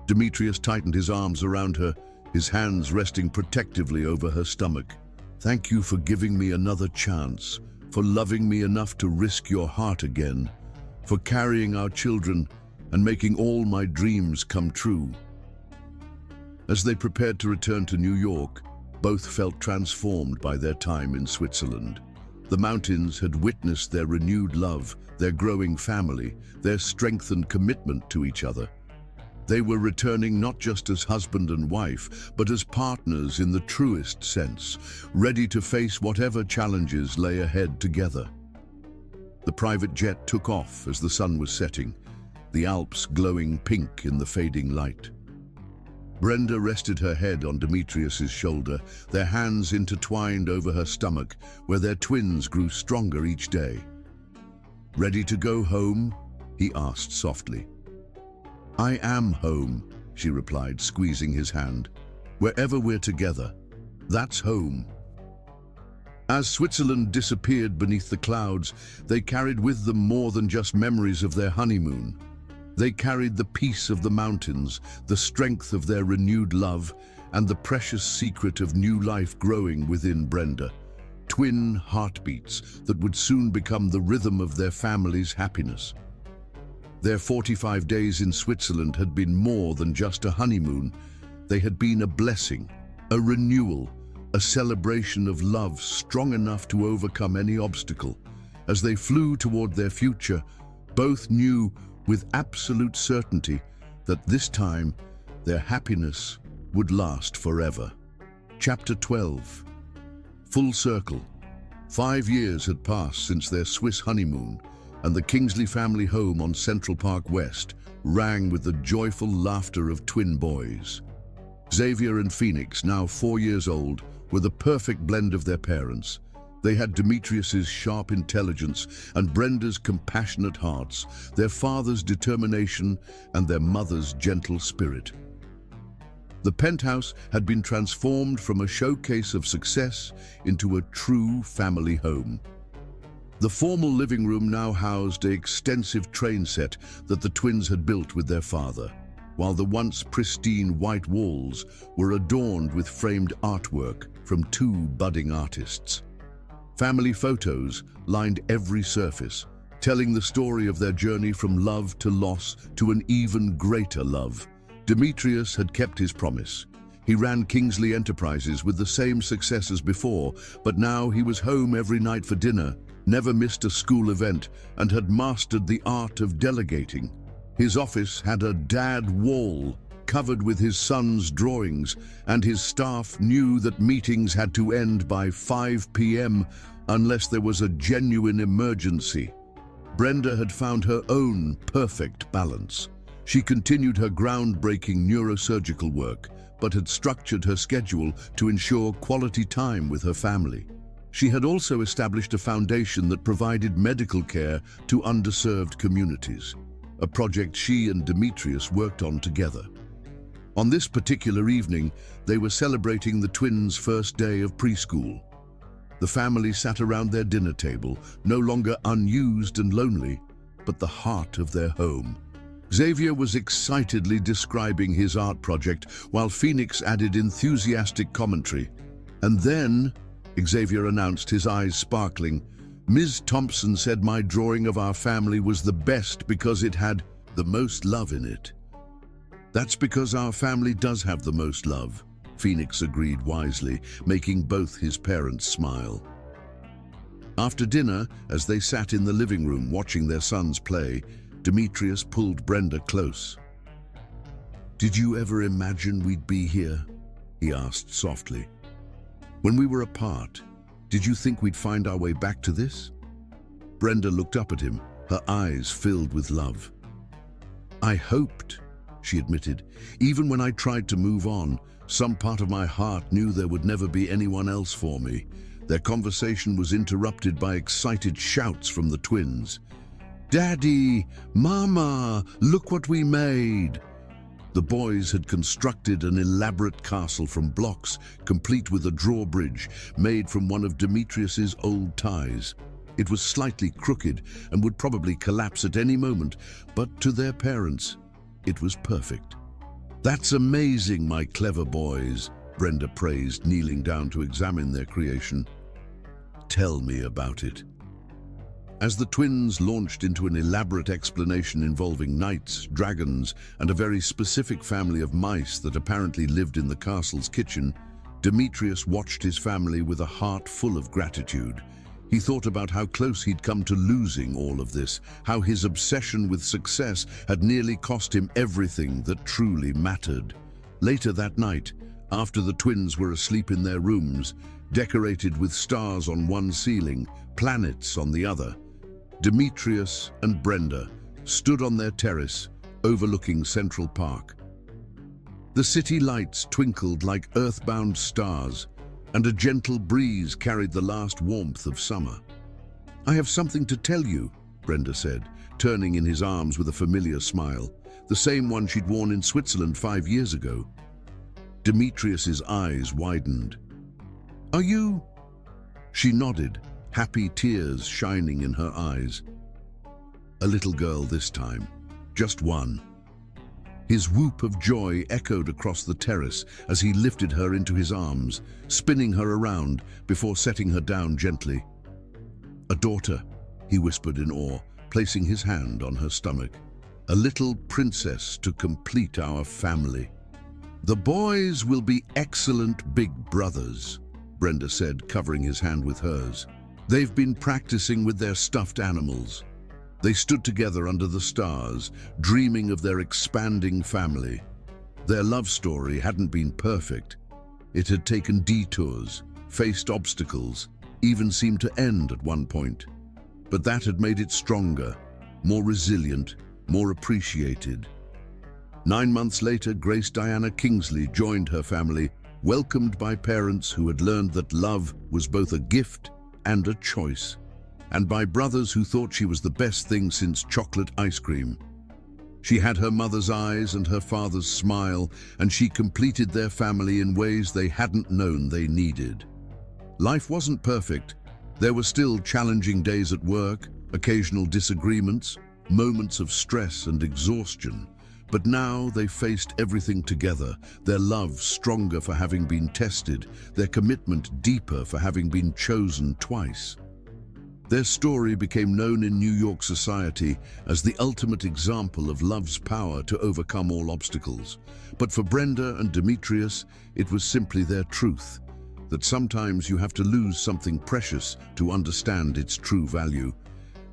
Demetrius tightened his arms around her, his hands resting protectively over her stomach. "Thank you for giving me another chance, for loving me enough to risk your heart again, for carrying our children and making all my dreams come true." As they prepared to return to New York, both felt transformed by their time in Switzerland. The mountains had witnessed their renewed love, their growing family, their strengthened commitment to each other. They were returning not just as husband and wife, but as partners in the truest sense, ready to face whatever challenges lay ahead together. The private jet took off as the sun was setting, the Alps glowing pink in the fading light. Brenda rested her head on Demetrius's shoulder, their hands intertwined over her stomach, where their twins grew stronger each day. "Ready to go home?" he asked softly. "I am home," she replied, squeezing his hand. "Wherever we're together, that's home." As Switzerland disappeared beneath the clouds, they carried with them more than just memories of their honeymoon. They carried the peace of the mountains, the strength of their renewed love, and the precious secret of new life growing within Brenda. Twin heartbeats that would soon become the rhythm of their family's happiness. Their 45 days in Switzerland had been more than just a honeymoon. They had been a blessing, a renewal, a celebration of love strong enough to overcome any obstacle. As they flew toward their future, both knew with absolute certainty that this time their happiness would last forever. Chapter 12. Full circle. 5 years had passed since their Swiss honeymoon, and the Kingsley family home on Central Park West rang with the joyful laughter of twin boys. Xavier and Phoenix, now 4 years old, were the perfect blend of their parents. They had Demetrius's sharp intelligence and Brenda's compassionate hearts, their father's determination and their mother's gentle spirit. The penthouse had been transformed from a showcase of success into a true family home. The formal living room now housed an extensive train set that the twins had built with their father, while the once pristine white walls were adorned with framed artwork from two budding artists. Family photos lined every surface, telling the story of their journey from love to loss to an even greater love. Demetrius had kept his promise. He ran Kingsley Enterprises with the same success as before, but now he was home every night for dinner, never missed a school event, and had mastered the art of delegating. His office had a dad wall covered with his son's drawings, and his staff knew that meetings had to end by 5 p.m. unless there was a genuine emergency. Brenda had found her own perfect balance. She continued her groundbreaking neurosurgical work, but had structured her schedule to ensure quality time with her family. She had also established a foundation that provided medical care to underserved communities, a project she and Demetrius worked on together. On this particular evening, they were celebrating the twins' first day of preschool. The family sat around their dinner table, no longer unused and lonely, but the heart of their home. Xavier was excitedly describing his art project, while Phoenix added enthusiastic commentary. And then, Xavier announced, his eyes sparkling, "Ms. Thompson said my drawing of our family was the best because it had the most love in it." "That's because our family does have the most love," Phoenix agreed wisely, making both his parents smile. After dinner, as they sat in the living room watching their sons play, Demetrius pulled Brenda close. "Did you ever imagine we'd be here?" he asked softly. "When we were apart, did you think we'd find our way back to this?" Brenda looked up at him, her eyes filled with love. "I hoped," she admitted. "Even when I tried to move on, some part of my heart knew there would never be anyone else for me." Their conversation was interrupted by excited shouts from the twins. "Daddy! Mama! Look what we made!" The boys had constructed an elaborate castle from blocks, complete with a drawbridge made from one of Demetrius's old ties. It was slightly crooked and would probably collapse at any moment, but to their parents, it was perfect. "That's amazing, my clever boys," Brenda praised, kneeling down to examine their creation. "Tell me about it." As the twins launched into an elaborate explanation involving knights, dragons, and a very specific family of mice that apparently lived in the castle's kitchen, Demetrius watched his family with a heart full of gratitude. He thought about how close he'd come to losing all of this, how his obsession with success had nearly cost him everything that truly mattered. Later that night, after the twins were asleep in their rooms, decorated with stars on one ceiling, planets on the other, Demetrius and Brenda stood on their terrace overlooking Central Park. The city lights twinkled like earthbound stars, and a gentle breeze carried the last warmth of summer. "I have something to tell you," Brenda said, turning in his arms with a familiar smile, the same one she'd worn in Switzerland 5 years ago. Demetrius's eyes widened. "Are you?" She nodded, happy tears shining in her eyes. "A little girl this time, just one." His whoop of joy echoed across the terrace as he lifted her into his arms, spinning her around before setting her down gently. "A daughter," he whispered in awe, placing his hand on her stomach. "A little princess to complete our family." "The boys will be excellent big brothers," Brenda said, covering his hand with hers. "They've been practicing with their stuffed animals." They stood together under the stars, dreaming of their expanding family. Their love story hadn't been perfect. It had taken detours, faced obstacles, even seemed to end at one point. But that had made it stronger, more resilient, more appreciated. 9 months later, Grace Diana Kingsley joined her family, welcomed by parents who had learned that love was both a gift and a choice, and by brothers who thought she was the best thing since chocolate ice cream. She had her mother's eyes and her father's smile, and she completed their family in ways they hadn't known they needed. Life wasn't perfect. There were still challenging days at work, occasional disagreements, moments of stress and exhaustion. But now they faced everything together, their love stronger for having been tested, their commitment deeper for having been chosen twice. Their story became known in New York society as the ultimate example of love's power to overcome all obstacles. But for Brenda and Demetrius, it was simply their truth, that sometimes you have to lose something precious to understand its true value,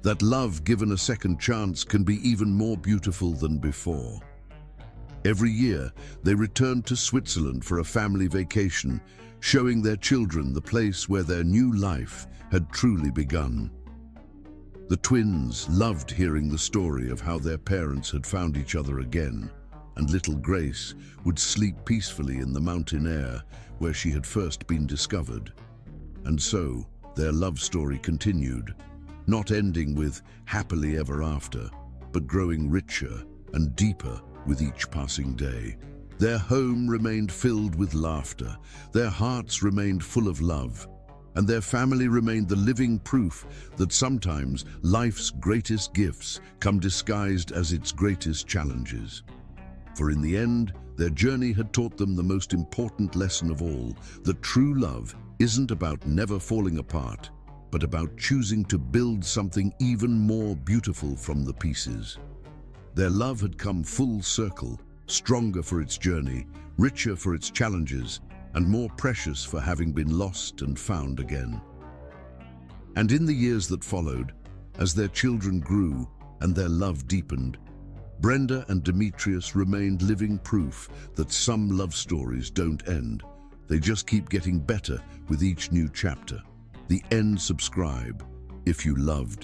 that love given a second chance can be even more beautiful than before. Every year, they returned to Switzerland for a family vacation, showing their children the place where their new life had truly begun. The twins loved hearing the story of how their parents had found each other again, and little Grace would sleep peacefully in the mountain air where she had first been discovered. And so, their love story continued, not ending with happily ever after, but growing richer and deeper with each passing day. Their home remained filled with laughter, their hearts remained full of love, and their family remained the living proof that sometimes life's greatest gifts come disguised as its greatest challenges. For in the end, their journey had taught them the most important lesson of all, that true love isn't about never falling apart, but about choosing to build something even more beautiful from the pieces. Their love had come full circle, stronger for its journey, richer for its challenges, and more precious for having been lost and found again. And in the years that followed, as their children grew and their love deepened, Brenda and Demetrius remained living proof that some love stories don't end. They just keep getting better with each new chapter. The end. Subscribe if you loved